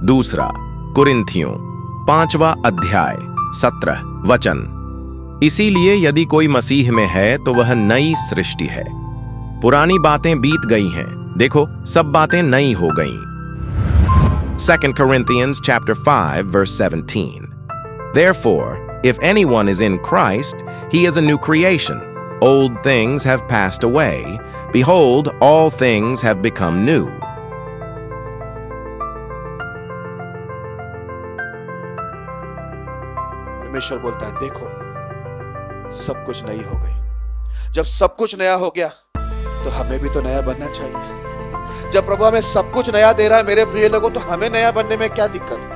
दूसरा कुरिन्थियों 5वां अध्याय 17 वचन। इसीलिए यदि कोई मसीह में है तो वह नई सृष्टि है, पुरानी बातें बीत गई हैं, देखो सब बातें नई हो गईं। 2 Corinthians chapter 5 verse 17. Therefore, if anyone is in Christ, he is a new creation. Old things have passed away. Behold, all things have become new. परमेश्वर बोलता है, देखो सब कुछ नई हो गई। जब सब कुछ नया हो गया तो हमें भी तो नया बनना चाहिए। जब प्रभु हमें सब कुछ नया दे रहा है मेरे प्रिय लोगों, तो हमें नया बनने में क्या दिक्कत है?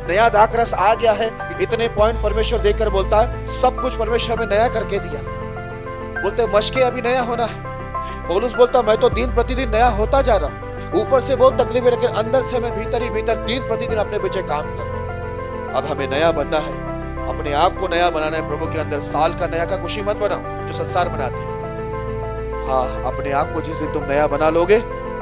नया दाखरस आ गया है, इतने पॉइंट परमेश्वर देकर बोलता है सब कुछ परमेश्वर हमें नया करके दिया। बोलते मशके अभी नया होना है। पौलुस बोलता मैं तो दिन प्रतिदिन नया होता जा रहा हूं, ऊपर से बहुत तकलीफ है लेकिन अंदर से मैं भीतर ही भीतर दिन प्रतिदिन अपने पीछे काम कर रहा हूं। अब हमें नया बनना है, अपने आप को नया बनाना है प्रभु के अंदर। साल का नया का खुशी मत बनाओ जो संसार बनाते हैं। हाँ, अपने आप को जिस दिन तुम नया बना लोगे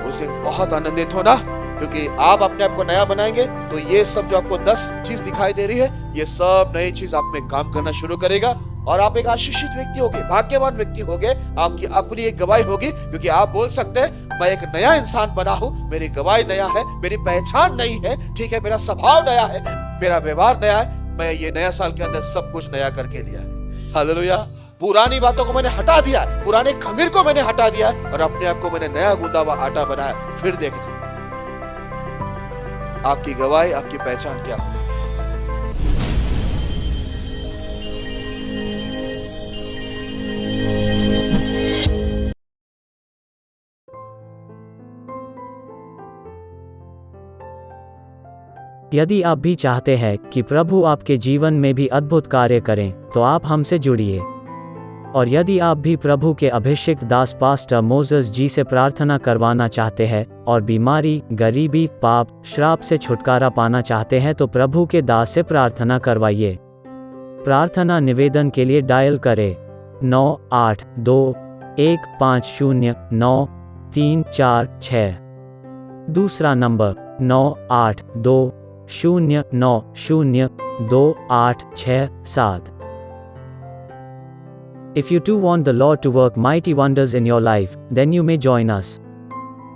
उस दिन बहुत आनंदित होना, क्योंकि आप अपने आप को नया बनाएंगे तो ये सब जो आपको 10 चीज दिखाई दे रही है, ये सब नई चीज आप में काम करना शुरू करेगा और आप एक आशीषित व्यक्ति होगे, भाग्यवान व्यक्ति होगे। आपकी अपनी एक गवाही होगी, क्योंकि आप बोल सकते हैं मैं एक नया इंसान बना हूं, मेरी गवाही नया है, मेरी पहचान नई है, ठीक है, मेरा स्वभाव नया है, मेरा व्यवहार नया है, मैं ये नया साल के अंदर सब कुछ नया करके लिया है। हालेलुया। पुरानी बातों को मैंने हटा दिया, पुराने खमीर को मैंने हटा दिया और अपने आप को मैंने नया गूंदा हुआ आटा बनाया। फिर देखना आपकी गवाही, आपकी पहचान क्या होगी। यदि आप भी चाहते हैं कि प्रभु आपके जीवन में भी अद्भुत कार्य करें, तो आप हमसे जुड़िए। और यदि आप भी प्रभु के अभिषिक्त दास पास्टर मोसेस जी से प्रार्थना करवाना चाहते हैं और बीमारी, गरीबी, पाप, श्राप से छुटकारा पाना चाहते हैं, तो प्रभु के दास से प्रार्थना करवाइए। प्रार्थना निवेदन के लिए डायल करें 98215094346। दूसरा number 98209028667। If you too want the Lord to work mighty wonders in your life, then you may join us.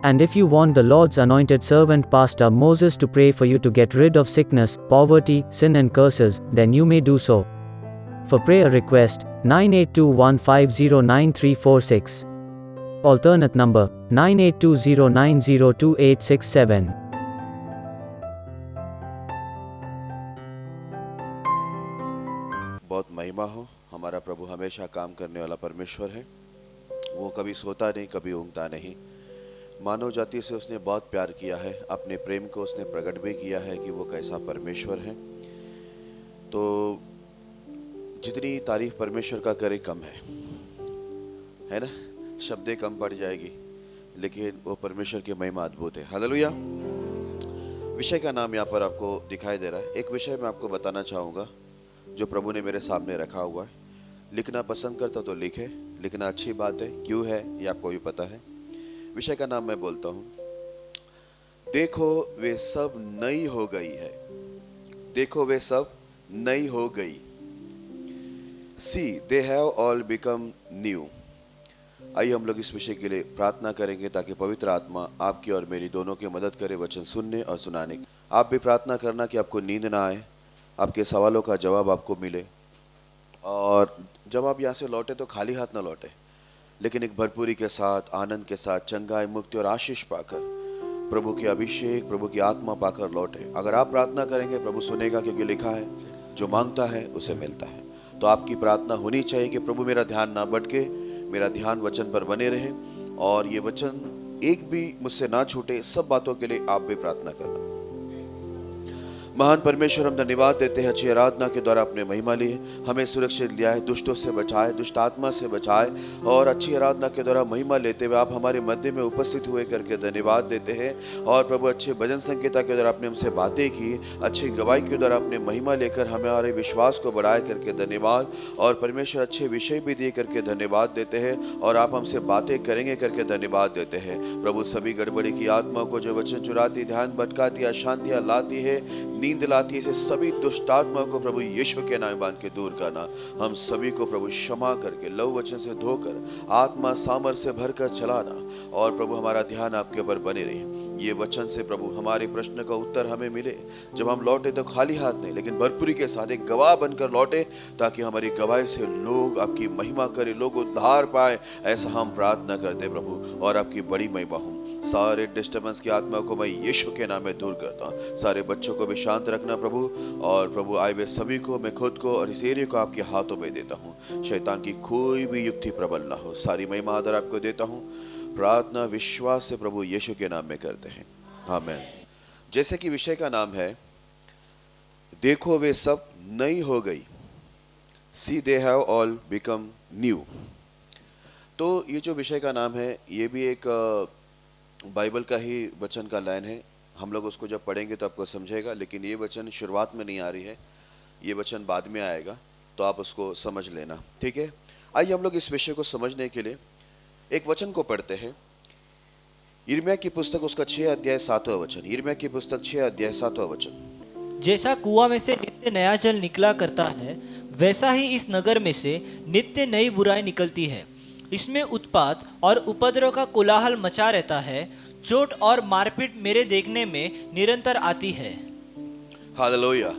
And if you want the Lord's anointed servant Pastor Moses to pray for you to get rid of sickness, poverty, sin and curses, then you may do so. For prayer request, 9821509346. Alternate number, 9820902867. बहुत महिमा हो। हमारा प्रभु हमेशा काम करने वाला परमेश्वर है। वो कभी सोता नहीं, कभी ऊँघता नहीं। मानव जाति से उसने बहुत प्यार किया है, अपने प्रेम को उसने प्रकट भी किया है कि वो कैसा परमेश्वर है। तो जितनी तारीफ परमेश्वर का करे कम है ना, शब्दें कम पड़ जाएगी, लेकिन वो परमेश्वर की महिमा अद्भुत है। हालेलुया। विषय का नाम यहाँ पर आपको दिखाई दे रहा है। एक विषय मैं आपको बताना चाहूँगा जो प्रभु ने मेरे सामने रखा हुआ है। लिखना पसंद करता तो लिखे, लिखना अच्छी बात है, क्यों है ये आपको भी पता है। विषय का नाम मैं बोलता हूँ, देखो वे सब नई हो गई है। देखो वे सब नई हो गई। See they have all become new. आइए हम लोग इस विषय के लिए प्रार्थना करेंगे ताकि पवित्र आत्मा आपकी और मेरी दोनों की मदद करे वचन सुनने और सुनाने की। आप भी प्रार्थना करना कि आपको नींद ना आए, आपके सवालों का जवाब आपको मिले, और जब आप यहाँ से लौटे तो खाली हाथ ना लौटे, लेकिन एक भरपूरी के साथ, आनंद के साथ, चंगाई, मुक्ति और आशीष पाकर, प्रभु के अभिषेक, प्रभु की आत्मा पाकर लौटे। अगर आप प्रार्थना करेंगे प्रभु सुनेगा, क्योंकि लिखा है जो मांगता है उसे मिलता है। तो आपकी प्रार्थना होनी चाहिए कि प्रभु मेरा ध्यान ना भटके, मेरा ध्यान वचन पर बने रहे और ये वचन एक भी मुझसे ना छूटे। सब बातों के लिए आप भी प्रार्थना करना। महान परमेश्वर, हम धन्यवाद देते हैं अच्छी आराधना के द्वारा अपने महिमा लिए, हमें सुरक्षित लिया है, दुष्टों से बचाए, दुष्ट आत्मा से बचाए, और अच्छी आराधना के द्वारा महिमा लेते हुए आप हमारे मध्य में उपस्थित हुए करके धन्यवाद देते हैं। और प्रभु अच्छे भजन संगीता के द्वारा आपने हमसे बातें की, अच्छी गवाही के द्वारा अपने महिमा लेकर हमारे विश्वास को बढ़ाए करके धन्यवाद। और परमेश्वर अच्छे विषय भी दिए करके धन्यवाद देते हैं, और आप हमसे बातें करेंगे करके धन्यवाद देते हैं। प्रभु सभी गड़बड़ी की आत्मा को जो वचन चुराती, ध्यान भटकाती, अशांतियां लाती है, नींद लाती है, इसे सभी दुष्ट आत्मा को प्रभु यीशु के नाम बांध के दूर करना। हम सभी को प्रभु क्षमा करके लहू वचन से धोकर आत्मा सामर्थ से भरकर चलाना, और प्रभु हमारा ध्यान आपके ऊपर बने रहे। ये वचन से प्रभु हमारे प्रश्न का उत्तर हमें मिले, जब हम लौटे तो खाली हाथ नहीं, लेकिन भरपूरी के साथ एक गवाह बनकर लौटे, ताकि हमारी गवाही से लोग आपकी महिमा करें, लोग उद्धार पाए। ऐसा हम प्रार्थना करते प्रभु, और आपकी बड़ी महिमा हो। सारे डिस्टर्बेंस की आत्मा को मैं यीशु के नाम में दूर करता हूँ। सारे बच्चों को भी शांत रखना प्रभु, और प्रभु आए हुए सभी को, मैं खुद को और इस एरिया को आपके हाथों में देता हूँ। शैतान की कोई भी युक्ति प्रबल ना हो। सारी महिमा आदर आपको देता हूँ। प्रार्थना विश्वास से प्रभु यीशु के नाम में करते हैं, आमीन। जैसे कि विषय का नाम है, देखो वे सब नई हो गई, see they have all become new. तो ये जो विषय का नाम है, ये भी एक बाइबल का ही वचन का लाइन है। हम लोग उसको जब पढ़ेंगे तो आपको समझेगा, लेकिन ये वचन शुरुआत में नहीं आ रही है, ये वचन बाद में आएगा, तो आप उसको समझ लेना, ठीक है। आइए हम लोग इस विषय को समझने के लिए एक वचन को पढ़ते हैं। यिर्मयाह की पुस्तक, उसका 6 अध्याय 7वां वचन। यिर्मयाह की पुस्तक 6 अध्याय 7वां वचन। जैसा कुआं में से नित्य नया जल निकला करता है, वैसा ही इस नगर में से नित्य नई बुराई निकलती है। इसमें उत्पात और उपद्रव का कोलाहल मचा रहता है। चोट और मारपीट मेरे देखने में निरंतर आती है। हालेलुया।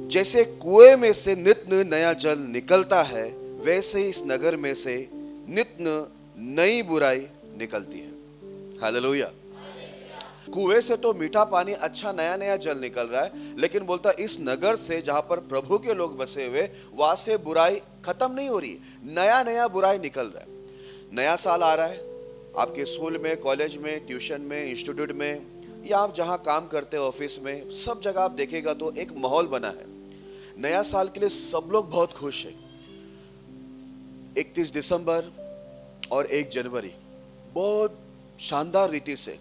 जैसे कुएं में से नित्य नया जल निकलता है, वैसे इस नगर में से नित्य नई बुराई निकलती है। हालेलुया। कुएं से तो मीठा पानी, अच्छा नया नया जल निकल रहा है, लेकिन बोलता इस नगर से, जहां पर प्रभु के लोग बसे हुए, वहां से बुराई खत्म नहीं हो रही, नया नया बुराई निकल रहा है। नया साल आ रहा है, आपके स्कूल में, कॉलेज में, ट्यूशन में, इंस्टीट्यूट में, या आप जहां काम करते हो, ऑफिस में, सब जगह आप देखेगा तो एक माहौल बना है। नया साल के लिए सब लोग बहुत खुश हैं। 31 दिसंबर और 1 जनवरी बहुत शानदार रीति से,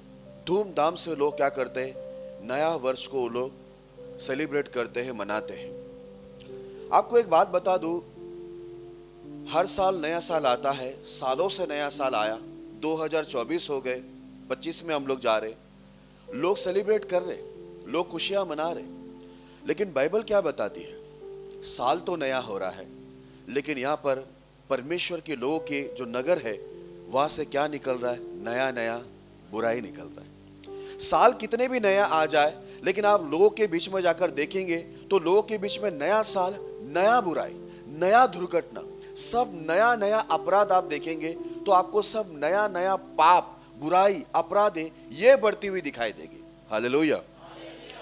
धूमधाम से लोग क्या करते हैं, नया वर्ष को लोग सेलिब्रेट करते हैं, मनाते हैं। आपको एक बात बता दूं, हर साल नया साल आता है, सालों से नया साल आया, 2024 हो गए, 25 में हम लोग जा रहे, लोग सेलिब्रेट कर रहे, लोग खुशियां मना रहे। लेकिन बाइबल क्या बताती है? साल तो नया हो रहा है, लेकिन यहाँ पर परमेश्वर के लोगों के जो नगर है, वहां से क्या निकल रहा है? नया नया बुराई निकल रहा है। साल कितने भी नया आ जाए, लेकिन आप लोगों के बीच में जाकर देखेंगे तो लोगों के बीच में नया साल, नया बुराई, नया दुर्घटना, सब नया नया अपराध आप देखेंगे तो आपको सब नया नया पाप, बुराई, अपराधें ये बढ़ती हुई दिखाई देगी। हालेलुया।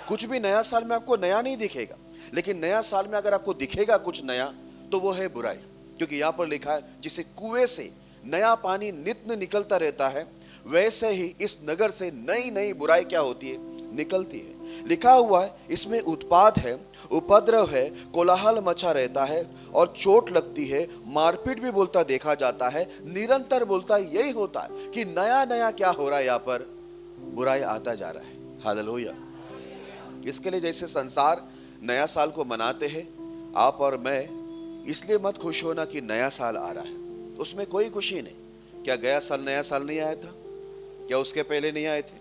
कुछ भी नया साल में आपको नया नहीं दिखेगा, लेकिन नया साल में अगर आपको दिखेगा कुछ नया, तो वो है बुराई। क्योंकि यहां पर लिखा है, जिसे कुएं से नया पानी नित्य निकलता रहता है, वैसे ही इस नगर से नई नई बुराई क्या होती है? निकलती है। लिखा हुआ है, इसमें उत्पात है, उपद्रव है, कोलाहल मचा रहता है, और चोट लगती है, मारपीट भी बोलता देखा जाता है। निरंतर बोलता यही होता है कि नया नया क्या हो रहा है, यहाँ पर बुराई आता जा रहा है। हालेलुया। इसके लिए जैसे संसार नया साल को मनाते हैं, आप और मैं इसलिए मत खुश होना कि नया साल आ रहा है, उसमें कोई खुशी नहीं। क्या गया साल नया साल नहीं आया था? क्या उसके पहले नहीं आए थे?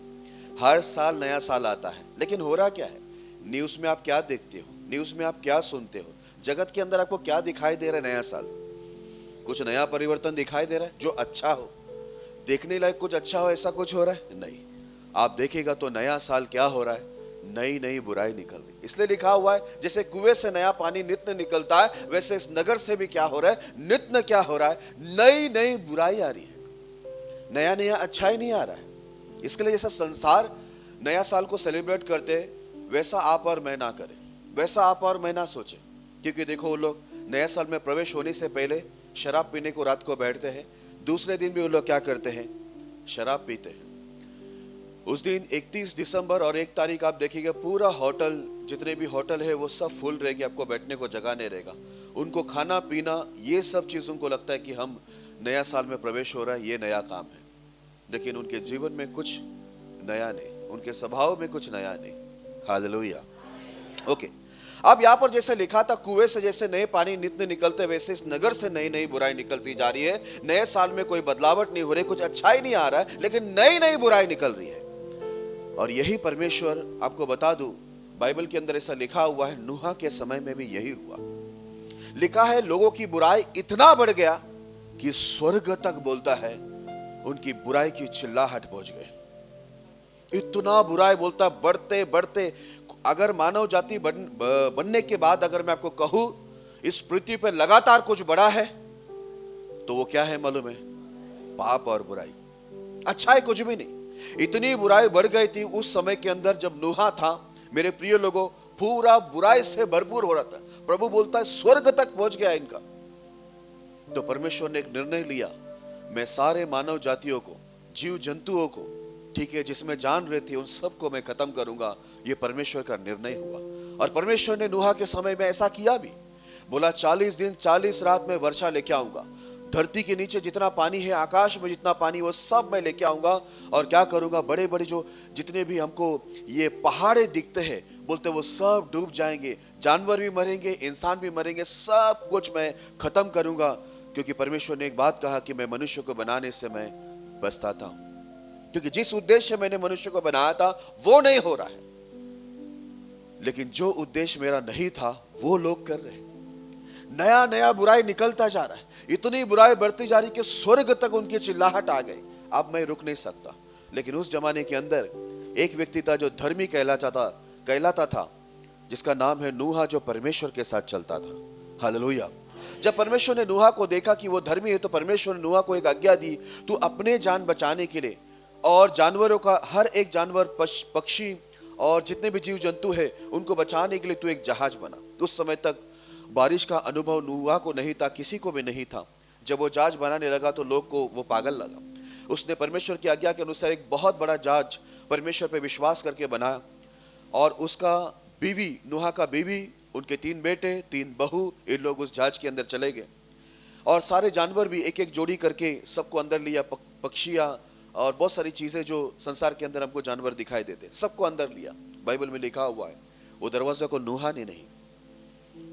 हर साल नया साल आता है, लेकिन हो रहा क्या है? न्यूज़ में आप क्या देखते हो? न्यूज़ में आप क्या सुनते हो? जगत के अंदर आपको क्या दिखाई दे रहा है? नया साल, कुछ नया परिवर्तन दिखाई दे रहा है जो अच्छा हो, देखने लायक कुछ अच्छा हो, ऐसा कुछ हो रहा है? नहीं। आप देखेगा तो नया साल क्या हो रहा है? नई नई बुराई निकल रही। इसलिए लिखा हुआ है, जैसे कुएं से नया पानी नित्य निकलता है, वैसे इस नगर से भी क्या हो रहा है? नित्य क्या हो रहा है? नई नई बुराई आ रही है, नया नया अच्छाई नहीं आ रहा है। इसके लिए जैसा संसार नया साल को सेलिब्रेट करते हैं, वैसा आप और मैं ना करें, वैसा आप और मैं ना सोचें। क्योंकि देखो, वो लोग नया साल में प्रवेश होने से पहले शराब पीने को रात को बैठते हैं, दूसरे दिन भी वो लोग क्या करते हैं? शराब पीते हैं। उस दिन 31 दिसंबर और 1 तारीख आप देखिएगा पूरा होटल, जितने भी होटल है वो सब फुल रहेगी, आपको बैठने को जगह नहीं रहेगा। उनको खाना पीना ये सब चीज उनको लगता है कि हम नया साल में प्रवेश हो रहा है, ये नया काम है। लेकिन उनके जीवन में कुछ नया नहीं, उनके स्वभाव में कुछ नया नहीं। हालेलुया। ओके, अब यहाँ पर जैसे लिखा था, कुएं से जैसे नए पानी नित्य निकलते, वैसे इस नगर से नई नई बुराई निकलती जा रही है। नए साल में कोई बदलावट नहीं हो रही, कुछ अच्छा ही नहीं आ रहा है, लेकिन नई नई बुराई निकल रही है। और यही परमेश्वर, आपको बता दूं, बाइबल के अंदर ऐसा लिखा हुआ है, नूह के समय में भी यही हुआ। लिखा है लोगों की बुराई इतना बढ़ गया कि स्वर्ग तक बोलता है उनकी बुराई की चिल्लाहट पहुंच गई। इतना बुराई बोलता, बढ़ते बढ़ते, अगर मानव जाति बनने के बाद अगर मैं आपको कहूं इस पृथ्वी पर लगातार कुछ बड़ा है तो वो क्या है मालूम है? पाप और बुराई। अच्छा है कुछ भी नहीं। इतनी बुराई बढ़ गई थी उस समय के अंदर जब नूह था, मेरे प्रिय लोगों, पूरा बुराई से भरपूर हो रहा था। प्रभु बोलता है स्वर्ग तक पहुंच गया इनका। तो परमेश्वर ने एक निर्णय लिया, मैं सारे मानव जातियों को, जीव जंतुओं को, ठीक है, जिसमें जान रहती है, उन सबको मैं खत्म करूंगा। ये परमेश्वर का निर्णय हुआ। और परमेश्वर ने नूह के समय में ऐसा किया भी। बोला 40 दिन 40 रात में वर्षा लेके आऊंगा, धरती के नीचे जितना पानी है, आकाश में जितना पानी, वो सब मैं लेके आऊंगा। और क्या करूंगा, बड़े बड़े जो जितने भी हमको ये पहाड़े दिखते हैं, बोलते वो सब डूब जाएंगे, जानवर भी मरेंगे, इंसान भी मरेंगे, सब कुछ मैं खत्म करूंगा। क्योंकि परमेश्वर ने एक बात कहा कि मैं मनुष्य को बनाने से मैं पछताता हूं, क्योंकि जिस उद्देश्य मैंने मनुष्य को बनाया था वो नहीं हो रहा है, लेकिन जो उद्देश्य मेरा नहीं था वो लोग कर रहे हैं। नया नया बुराई निकलता जा रहा है, इतनी बुराई बढ़ती जा रही कि स्वर्ग तक उनकी चिल्लाहट आ गई। अब मैं रुक नहीं सकता। लेकिन उस जमाने के अंदर एक व्यक्ति था जो धर्मी कहलाता था, जिसका नाम है नूह, जो परमेश्वर के साथ चलता था। हालेलुया। जब परमेश्वर ने नूह को देखा कि वो धर्मी है, तो परमेश्वर ने नूह को एक आज्ञा दी, तू अपने जान बचाने के लिए और जानवरों का, हर एक जानवर, पक्षी और जितने भी जीव जंतु है, उनको बचाने के लिए तू एक जहाज बना। उस समय तक बारिश का अनुभव नूह को नहीं था, किसी को भी नहीं था। जब वो जहाज बनाने लगा तो लोग को वो पागल लगा। उसने परमेश्वर की आज्ञा के अनुसार एक बहुत बड़ा जहाज परमेश्वर पे विश्वास करके बनाया। और उसका बीवी, नूह का बीवी, उनके 3 बेटे, 3 बहू, इन लोग उस जहाज के अंदर चले गए। और सारे जानवर भी एक एक जोड़ी करके सबको अंदर लिया, पक्षियाँ और बहुत सारी चीजें जो संसार के अंदर हमको जानवर दिखाई देते, सबको अंदर लिया। बाइबल में लिखा हुआ है वो दरवाजे को नूह ने नहीं,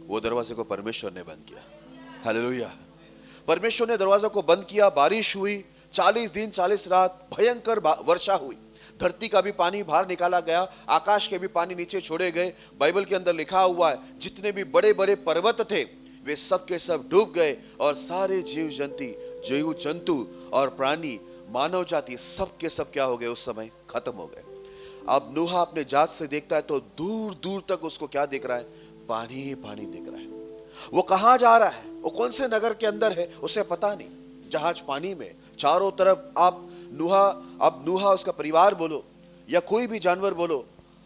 वो दरवाजे को परमेश्वर ने बंद किया। हालेलुया। परमेश्वर ने दरवाजा को बंद किया। बारिश हुई, 40 दिन 40 रात भयंकर वर्षा हुई। धरती का भी पानी बाहर निकाला गया, आकाश के भी पानी नीचे छोड़े गए। बाइबल के अंदर लिखा हुआ है जितने भी बड़े बड़े पर्वत थे वे सब के सब डूब गए। और सारे जीव जंतु और प्राणी, मानव जाति, सब के सब क्या हो गए, उस समय खत्म हो गए। अब नूह अपने जहाज से देखता है तो दूर दूर तक उसको क्या दिख रहा है? पानी ही पानी दिख रहा है। वो कहां जा रहा है, वो कौन से नगर के अंदर है, उसे पता नहीं। जहाज पानी में, चारों तरफ। अब नूह उसका परिवार बोलो या कोई भी जानवर बोलो,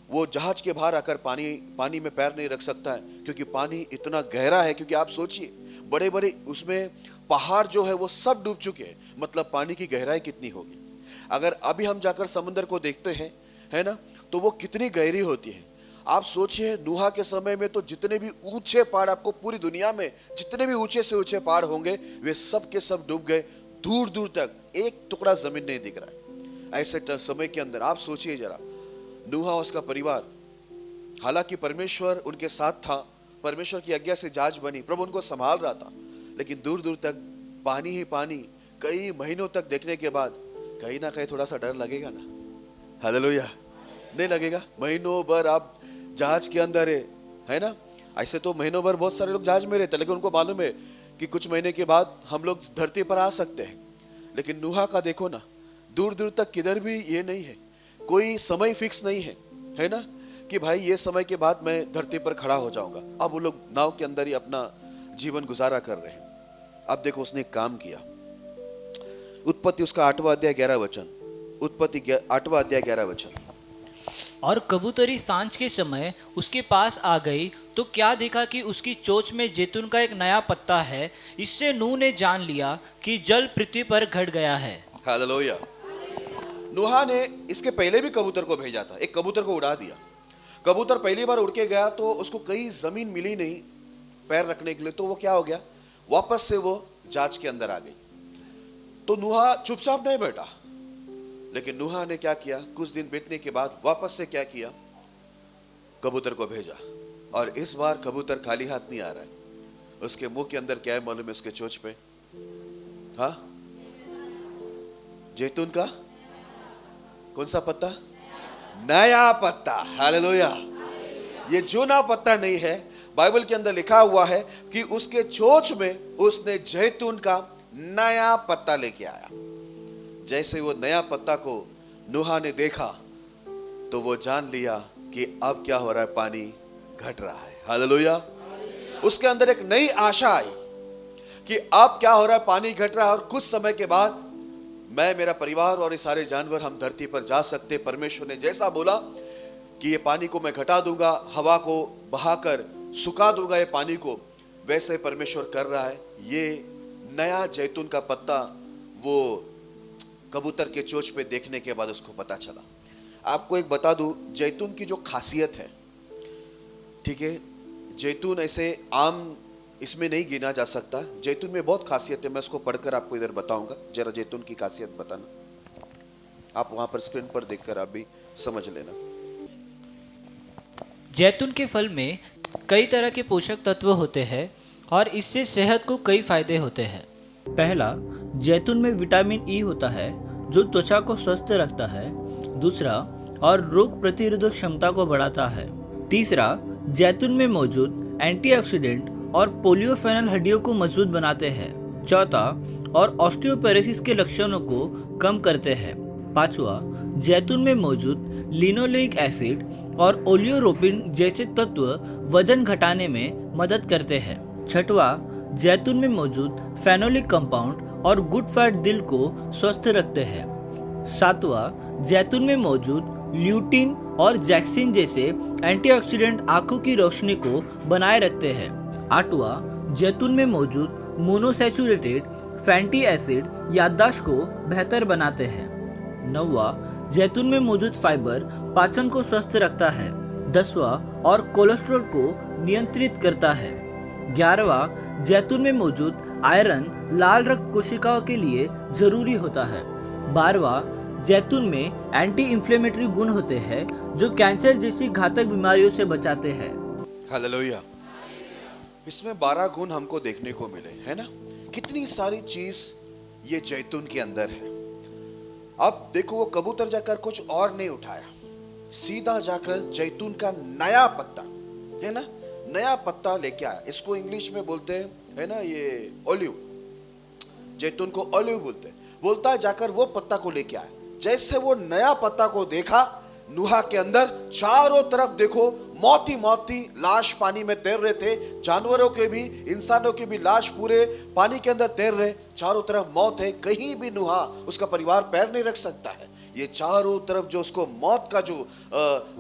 वो जहाज के बाहर आकर पानी में पैर नहीं रख सकता है, क्योंकि पानी इतना गहरा है। क्योंकि आप सोचिए, बड़े बड़े उसमें पहाड़ जो है वो सब डूब चुके हैं, मतलब पानी की गहराई कितनी होगी। अगर अभी हम जाकर समुद्र को देखते हैं, है ना, तो वो कितनी गहरी होती है। आप सोचिए नूह के समय में तो जितने भी ऊंचे पहाड़, आपको पूरी दुनिया में जितने भी ऊंचे से ऊंचे पहाड़ होंगे, वे सब के सब डूब गए। दूर दूर तक एक टुकड़ा जमीन नहीं दिख रहा है। ऐसे समय के अंदर आप सोचिए जरा, नूह और उसका परिवार, हालांकि परमेश्वर उनके साथ था, परमेश्वर की आज्ञा से जहाज बनी, प्रभु उनको संभाल रहा था, लेकिन दूर दूर तक पानी ही पानी। कई महीनों तक देखने के बाद कहीं ना कहीं थोड़ा सा डर लगेगा ना? हालेलुया। नहीं लगेगा? महीनों भर आप जहाज के अंदर है ना। ऐसे तो महीनों भर बहुत सारे लोग जहाज में रहते, लेकिन उनको मालूम है कि कुछ महीने के बाद हम लोग धरती पर आ सकते हैं। लेकिन नूह का देखो ना, दूर दूर तक किधर भी ये नहीं है, कोई समय फिक्स नहीं है ना, कि भाई ये समय के बाद मैं धरती पर खड़ा हो जाऊंगा। अब वो लोग नाव के अंदर ही अपना जीवन गुजारा कर रहे हैं। अब देखो उसने काम किया। उत्पत्ति उसका 8वां अध्याय 11 वचन, उत्पत्ति 8वां अध्याय 11 वचन। और कबूतरी सांझ के समय उसके पास आ गई तो क्या देखा कि उसकी चोंच में जैतून का एक नया पत्ता है। इससे नूह ने जान लिया कि जल पृथ्वी पर घट गया है। हालेलुया। नूहा ने इसके पहले भी कबूतर को भेजा था, एक कबूतर को उड़ा दिया। कबूतर पहली बार उड़ के गया तो उसको कहीं जमीन मिली नहीं पैर रखने के लिए, तो वो क्या हो गया, वापस से वो जहाज के अंदर आ गई। तो नूहा चुपचाप नहीं बैठा, लेकिन नूहा ने क्या किया, कुछ दिन बीतने के बाद वापस से क्या किया, कबूतर को भेजा। और इस बार कबूतर खाली हाथ नहीं आ रहा है। उसके मुंह के अंदर क्या है मालूम है, उसके चोंच पे, हाँ, जैतून का कौन सा पत्ता, नया पत्ता। हालेलुया। ये जूना पत्ता नहीं है, बाइबल के अंदर लिखा हुआ है कि उसके चोंच में उसने जैतून का नया पत्ता लेके आया। जैसे वो नया पत्ता को नूहा ने देखा तो वो जान लिया कि अब क्या हो रहा है, पानी घट रहा है। हालेलुया। उसके अंदर एक नई आशा आई कि अब क्या हो रहा है, पानी घट रहा है और कुछ समय के बाद मैं, मेरा परिवार और ये सारे जानवर हम धरती पर जा सकते। परमेश्वर ने जैसा बोला कि ये पानी को मैं घटा दूंगा, हवा को बहाकर सुखा दूंगा ये पानी को, वैसे परमेश्वर कर रहा है। ये नया जैतून का पत्ता वो कबूतर के चोंच पे देखने के बाद उसको पता चला। आपको एक बता दूं, जैतून की जो खासियत है, ठीक है, जैतून ऐसे आम इसमें नहीं गिना जा सकता। जैतून में बहुत खासियत है, मैं उसको पढ़कर आपको इधर बताऊंगा। जरा जैतून की खासियत बताना, आप वहां पर स्क्रीन पर देखकर आप भी समझ लेना। जैतून के फल में कई तरह के पोषक तत्व होते हैं और इससे सेहत को कई फायदे होते हैं। पहला, जैतून में विटामिन ई होता है जो त्वचा को स्वस्थ रखता है। दूसरा, और रोग प्रतिरोधक क्षमता को बढ़ाता है। तीसरा, जैतून में मौजूद एंटीऑक्सीडेंट और पोलियोफेनल हड्डियों को मजबूत बनाते हैं। चौथा, और ऑस्टियोपेरोसिस के लक्षणों को कम करते हैं। पांचवा, जैतून में मौजूद लिनोलेइक एसिड और ओलियोरोपिन जैसे तत्व वजन घटाने में मदद करते हैं। छठवा, जैतून में मौजूद फेनोलिक कंपाउंड और गुड फैट दिल को स्वस्थ रखते हैं। सातवां, जैतून में मौजूद ल्यूटिन और जैक्सिन जैसे एंटीऑक्सीडेंट आंखों की रोशनी को बनाए रखते हैं। आठवां, जैतून में मौजूद मोनोसैचुरेटेड फैटी एसिड याददाश्त को बेहतर बनाते हैं। नौवां, जैतून में मौजूद फाइबर पाचन को स्वस्थ रखता है। 10वां, और कोलेस्ट्रॉल को नियंत्रित करता है। 11वां, जैतून में मौजूद आयरन लाल रक्त कोशिकाओं के लिए जरूरी होता है। 12वां, जैतून में एंटी इंफ्लेमेटरी गुण होते हैं जो कैंसर जैसी घातक बीमारियों से बचाते हैं। हालेलुया। इसमें 12 गुण हमको देखने को मिले, है ना। कितनी सारी चीज ये जैतून के अंदर है। अब देखो, वो कबूतर जाकर कुछ और नहीं उठाया, सीधा जाकर जैतून का नया पत्ता, है ना, नया पत्ता लेके आया। इसको इंग्लिश में बोलते हैं, है ना, ये ओलिव, जैतून को ओलिव बोलते हैं। बोलता है जाकर वो पत्ता को लेके आया। जैसे वो नया पत्ता को देखा, नूहा के अंदर चारों तरफ देखो मौत ही लाश पानी में तैर रहे थे। जानवरों के भी, इंसानों के भी लाश पूरे पानी के अंदर तैर रहे। चारों तरफ मौत है, कहीं भी नूहा, उसका परिवार पैर नहीं रख सकता है। ये चारों तरफ जो उसको मौत का जो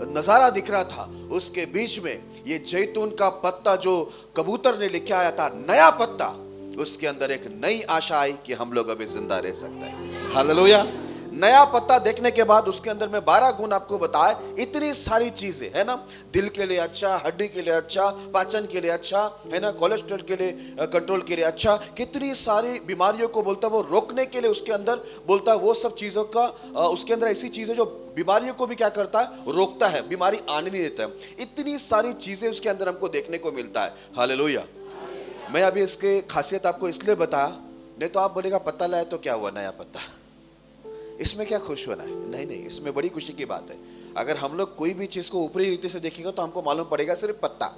नजारा दिख रहा था, उसके बीच में ये जैतून का पत्ता जो कबूतर ने लेके आया था, नया पत्ता, उसके अंदर एक नई आशा आई कि हम लोग अभी जिंदा रह सकते हैं। हालेलुया। नया पत्ता देखने के बाद उसके अंदर में 12 गुण आपको बताए। इतनी सारी चीजें, है ना, दिल के लिए अच्छा, हड्डी के लिए अच्छा, पाचन के लिए अच्छा, है ना, कोलेस्ट्रॉल के लिए, कंट्रोल के लिए अच्छा, कितनी सारी बीमारियों को बोलता है वो रोकने के लिए उसके अंदर बोलता है वो सब चीजों का। उसके अंदर ऐसी चीजें जो बीमारियों को भी क्या करता है, रोकता है, बीमारी आने नहीं देता है। इतनी सारी चीजें उसके अंदर हमको देखने को मिलता है। हालेलुया। मैं अभी इसके खासियत आपको इसलिए बताया, नहीं तो आप बोलेगा पत्ता लाया तो क्या हुआ, नया पत्ता, इसमें क्या खुश होना है। नहीं नहीं, इसमें बड़ी खुशी की बात है। अगर हम लोग कोई भी चीज को ऊपरी रीति से देखेंगे तो हमको मालूम पड़ेगा सिर्फ पत्ता,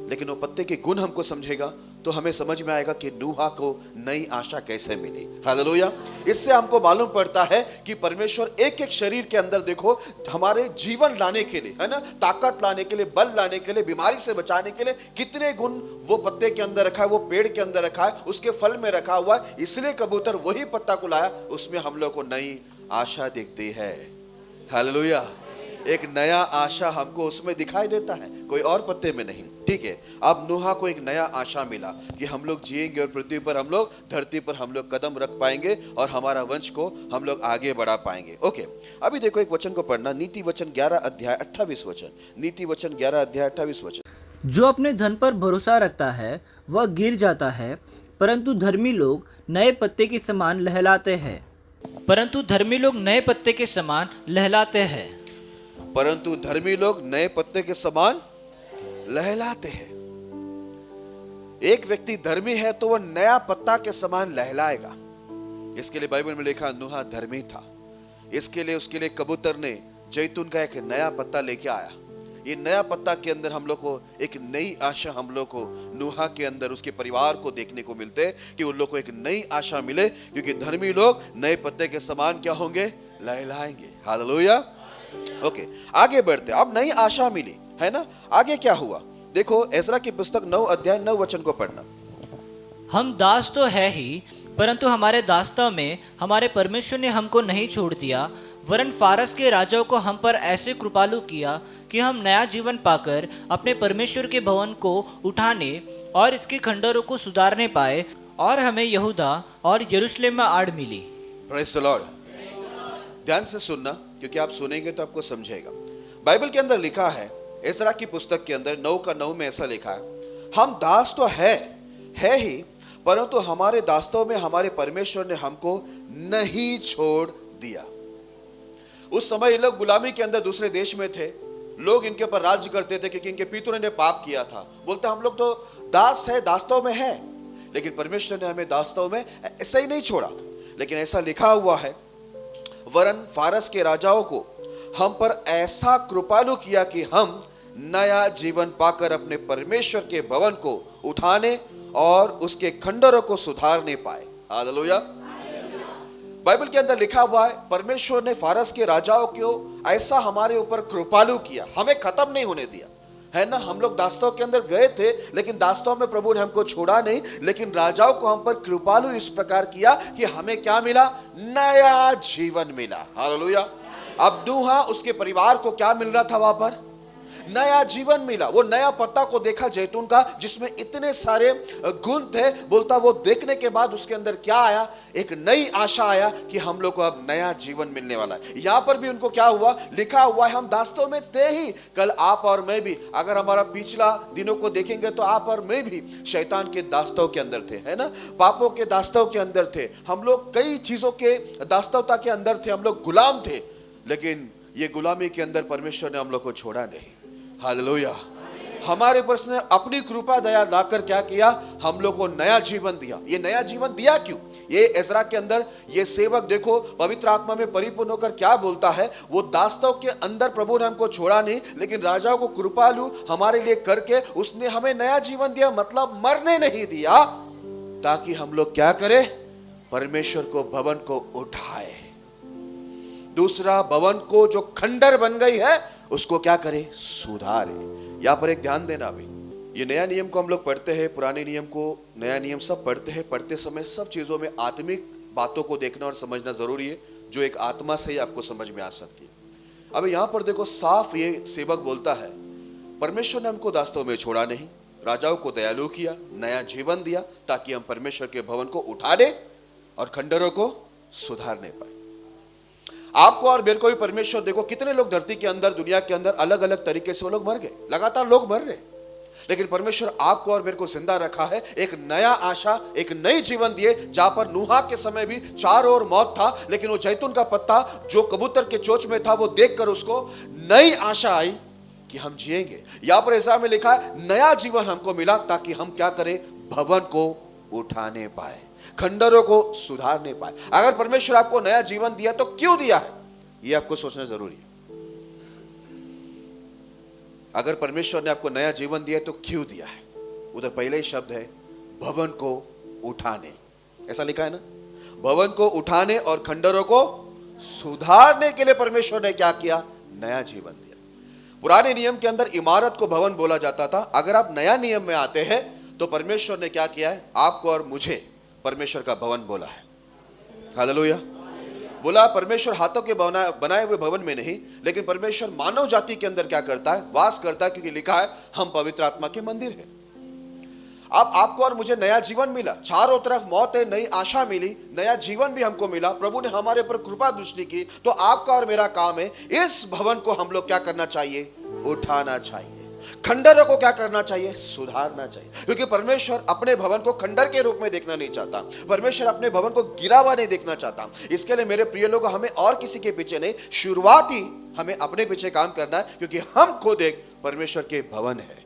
लेकिन वो पत्ते के गुण हमको समझेगा तो हमें समझ में आएगा कि नूहा को नई आशा कैसे मिली। हालेलुया। इससे हमको मालूम पड़ता है कि परमेश्वर एक एक शरीर के अंदर देखो हमारे जीवन लाने के लिए, है ना, ताकत लाने के लिए, बल लाने के लिए, बीमारी से बचाने के लिए कितने गुण वो पत्ते के अंदर रखा है, वो पेड़ के अंदर रखा है, उसके फल में रखा हुआ है। इसलिए कबूतर वही पत्ता को लाया, उसमें हम लोग को नई आशा दिखती है। हालेलुया। एक नया आशा हमको उसमें दिखाई देता है, कोई और पत्ते में नहीं। ठीक है, अब नूहा को एक नया आशा मिला कि हम लोग जिएंगे और पृथ्वी पर हम लोग, धरती पर हम लोग कदम रख पाएंगे और हमारा वंश को हम लोग आगे बढ़ा पाएंगे। ओके, अभी देखो एक वचन को पढ़ना, नीति वचन 11 अध्याय 28 वचन। नीति वचन 11 अध्याय 28 वचन। जो अपने धन पर भरोसा रखता है वह गिर जाता है, परंतु धर्मी लोग नए पत्ते के समान लहलाते हैं। परंतु धर्मी लोग नए पत्ते के समान लहलाते हैं। परंतु धर्मी लोग नए पत्ते के समान लहलाते हैं। एक व्यक्ति धर्मी है तो वह नया पत्ता के समान लहलाएगा। इसके लिए बाइबल में लिखा नूहा धर्मी था। इसके लिए उसके लिए कबूतर ने जैतून का एक नया पत्ता लेके आया। ये नया पत्ता के अंदर हम लोग को एक नई आशा, हम लोग को नूहा के अंदर उसके परिवार को देखने को मिलते कि उन लोग को एक नई आशा मिले, क्योंकि धर्मी लोग नए पत्ते के समान क्या होंगे, लहलाएंगे। हालेलुया। ओके, आगे बढ़ते। अब नई आशा मिली है ना, आगे क्या हुआ देखो, एजरा की पुस्तक 9 अध्याय 9 वचन को पढ़ना। हम दास तो है ही, परंतु हमारे दासता में हमारे परमेश्वर ने हमको नहीं छोड़ दिया, वरन फारस के राजाओं को हम पर ऐसे कृपालु किया कि हम नया जीवन पाकर अपने परमेश्वर के भवन को उठाने और इसके खंडरों को सुधारने पाए, और हमें यहूदा और यरूशलेम में आड़ मिली। Praise the Lord. ध्यान से सुनना, क्योंकि आप सुनेंगे तो आपको समझेगा। बाइबल के अंदर लिखा है, एजरा की पुस्तक के अंदर 9 का 9 में ऐसा लिखा है, हम दास तो है ही, परंतु हमारे दास्तों में हमारे परमेश्वर ने हमको नहीं छोड़ दिया। उस समय ये लोग गुलामी के अंदर दूसरे देश में थे। लोग इनके ऊपर राज्य करते थे क्योंकि इनके पितरों ने पाप किया था। बोलते हम लोग तो दास है, दास्तों में है, लेकिन परमेश्वर ने हमें दास्तों में ऐसा ही नहीं छोड़ा। लेकिन ऐसा लिखा हुआ है, वरन फारस के राजाओं को हम पर ऐसा कृपालु किया कि हम नया जीवन पाकर अपने परमेश्वर के भवन को उठाने और उसके खंडरों को सुधारने पाए। हालेलुया। बाइबल के अंदर लिखा हुआ है, परमेश्वर ने फारस के राजाओं को ऐसा हमारे ऊपर कृपालु किया, हमें खत्म नहीं होने दिया, है ना। हम लोग दास्तों के अंदर गए थे, लेकिन दास्तों में प्रभु ने हमको छोड़ा नहीं, लेकिन राजाओं को हम पर कृपालु इस प्रकार किया कि हमें क्या मिला, नया जीवन मिला। हालेलुया। अब नूहा उसके परिवार को क्या मिल रहा था, वहां पर नया जीवन मिला। वो नया पत्ता को देखा जैतून का, जिसमें इतने सारे गुण थे। बोलता वो देखने के बाद उसके अंदर क्या आया, एक नई आशा आया कि हम लोग को अब नया जीवन मिलने वाला है। यहां पर भी उनको क्या हुआ, लिखा हुआ है, हम दास्तों में थे ही। कल आप और मैं भी, अगर हमारा पिछला दिनों को देखेंगे तो आप और मैं भी शैतान के दास्तों के अंदर थे, है ना, पापों के दास्तों के अंदर थे। हम लोग कई चीजों के दास्तवता के अंदर थे, हम लोग गुलाम थे। लेकिन ये गुलामी के अंदर परमेश्वर ने हम लोग को छोड़ा नहीं। हालेलुया। हमारे पर उसने अपनी कृपा दया लाकर क्या किया, हम लोग को नया जीवन दिया। ये नया जीवन दिया क्यों, ये एजरा के अंदर ये सेवक देखो पवित्र आत्मा में परिपूर्ण होकर क्या बोलता है, वो दास्तों के अंदर प्रभु ने हमको छोड़ा नहीं, लेकिन राजाओं को कृपालु हमारे लिए करके उसने हमें नया जीवन दिया। मतलब मरने नहीं दिया, ताकि हम लोग क्या करें, परमेश्वर को भवन को उठाए। दूसरा, भवन को जो खंडर बन गई है उसको क्या करे, सुधारे। यहां पर एक ध्यान देना, अभी ये नया नियम को हम लोग पढ़ते हैं, पुराने नियम को, नया नियम सब पढ़ते हैं। पढ़ते समय सब चीजों में आत्मिक बातों को देखना और समझना जरूरी है, जो एक आत्मा से ही आपको समझ में आ सकती है। अब यहां पर देखो साफ ये सेवक बोलता है, परमेश्वर ने हमको दास्तों में छोड़ा नहीं, राजाओं को दयालु किया, नया जीवन दिया, ताकि हम परमेश्वर के भवन को उठा दे और खंडरों को सुधारने पाए। आपको और मेरे को भी परमेश्वर, देखो कितने लोग धरती के अंदर, दुनिया के अंदर अलग अलग तरीके से वो लोग मर गए, लगातार लोग मर रहे, लेकिन परमेश्वर आपको और मेरे को जिंदा रखा है, एक नया आशा, एक नई जीवन दिए। जहां पर नूहा के समय भी चारों ओर मौत था, लेकिन वो जैतून का पत्ता जो कबूतर के चोंच में था, वो देखकर उसको नई आशा आई कि हम जिएंगे। यहां पर ऐसा में लिखा है, नया जीवन हमको मिला, ताकि हम क्या करें, भवन को उठाने पाए, खंडरों को सुधारने पाए। अगर परमेश्वर आपको नया जीवन दिया तो क्यों दिया है, यह आपको सोचना जरूरी है। अगर परमेश्वर ने आपको नया जीवन दिया तो क्यों दिया है, उधर पहले ही शब्द है, भवन को उठाने, ऐसा लिखा है ना, भवन को उठाने और खंडरों को सुधारने के लिए परमेश्वर ने क्या किया, नया जीवन दिया। पुराने नियम के अंदर इमारत को भवन बोला जाता था। अगर आप नया नियम में आते हैं तो परमेश्वर ने क्या किया है, आपको और मुझे परमेश्वर का भवन बोला है। हालेलुया। बोला परमेश्वर हाथों के बनाए हुए भवन में नहीं, लेकिन परमेश्वर मानव जाति के अंदर क्या करता है? वास करता है, क्योंकि लिखा है हम पवित्र आत्मा के मंदिर है। अब आपको और मुझे नया जीवन मिला, चारों तरफ मौत है, नई आशा मिली, नया जीवन भी हमको मिला, प्रभु ने हमारे पर कृपा दृष्टि की। तो आपका और मेरा काम है, इस भवन को हम लोग क्या करना चाहिए? उठाना चाहिए। खंडरों को क्या करना चाहिए? सुधारना चाहिए, क्योंकि परमेश्वर अपने भवन को खंडर के रूप में देखना नहीं चाहता। परमेश्वर अपने भवन को गिरा हुआ नहीं देखना चाहता। इसके लिए मेरे प्रिय लोग, हमें और किसी के पीछे नहीं, शुरुआती हमें अपने पीछे काम करना है, क्योंकि हम खुद एक परमेश्वर के भवन है।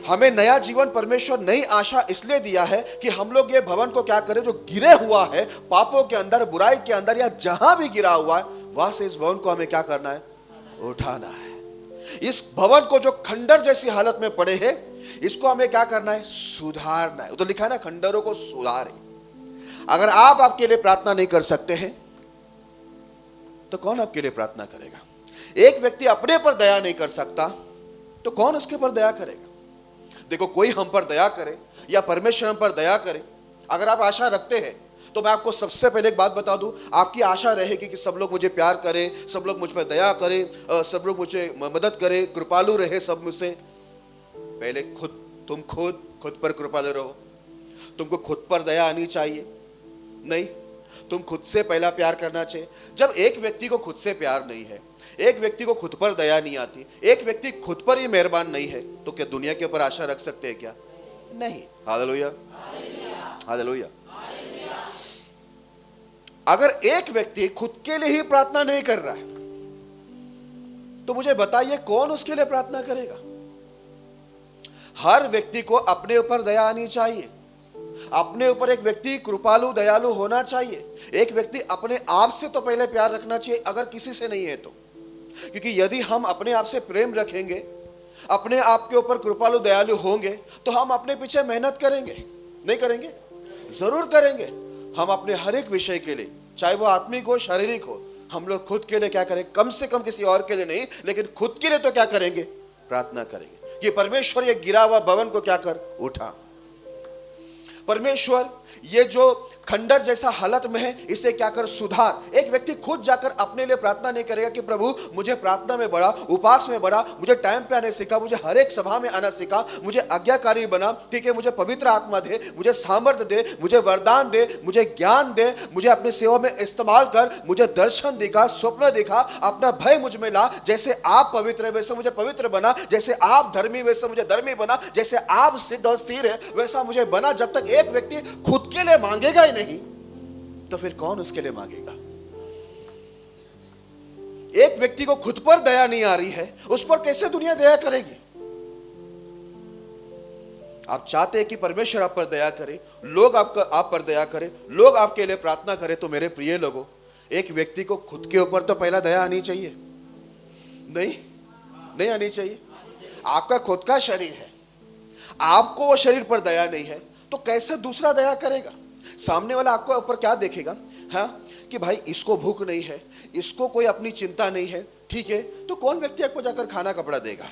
हमें नया जीवन परमेश्वर नई आशा इसलिए दिया है कि हम लोग ये भवन को क्या करें, जो गिरे हुआ है पापों के अंदर, बुराई के अंदर, या जहां भी गिरा हुआ है वहां से इस भवन को हमें क्या करना है? उठाना है। इस भवन को जो खंडर जैसी हालत में पड़े हैं, इसको हमें क्या करना है? सुधारना है। तो लिखा है ना, खंडरों को सुधारे। अगर आप आपके लिए प्रार्थना नहीं कर सकते हैं तो कौन आपके लिए प्रार्थना करेगा? एक व्यक्ति अपने पर दया नहीं कर सकता तो कौन उसके पर दया करेगा? देखो, कोई हम पर दया करे या परमेश्वर हम पर दया करे, अगर आप आशा रखते हैं तो मैं आपको सबसे पहले एक बात बता दूं, आपकी आशा रहेगी कि सब लोग मुझे प्यार करें, सब लोग मुझ पर दया करें, सब लोग मुझे मदद करें, कृपालु रहे सब मुझसे। पहले तुम खुद पर कृपालु रहो। तुमको खुद पर दया आनी चाहिए। नहीं, तुम खुद से पहला प्यार करना चाहिए। जब एक व्यक्ति को खुद से प्यार नहीं है, एक व्यक्ति को खुद पर दया नहीं आती, एक व्यक्ति खुद पर ही मेहरबान नहीं है, तो क्या दुनिया के ऊपर आशा रख सकते हैं क्या? नहीं। Hallelujah, hallelujah. अगर एक व्यक्ति खुद के लिए ही प्रार्थना नहीं कर रहा है तो मुझे बताइए कौन उसके लिए प्रार्थना करेगा? हर व्यक्ति को अपने ऊपर दया आनी चाहिए। अपने ऊपर एक व्यक्ति कृपालु दयालु होना चाहिए। एक व्यक्ति अपने आप से तो पहले प्यार रखना चाहिए, अगर किसी से नहीं है तो। क्योंकि यदि हम अपने आप से प्रेम रखेंगे, अपने आप के ऊपर कृपालु दयालु होंगे, तो हम अपने पीछे मेहनत करेंगे। नहीं करेंगे? जरूर करेंगे। हम अपने हर एक विषय के लिए, चाहे वो आत्मिक हो शारीरिक हो, हम लोग खुद के लिए क्या करें? कम से कम किसी और के लिए नहीं, लेकिन खुद के लिए तो क्या करेंगे? प्रार्थना करेंगे कि परमेश्वर ये गिरा हुआ भवन को क्या कर? उठा। परमेश्वर ये जो खंडर जैसा हालत में है, इसे क्या कर? सुधार। एक व्यक्ति खुद जाकर अपने लिए प्रार्थना नहीं करेगा कि प्रभु मुझे प्रार्थना में बढ़ा, उपास में बढ़ा, मुझे टाइम पे आने सिखा, मुझे हर एक सभा में आना सिखा, मुझे आज्ञाकारी बना, ठीक है, मुझे पवित्र आत्मा दे, मुझे सामर्थ्य दे, मुझे वरदान दे, मुझे ज्ञान दे, मुझे अपनी सेवा में इस्तेमाल कर, मुझे दर्शन दिखा, स्वप्न दिखा, अपना भय मुझ में ला। जैसे आप पवित्र है वैसे मुझे पवित्र बना, जैसे आप धर्मी वैसे मुझे धर्मी बना, जैसे आप सिद्ध और स्थिर है वैसा मुझे बना। जब तक एक व्यक्ति खुद के लिए मांगेगा ही नहीं तो फिर कौन उसके लिए मांगेगा? एक व्यक्ति को खुद पर दया नहीं आ रही है, उस पर कैसे दुनिया दया करेगी? आप चाहते हैं कि परमेश्वर आप पर दया करे, लोग आप पर दया करें, लोग आपके लिए प्रार्थना करें, तो मेरे प्रिय लोगों, एक व्यक्ति को खुद के ऊपर तो पहला दया आनी चाहिए। नहीं आनी चाहिए। आपका खुद का शरीर है, आपको वो शरीर पर दया नहीं है तो कैसे दूसरा दया करेगा? सामने वाला आपको ऊपर क्या देखेगा? हाँ, कि भाई इसको भूख नहीं है, इसको कोई अपनी चिंता नहीं है, ठीक है, तो कौन व्यक्ति आपको जाकर खाना कपड़ा देगा?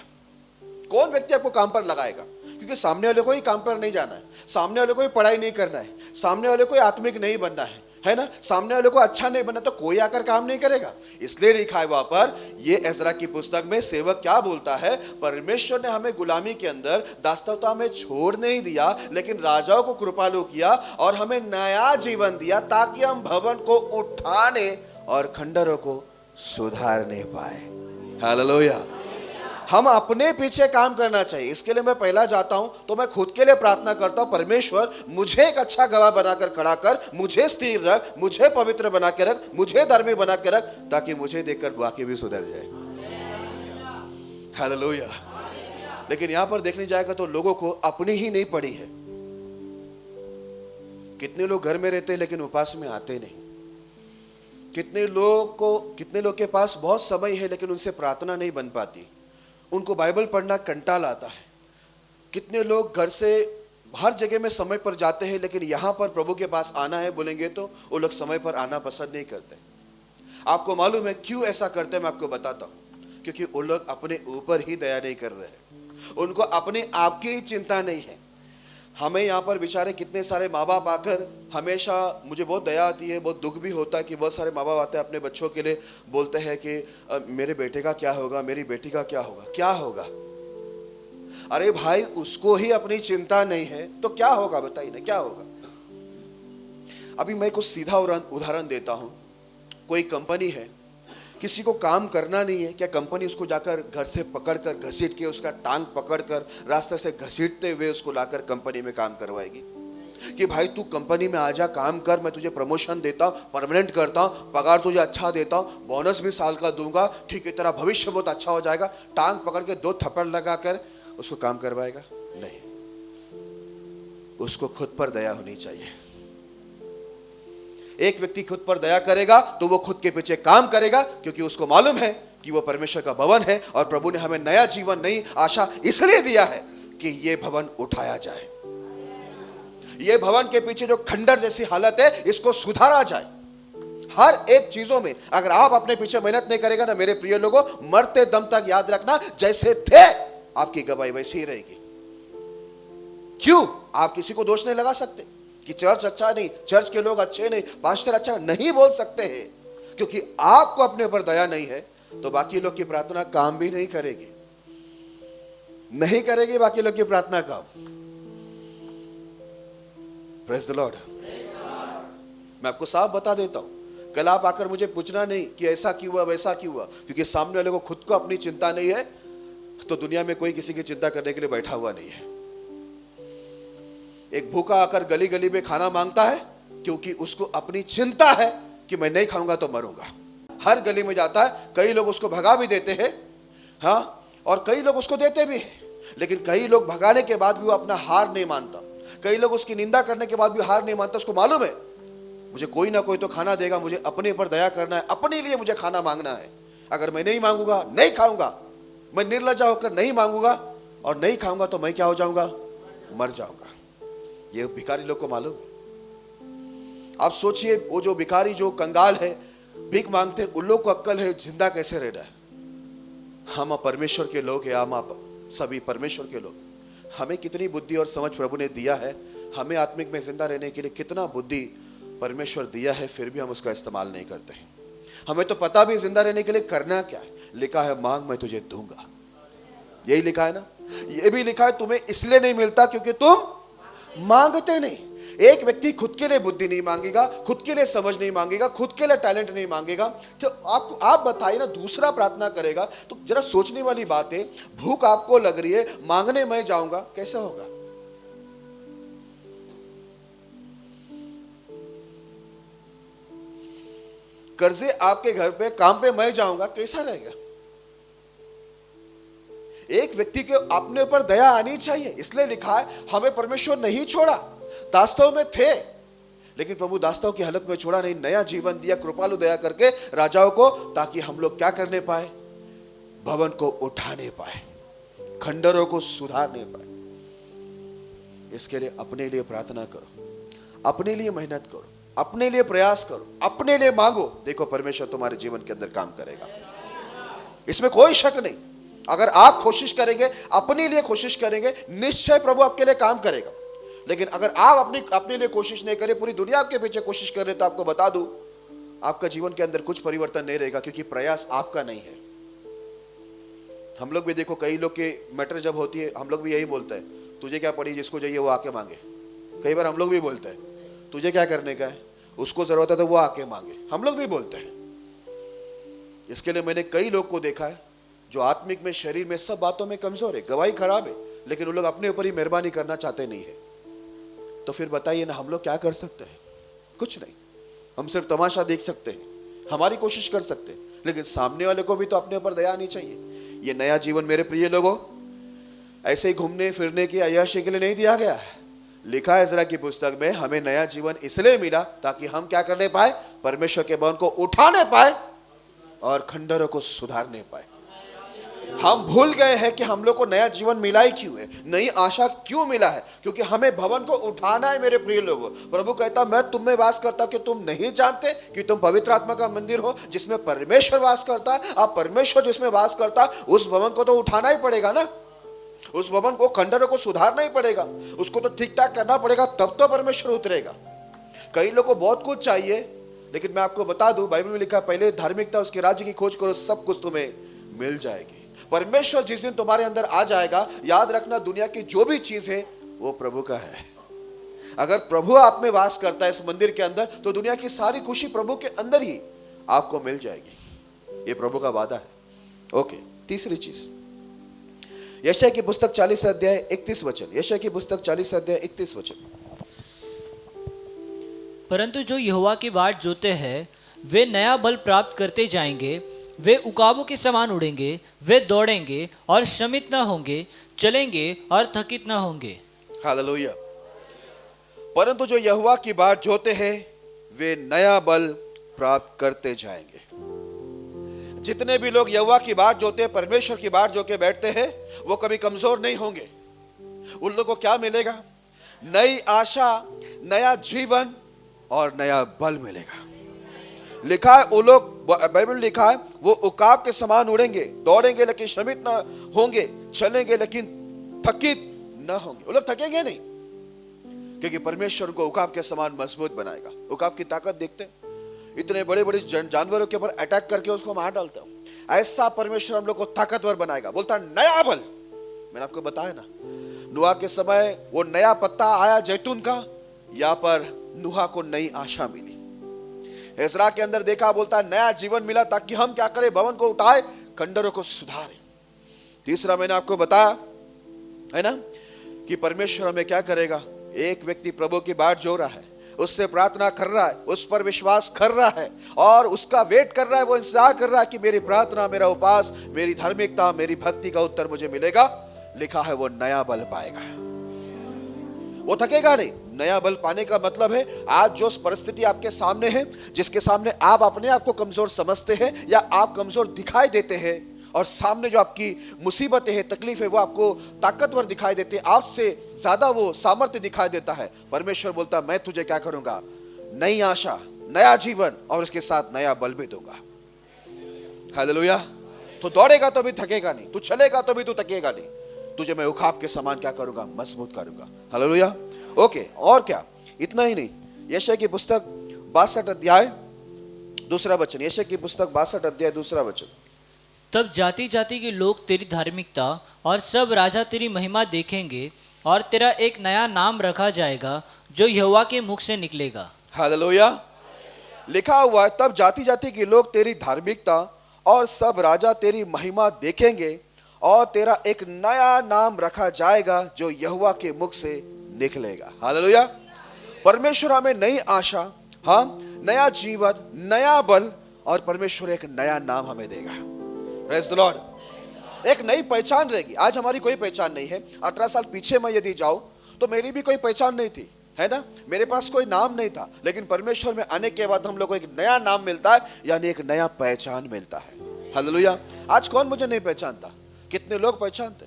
कौन व्यक्ति आपको काम पर लगाएगा? क्योंकि सामने वाले को ही काम पर नहीं जाना है, सामने वाले को ही पढ़ाई नहीं करना है, सामने वाले को ही आत्मिक नहीं बनना है ना, सामने वाले को अच्छा नहीं बनना, तो कोई आकर काम नहीं करेगा। इसलिए लिखा है वहां पर, ये एजरा की पुस्तक में सेवक क्या बोलता है? परमेश्वर ने हमें गुलामी के अंदर, दासता में छोड़ नहीं दिया, लेकिन राजाओं को कृपालु किया और हमें नया जीवन दिया, ताकि हम भवन को उठाने और खंडरों को सुधारने पाए। हालेलुया। हम अपने पीछे काम करना चाहिए। इसके लिए मैं पहला जाता हूं तो मैं खुद के लिए प्रार्थना करता हूं, परमेश्वर मुझे एक अच्छा गवाह बनाकर खड़ा कर, मुझे स्थिर रख, मुझे पवित्र बना के रख, मुझे धर्मी बना के रख, ताकि मुझे देखकर बाकी भी सुधर जाए। हालेलुया। लेकिन यहां पर देखने जाएगा तो लोगों को अपनी ही नहीं पड़ी है। कितने लोग घर में रहते हैं लेकिन उपास में आते नहीं। कितने लोग के पास बहुत समय है लेकिन उनसे प्रार्थना नहीं बन पाती, उनको बाइबल पढ़ना कंटाल आता है। कितने लोग घर से हर जगह में समय पर जाते हैं लेकिन यहाँ पर प्रभु के पास आना है बोलेंगे तो वो लोग समय पर आना पसंद नहीं करते। आपको मालूम है क्यों ऐसा करते हैं? मैं आपको बताता हूँ। क्योंकि वो लोग अपने ऊपर ही दया नहीं कर रहे हैं, उनको अपने आप की ही चिंता नहीं है। हमें यहाँ पर बेचारे कितने सारे माँ बाप आकर, हमेशा मुझे बहुत दया आती है, बहुत दुख भी होता है कि बहुत सारे माँ बाप आते हैं अपने बच्चों के लिए, बोलते हैं कि मेरे बेटे का क्या होगा, मेरी बेटी का क्या होगा, क्या होगा। अरे भाई, उसको ही अपनी चिंता नहीं है तो क्या होगा, बताइए ना क्या होगा। अभी मैं कुछ सीधा उदाहरण देता हूं। कोई कंपनी है, किसी को काम करना नहीं है, क्या कंपनी उसको जाकर घर से पकड़कर घसीट के, उसका टांग पकड़कर रास्ते से घसीटते हुए उसको लाकर कंपनी में काम करवाएगी कि भाई तू कंपनी में आ जा, काम कर, मैं तुझे प्रमोशन देता हूं, परमानेंट करता हूं, पगार तुझे अच्छा देता हूं, बोनस भी साल का दूंगा, ठीक है, तेरा भविष्य बहुत अच्छा हो जाएगा। टांग पकड़ के 2 थप्पड़ लगाकर उसको काम करवाएगा? नहीं, उसको खुद पर दया होनी चाहिए। एक व्यक्ति खुद पर दया करेगा तो वो खुद के पीछे काम करेगा, क्योंकि उसको मालूम है कि वो परमेश्वर का भवन है और प्रभु ने हमें नया जीवन, नई आशा इसलिए दिया है कि ये भवन उठाया जाए, ये भवन के पीछे जो खंडर जैसी हालत है इसको सुधारा जाए। हर एक चीजों में अगर आप अपने पीछे मेहनत नहीं करेगा ना मेरे प्रिय लोगों, मरते दम तक याद रखना, जैसे थे आपकी गवाही वैसी ही रहेगी। क्यों? आप किसी को दोष नहीं लगा सकते कि चर्च अच्छा नहीं, चर्च के लोग अच्छे नहीं, पास्टर अच्छा नहीं बोल सकते हैं, क्योंकि आपको अपने ऊपर दया नहीं है तो बाकी लोग की प्रार्थना काम भी नहीं करेगी, नहीं करेगी बाकी लोग की प्रार्थना काम। Praise the Lord. मैं आपको साफ बता देता हूं, कल आप आकर मुझे पूछना नहीं कि ऐसा क्यों हुआ, वैसा क्यों हुआ, क्योंकि सामने वाले को खुद को अपनी चिंता नहीं है तो दुनिया में कोई किसी की चिंता करने के लिए बैठा हुआ नहीं है। एक भूखा आकर गली गली में खाना मांगता है क्योंकि उसको अपनी चिंता है कि मैं नहीं खाऊंगा तो मरूंगा। हर गली में जाता है, कई लोग उसको भगा भी देते हैं, हाँ, और कई लोग उसको देते भी हैं, लेकिन कई लोग भगाने के बाद भी वो अपना हार नहीं मानता, कई लोग उसकी निंदा करने के बाद भी हार नहीं मानता। उसको मालूम है मुझे कोई ना कोई तो खाना देगा, मुझे अपने ऊपर दया करना है, अपने लिए मुझे खाना मांगना है। अगर मैं नहीं मांगूंगा, नहीं खाऊंगा, मैं निर्लज्जा होकर नहीं मांगूंगा और नहीं खाऊंगा तो मैं क्या हो जाऊंगा, मर जाऊंगा। ये भिखारी लोग को मालूम है। आप सोचिए, वो जो भिखारी जो कंगाल है, भीख मांगते, उन लोग को अक्ल है जिंदा कैसे रहना है। हम परमेश्वर के लोग हैं, हम आप सभी परमेश्वर के लोग, हमें कितनी बुद्धि और समझ प्रभु ने दिया है, हमें आत्मिक में जिंदा रहने के लिए कितना बुद्धि परमेश्वर दिया है, फिर भी हम उसका इस्तेमाल नहीं करते हैं। हमें तो पता भी जिंदा रहने के लिए करना क्या है। लिखा है मांग मैं तुझे दूंगा, यही लिखा है ना। ये भी लिखा है तुम्हें इसलिए नहीं मिलता क्योंकि तुम मांगते नहीं। एक व्यक्ति खुद के लिए बुद्धि नहीं मांगेगा, खुद के लिए समझ नहीं मांगेगा, खुद के लिए टैलेंट नहीं मांगेगा, तो आप बताइए ना, दूसरा प्रार्थना करेगा। तो जरा सोचने वाली बात है, भूख आपको लग रही है, मांगने मैं जाऊंगा, कैसे होगा। कर्जे आपके घर पे, काम पे मैं जाऊंगा, कैसा रहेगा। एक व्यक्ति के अपने ऊपर दया आनी चाहिए, इसलिए लिखा है हमें परमेश्वर नहीं छोड़ा। दास्तव में थे, लेकिन प्रभु दास्तव की हालत में छोड़ा नहीं, नया जीवन दिया कृपालु दया करके राजाओं को, ताकि हम लोग क्या करने पाए, भवन को उठाने पाए, खंडरों को सुधारने पाए। इसके लिए अपने लिए प्रार्थना करो, अपने लिए मेहनत करो, अपने लिए प्रयास करो, अपने लिए मांगो। देखो परमेश्वर तुम्हारे जीवन के अंदर काम करेगा, इसमें कोई शक नहीं। अगर आप कोशिश करेंगे, अपने लिए कोशिश करेंगे, निश्चय प्रभु आपके लिए काम करेगा। लेकिन अगर आप अपने लिए कोशिश नहीं करें, पूरी दुनिया के पीछे कोशिश कर रहे, तो आपको बता दूं, आपका जीवन के अंदर कुछ परिवर्तन नहीं रहेगा, क्योंकि प्रयास आपका नहीं है। हम लोग भी देखो, कई लोग के मैटर जब होती है, हम लोग भी यही बोलते हैं, तुझे क्या पड़ी, जिसको चाहिए वो आके मांगे। कई बार हम लोग भी बोलते हैं, तुझे क्या करने का है, उसको जरूरत है तो वो आके मांगे, हम लोग भी बोलते हैं। इसके लिए मैंने कई लोग को देखा है जो आत्मिक में, शरीर में, सब बातों में कमजोर है, गवाही खराब है, लेकिन वो लोग अपने ऊपर ही मेहरबानी करना चाहते नहीं है। तो फिर बताइए ना, हम लोग क्या कर सकते हैं, कुछ नहीं। हम सिर्फ तमाशा देख सकते हैं, हमारी कोशिश कर सकते हैं, लेकिन सामने वाले को भी तो अपने ऊपर दया आनी चाहिए। ये नया जीवन मेरे प्रिय लोगों ऐसे ही घूमने फिरने की, अय्याशी के लिए नहीं दिया गया है। लिखा है इज़रा की पुस्तक में, हमें नया जीवन इसलिए मिला ताकि हम क्या करने पाए, परमेश्वर के भवन को उठाने पाए और खंडरों को सुधारने पाए। हम भूल गए हैं कि हम लोग को नया जीवन मिला ही क्यों है, नई आशा क्यों मिला है, क्योंकि हमें भवन को उठाना है। मेरे प्रिय लोगों, प्रभु कहता मैं तुम में वास करता कि तुम नहीं जानते कि तुम पवित्र आत्मा का मंदिर हो, जिसमें परमेश्वर वास करता है। आप परमेश्वर जिसमें वास करता, उस भवन को तो उठाना ही पड़ेगा ना। उस भवन को, खंडहरों को सुधारना ही पड़ेगा, उसको तो ठीक ठाक करना पड़ेगा, तब तो परमेश्वर उतरेगा। कई लोगों को बहुत कुछ चाहिए, लेकिन मैं आपको बता दूं, बाइबल में लिखा है पहले धार्मिकता उसके राज्य की खोज करो, सब कुछ तुम्हें मिल जाएगी। परमेश्वर जिस दिन तुम्हारे अंदर आ जाएगा, याद रखना दुनिया की जो भी चीज है वो प्रभु का है। अगर प्रभु आप में वास करता है इस मंदिर के अंदर, तो दुनिया की सारी खुशी प्रभु के अंदर ही आपको मिल जाएगी। ये प्रभु का वादा है। ओके, तीसरी चीज, यशायाह की पुस्तक 40 अध्याय 31 वचन। यशायाह की पुस्तक 40 अध्याय 31 वचन। परंतु जो यहोवा की बाट जोते हैं वे नया बल प्राप्त करते जाएंगे, वे उकाबों के समान उड़ेंगे, वे दौड़ेंगे और श्रमित न होंगे, चलेंगे और थकित न होंगे। हालेलुया। परंतु जो यहोवा की बाट जोते हैं वे नया बल प्राप्त करते जाएंगे। जितने भी लोग यहोवा की बाट जोते हैं, परमेश्वर की बाट जो के बैठते हैं, वो कभी कमजोर नहीं होंगे। उन लोगों को क्या मिलेगा? नई आशा, नया जीवन और नया बल मिलेगा। लिखा है वो लोग, बाइबल में लिखा है वो उकाब के समान उड़ेंगे, दौड़ेंगे लेकिन श्रमित न होंगे, चलेंगे लेकिन थकित न होंगे। वो लोग थकेंगे नहीं, क्योंकि परमेश्वर उनको उकाब के समान मजबूत बनाएगा। उकाब की ताकत देखते हैं, इतने बड़े बड़े जानवरों के ऊपर अटैक करके उसको मार डालता हूं। ऐसा परमेश्वर हम लोग को ताकतवर बनाएगा। बोलता नया बल। मैंने आपको बताया ना, नूह के समय वो नया पत्ता आया जैतून का, यहां पर नूह को नई आशा मिली। एजरा के अंदर देखा, बोलता नया जीवन मिला ताकि हम क्या करें? भवन को उठाए, खंडहरों को सुधारें। तीसरा मैंने आपको बताया है ना कि परमेश्वर हमें क्या करेगा? एक व्यक्ति प्रभु की बाट जो रहा है, उससे प्रार्थना कर रहा है, उस पर विश्वास कर रहा है और उसका वेट कर रहा है, वो इंतजार कर रहा है कि मेरी प्रार्थना, मेरा उपास, मेरी धार्मिकता, मेरी भक्ति का उत्तर मुझे मिलेगा। लिखा है वो नया बल पाएगा, वो थकेगा नहीं। नया बल पाने का मतलब है आज जो परिस्थिति आपके सामने है, जिसके सामने आप अपने आप को कमजोर समझते हैं या आप कमजोर दिखाई देते हैं, और सामने जो आपकी मुसीबतें हैं, तकलीफ है, वो आपको ताकतवर दिखाई देते हैं, आपसे ज्यादा वो सामर्थ्य दिखाई देता है। परमेश्वर बोलता मैं तुझे क्या करूंगा? नई आशा, नया जीवन और उसके साथ नया बल भी दूंगा। हालेलुया। तो दौड़ेगा तो भी थकेगा नहीं, तू चलेगा तो भी तू थकेगा नहीं, तुझे मैं उखाब के समान क्या करूंगा? मजबूत करूंगा। हालेलुया। ओके, और क्या? इतना ही नहीं, यशायाह की पुस्तक 62 अध्याय 2 वचन। यशायाह की पुस्तक 62 अध्याय 2 वचन। तब जाति जाति के लोग तेरी धार्मिकता और सब राजा तेरी महिमा देखेंगे, और तेरा एक नया नाम रखा जाएगा जो यहोवा के मुख से निकलेगा। हालेलुया। लिखा हुआ है तब जाति जाति के लोग तेरी धार्मिकता और सब राजा तेरी महिमा देखेंगे, और तेरा एक नया नाम रखा जाएगा जो यहोवा के मुख से निकलेगा। हालेलुया। परमेश्वर हमें नई आशा, हम नया जीवन, नया बल, और परमेश्वर एक नया नाम हमें देगा। Praise the Lord. एक नई पहचान रहेगी। आज हमारी कोई पहचान नहीं है। 18 साल पीछे मैं यदि जाऊं तो मेरी भी कोई पहचान नहीं थी, है ना? मेरे पास कोई नाम नहीं था, लेकिन परमेश्वर में आने के बाद हम लोग को एक नया नाम मिलता है, यानी एक नया पहचान मिलता है। हालेलुया। आज कौन मुझे नहीं पहचानता? कितने लोग पहचानते?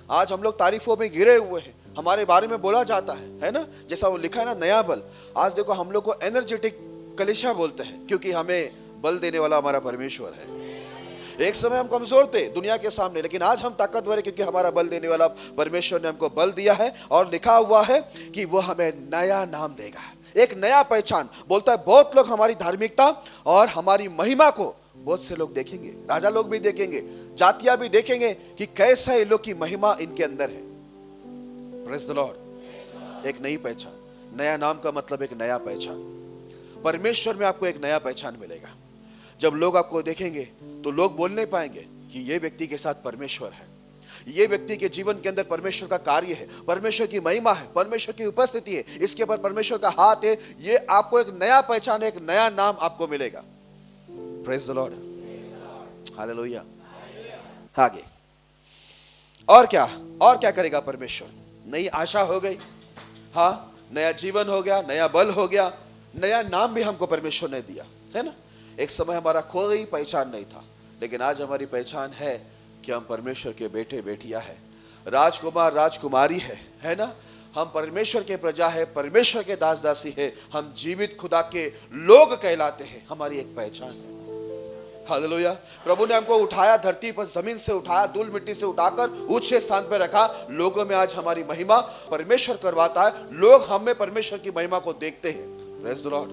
आज हम लोग तारीफों में घिरे हुए हैं, हमारे बारे में बोला जाता है ना? जैसा वो लिखा है ना, नया बल। आज देखो हम लोग को एनर्जेटिक कलीसिया बोलते हैं, क्योंकि हमें बल देने वाला हमारा परमेश्वर है। एक समय हम कमजोर थे दुनिया के सामने, लेकिन आज हम ताकतवर है क्योंकि हमारा बल देने वाला परमेश्वर ने हमको बल दिया है, और लिखा हुआ है कि वो हमें नया नाम देगा, एक नया पहचान। बोलता है बहुत लोग हमारी धार्मिकता और हमारी महिमा को, बहुत से लोग देखेंगे, राजा लोग भी देखेंगे, जातियां भी देखेंगे कि कैसा इन लोग की महिमा इनके अंदर है। Praise the Lord. एक नई पहचान, नया नाम का मतलब एक नया पहचान। परमेश्वर में आपको एक नया पहचान मिलेगा। जब लोग आपको देखेंगे तो लोग बोल नहीं पाएंगे कि ये व्यक्ति के साथ परमेश्वर है, ये व्यक्ति के जीवन के अंदर परमेश्वर का कार्य है, परमेश्वर की महिमा है, परमेश्वर की उपस्थिति है, इसके ऊपर परमेश्वर का हाथ है। ये आपको एक नया पहचान, एक नया नाम आपको मिलेगा। Praise the Lord. हालेलुया। आगे और क्या करेगा परमेश्वर? नई आशा हो गई, हाँ, नया जीवन हो गया, नया बल हो गया, नया नाम भी हमको परमेश्वर ने दिया, है ना? एक समय हमारा कोई पहचान नहीं था, लेकिन आज हमारी पहचान है कि हम परमेश्वर के बेटे बेटियां हैं, राजकुमार राजकुमारी है ना? हम परमेश्वर के प्रजा है, परमेश्वर के दास दासी है, हम जीवित खुदा के लोग कहलाते हैं। हमारी एक पहचान है। हालेलुया। प्रभु ने हमको उठाया, धरती पर जमीन से उठाया, धूल मिट्टी से उठाकर ऊंचे स्थान पर रखा। लोगों में आज हमारी महिमा परमेश्वर करवाता है। लोग हम में परमेश्वर की महिमा को देखते हैं। Praise the Lord.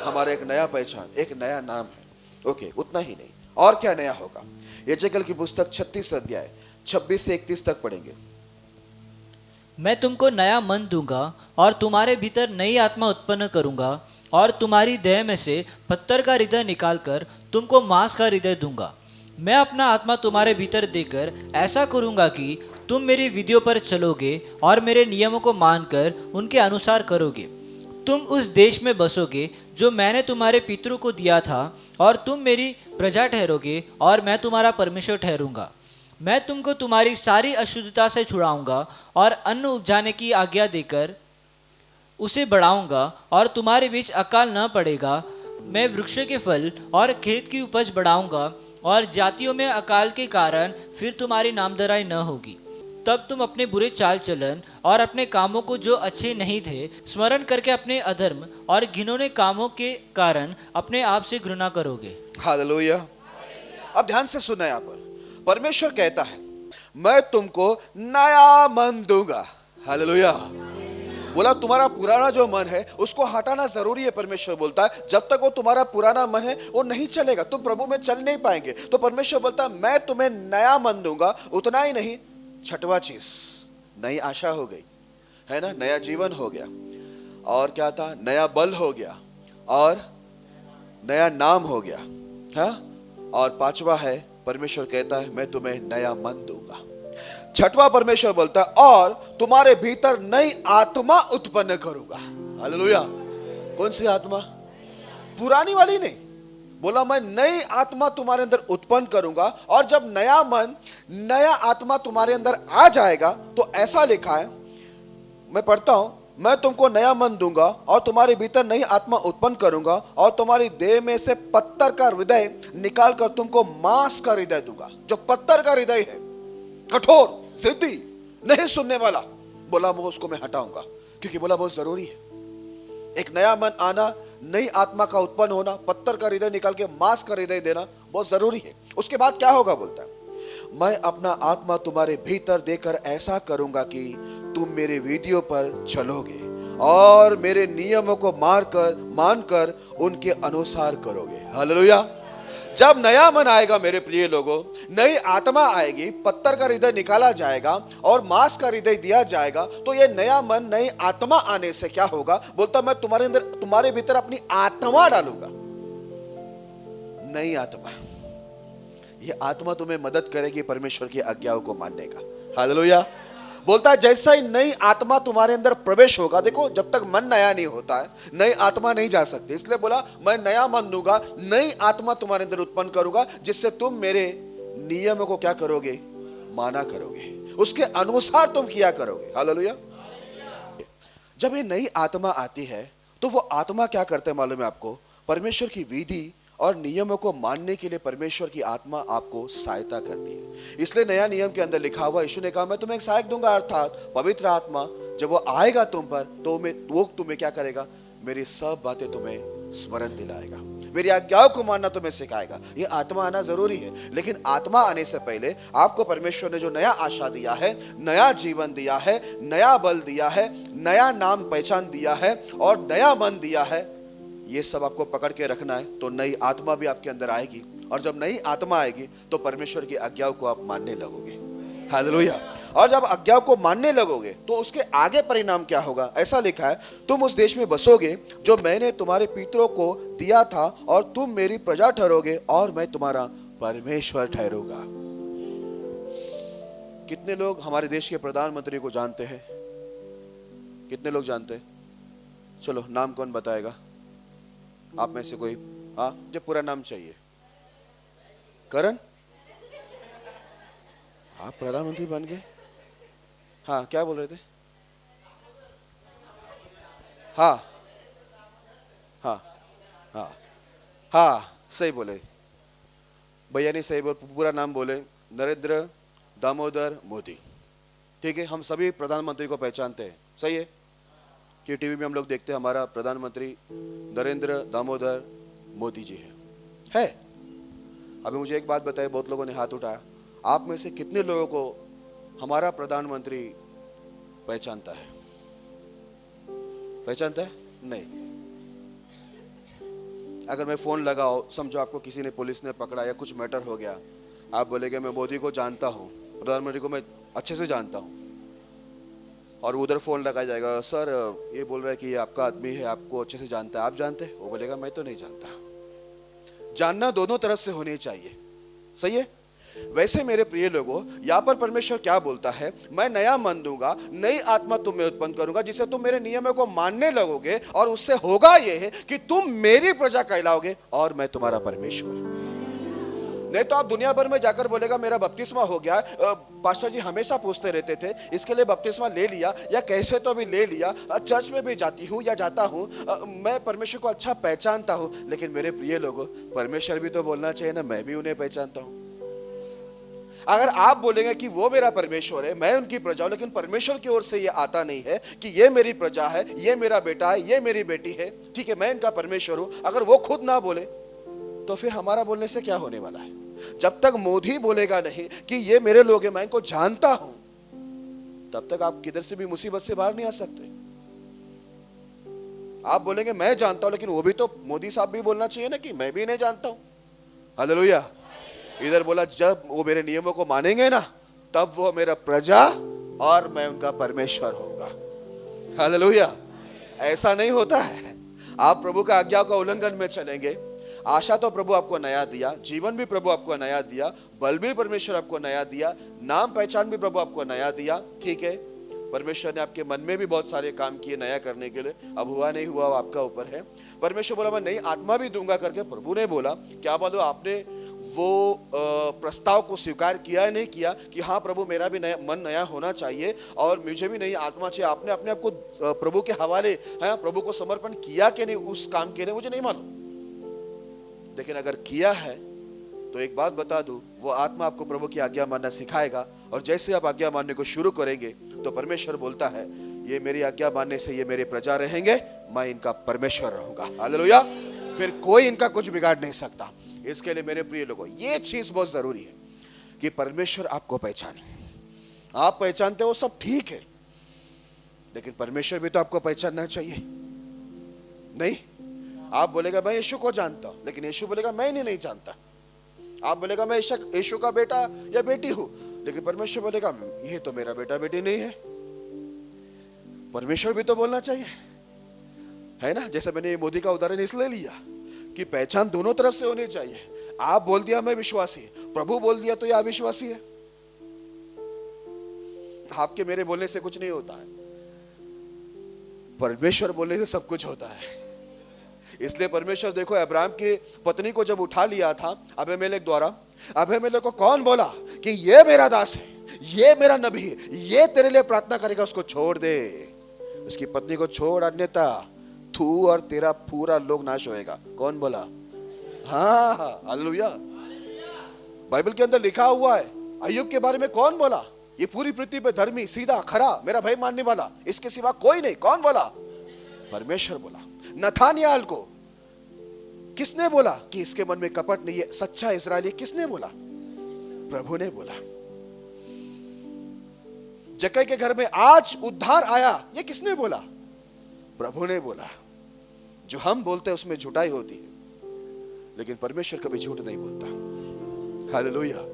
हमारा एक नया पहचान, एक नया नाम है। ओके, उतना ही नहीं, और क्या नया होगा? यजेकल की पुस्तक 36 अध्याय 26 से 31 तक पढ़ेंगे। मैं तुमको नया मन दूंगा और तुम्हारे भीतर नई आत्मा उत्पन्न करूंगा और तुम्हारी देह में से पत्थर का हृदय निकालकर तुमको मांस का हृदय दूंगा। मैं अपना आत्मा तुम्हारे भीतर देकर ऐसा करूंगा कि तुम मेरी विधियों पर चलोगे और मेरे नियमों को मानकर उनके अनुसार करोगे। तुम उस देश में बसोगे जो मैंने तुम्हारे पितरों को दिया था, और तुम मेरी प्रजा ठहरोगे और मैं तुम्हारा परमेश्वर ठहरूंगा। मैं तुमको तुम्हारी सारी अशुद्धता से छुड़ाऊंगा और अन्न उपजाने की आज्ञा देकर उसे बढ़ाऊंगा और तुम्हारे बीच अकाल न पड़ेगा। मैं वृक्षों के फल और खेत की उपज बढ़ाऊंगा और जातियों में अकाल के कारण फिर तुम्हारी नामधराई न होगी। तब तुम अपने बुरे चाल चलन और अपने कामों को जो अच्छे नहीं थे स्मरण करके अपने अधर्म और घिनौने कामों के कारण अपने आप से घृणा करोगे। हालेलुया। अब ध्यान से सुना, यहाँ पर परमेश्वर कहता है मैं तुमको नया मन दूंगा। हालेलुया। बोला तुम्हारा पुराना जो मन है उसको हटाना जरूरी है। परमेश्वर बोलता है जब तक वो तुम्हारा पुराना मन है वो नहीं चलेगा, तुम प्रभु में चल नहीं पाएंगे। तो परमेश्वर बोलता है मैं तुम्हें नया मन दूंगा। उतना ही नहीं, छठवां चीज, नई आशा हो गई, है ना, नया जीवन हो गया। और क्या था? नया बल हो गया और नया नाम हो गया। हाँ, और पांचवा है परमेश्वर कहता है मैं तुम्हें नया मन दूंगा। छठवां परमेश्वर बोलता है और तुम्हारे भीतर नई आत्मा उत्पन्न करूंगा। हालेलुया। कौन सी आत्मा? पुरानी वाली नहीं। बोला मैं नई आत्मा तुम्हारे अंदर उत्पन्न करूंगा। और जब नया मन, नया आत्मा तुम्हारे अंदर आ जाएगा तो ऐसा लिखा है, मैं पढ़ता हूं, मैं तुमको नया मन दूंगा और तुम्हारे भीतर नई आत्मा उत्पन्न करूंगा और तुम्हारी देह में से पत्थर का हृदय निकाल कर तुमको मांस का हृदय दूंगा। जो पत्थर का हृदय है, कठोर, जिद्दी, नहीं सुनने वाला, बोला वो उसको मैं हटाऊंगा, क्योंकि बोला बहुत जरूरी है। एक नया मन आना, नई आत्मा का उत्पन्न होना, पत्थर का हृदय निकाल के मांस का हृदय देना बहुत जरूरी है। उसके बाद क्या होगा? बोलता है मैं अपना आत्मा तुम्हारे भीतर देकर ऐसा करूंगा कि तुम मेरे विधियों पर चलोगे और मेरे नियमों को मानकर उनके अनुसार करोगे। हालेलुया। जब नया मन आएगा मेरे प्रिय लोगों, नई आत्मा आएगी, पत्थर का हृदय निकाला जाएगा और मांस का हृदय दिया जाएगा, तो ये नया मन, नई आत्मा आने से क्या होगा? बोलता मैं तुम्हारे अंदर, तुम्हारे भीतर अपनी आत्मा डालूंगा। नई आत्मा, ये आत्मा तुम्हें मदद करेगी परमेश्वर की आज्ञाओं को मानने का। हालेलुया। बोलता है जैसा ही नई आत्मा तुम्हारे अंदर प्रवेश होगा, देखो जब तक मन नया नहीं होता है नई आत्मा नहीं जा सकती, इसलिए बोला मैं नया मन दूंगा, नई आत्मा तुम्हारे अंदर उत्पन्न करूंगा, जिससे तुम मेरे नियमों को क्या करोगे? माना करोगे, उसके अनुसार तुम किया करोगे। हालेलुया। जब ये नई आत्मा आती है तो वो आत्मा क्या करता है मालूम है आपको? परमेश्वर की विधि और नियमों को मानने के लिए परमेश्वर की आत्मा आपको सहायता करती है। इसलिए नया नियम के अंदर लिखा हुआ, यीशु ने कहा मैं तुम्हें एक सहायक दूंगा, अर्थात पवित्र आत्मा। जब वो आएगा तुम पर तो वो तुम्हें क्या करेगा? मेरी सब बातें तुम्हें स्मरण दिलाएगा, मेरी आज्ञाओं को मानना तुम्हें सिखाएगा। ये आत्मा आना जरूरी है, लेकिन आत्मा आने से पहले आपको परमेश्वर ने जो नया आशा दिया है, नया जीवन दिया है, नया बल दिया है, नया नाम पहचान दिया है और नया मन दिया है, ये सब आपको पकड़ के रखना है। तो नई आत्मा भी आपके अंदर आएगी और जब नई आत्मा आएगी तो परमेश्वर की आज्ञाओं को आप मानने लगोगे। हालेलुया। और जब आज्ञाओं को मानने लगोगे तो उसके आगे परिणाम क्या होगा? ऐसा लिखा है तुम उस देश में बसोगे जो मैंने तुम्हारे पितरों को दिया था और तुम मेरी प्रजा ठहरोगे और मैं तुम्हारा परमेश्वर ठहरूंगा। कितने लोग हमारे देश के प्रधानमंत्री को जानते हैं? कितने लोग जानते हैं? चलो नाम कौन बताएगा? आप में से कोई? हाँ, जो पूरा नाम चाहिए। करण? आप प्रधानमंत्री बन गए? हाँ, क्या बोल रहे थे? हाँ हाँ हाँ हाँ, सही बोले भैया, नहीं सही बोल, पूरा नाम बोले, नरेंद्र दामोदर मोदी। ठीक है, हम सभी प्रधानमंत्री को पहचानते हैं, सही है कि टीवी में हम लोग देखते हैं हमारा प्रधानमंत्री नरेंद्र दामोदर मोदी जी है। अभी मुझे एक बात बताइए, बहुत लोगों ने हाथ उठाया, आप में से कितने लोगों को हमारा प्रधानमंत्री पहचानता है? पहचानता है? नहीं। अगर मैं फोन लगाओ, समझो आपको किसी ने, पुलिस ने पकड़ा या कुछ मैटर हो गया, आप बोलेंगे मैं मोदी को जानता हूं, प्रधानमंत्री को मैं अच्छे से जानता हूं, और उधर फोन लगाया जाएगा, सर ये बोल रहा है कि ये आपका आदमी है, आपको अच्छे से जानता है, आप जानते हैं? वो बोलेगा मैं तो नहीं जानता। जानना दोनों तरफ से होनी चाहिए, सही है? वैसे मेरे प्रिय लोगों, यहाँ पर परमेश्वर क्या बोलता है, मैं नया मन दूंगा, नई आत्मा तुम में उत्पन्न करूंगा, जिससे तुम मेरे नियमों को मानने लगोगे, और उससे होगा यह कि तुम मेरी प्रजा कहलाओगे और मैं तुम्हारा परमेश्वर। नहीं तो आप दुनिया भर में जाकर बोलेगा मेरा बपतिस्मा हो गया, पास्टर जी हमेशा पूछते रहते थे इसके लिए बपतिस्मा ले लिया या कैसे तो भी ले लिया, चर्च में भी जाती हूँ या जाता हूँ, मैं परमेश्वर को अच्छा पहचानता हूँ। लेकिन मेरे प्रिय लोगों, परमेश्वर भी तो बोलना चाहिए ना, मैं भी उन्हें पहचानता हूँ। अगर आप बोलेंगे कि वो मेरा परमेश्वर है, मैं उनकी प्रजा हूं, लेकिन परमेश्वर की ओर से ये आता नहीं है कि ये मेरी प्रजा है, ये मेरा बेटा है, ये मेरी बेटी है, ठीक है, मैं इनका परमेश्वर हूं, अगर वो खुद ना बोले तो फिर हमारा बोलने से क्या होने वाला है? जब तक मोदी बोलेगा नहीं कि ये मेरे लोग हैं, मैं इनको जानता हूं, तब तक आप किधर से भी मुसीबत से बाहर नहीं आ सकते। आप बोलेंगे मैं जानता हूं, लेकिन वो भी तो मोदी साहब भी बोलना चाहिए ना कि मैं भी नहीं जानता हूं। हालेलुया। इधर बोला जब वो मेरे नियमों को मानेंगे ना, तब वो मेरा प्रजा और मैं उनका परमेश्वर होगा। हालेलुया। ऐसा नहीं होता है। आप प्रभु का आज्ञा का उल्लंघन में चलेंगे, आशा तो प्रभु आपको नया दिया, जीवन भी प्रभु आपको नया दिया, बल भी परमेश्वर आपको नया दिया, नाम पहचान भी प्रभु आपको नया दिया, ठीक है। परमेश्वर ने आपके मन में भी बहुत सारे काम किए नया करने के लिए, अब हुआ नहीं हुआ वो आपका ऊपर है। परमेश्वर बोला मैं नई आत्मा भी दूंगा करके प्रभु ने बोला। क्या बोलो, आपने वो प्रस्ताव को स्वीकार किया है नहीं किया कि हाँ प्रभु मेरा भी नया मन नया होना चाहिए और मुझे भी नई आत्मा चाहिए? आपने अपने आप को प्रभु के हवाले है, प्रभु को समर्पण किया कि नहीं उस काम के लिए? मुझे नहीं मालूम, लेकिन अगर किया है तो एक बात बता दूं, वो आत्मा आपको प्रभु की आज्ञा मानना सिखाएगा, और जैसे आप आज्ञा मानने को शुरू करेंगे तो परमेश्वर बोलता है ये मेरी आज्ञा मानने से ये मेरे प्रजा रहेंगे, मैं इनका परमेश्वर रहूंगा। हालेलुया। फिर कोई इनका कुछ बिगाड़ नहीं सकता। इसके लिए मेरे प्रिय लोगों, ये चीज बहुत जरूरी है कि परमेश्वर आपको पहचाने। आप पहचानते हो सब ठीक है, लेकिन परमेश्वर भी तो आपको पहचानना चाहिए। नहीं, आप बोलेगा मैं यीशु को जानता हूं, लेकिन यीशु बोलेगा मैं नहीं जानता। आप बोलेगा मैं यीशु का बेटा या बेटी हूं, लेकिन परमेश्वर बोलेगा ये तो मेरा बेटा बेटी नहीं है। परमेश्वर भी तो बोलना चाहिए, है ना। जैसे मैंने मोदी का उदाहरण इसलिए लिया कि पहचान दोनों तरफ से होनी चाहिए। आप बोल दिया मैं विश्वासी, प्रभु बोल दिया तो ये अविश्वासी है। आपके मेरे बोलने से कुछ नहीं होता है, परमेश्वर बोलने से सब कुछ होता है। इसलिए परमेश्वर देखो, अब्राहम की पत्नी को जब उठा लिया था अबीमेलेक द्वारा, अबीमेलेक को कौन बोला कि ये मेरा दास है, ये मेरा नबी है, ये तेरे लिए प्रार्थना करेगा, उसको छोड़ दे। उसकी पत्नी को छोड़, अन्यथा तू और तेरा पूरा लोग नाश होएगा। कौन बोला? हाँ, हालेलुया। बाइबल के अंदर लिखा हुआ है। अय्यूब के बारे में कौन बोला? ये पूरी पृथ्वी पे धर्मी, सीधा, खरा, मेरा भय मानने वाला, इसके सिवा कोई नहीं। कौन बोला? परमेश्वर बोला। नथानियाल को किसने बोला कि इसके मन में कपट नहीं है, सच्चा इस्राएली? किसने बोला? प्रभु ने बोला। जक्कई के घर में आज उद्धार आया, ये किसने बोला? प्रभु ने बोला। जो हम बोलते हैं उसमें झूठाई होती है, लेकिन परमेश्वर कभी झूठ नहीं बोलता। हालेलुया।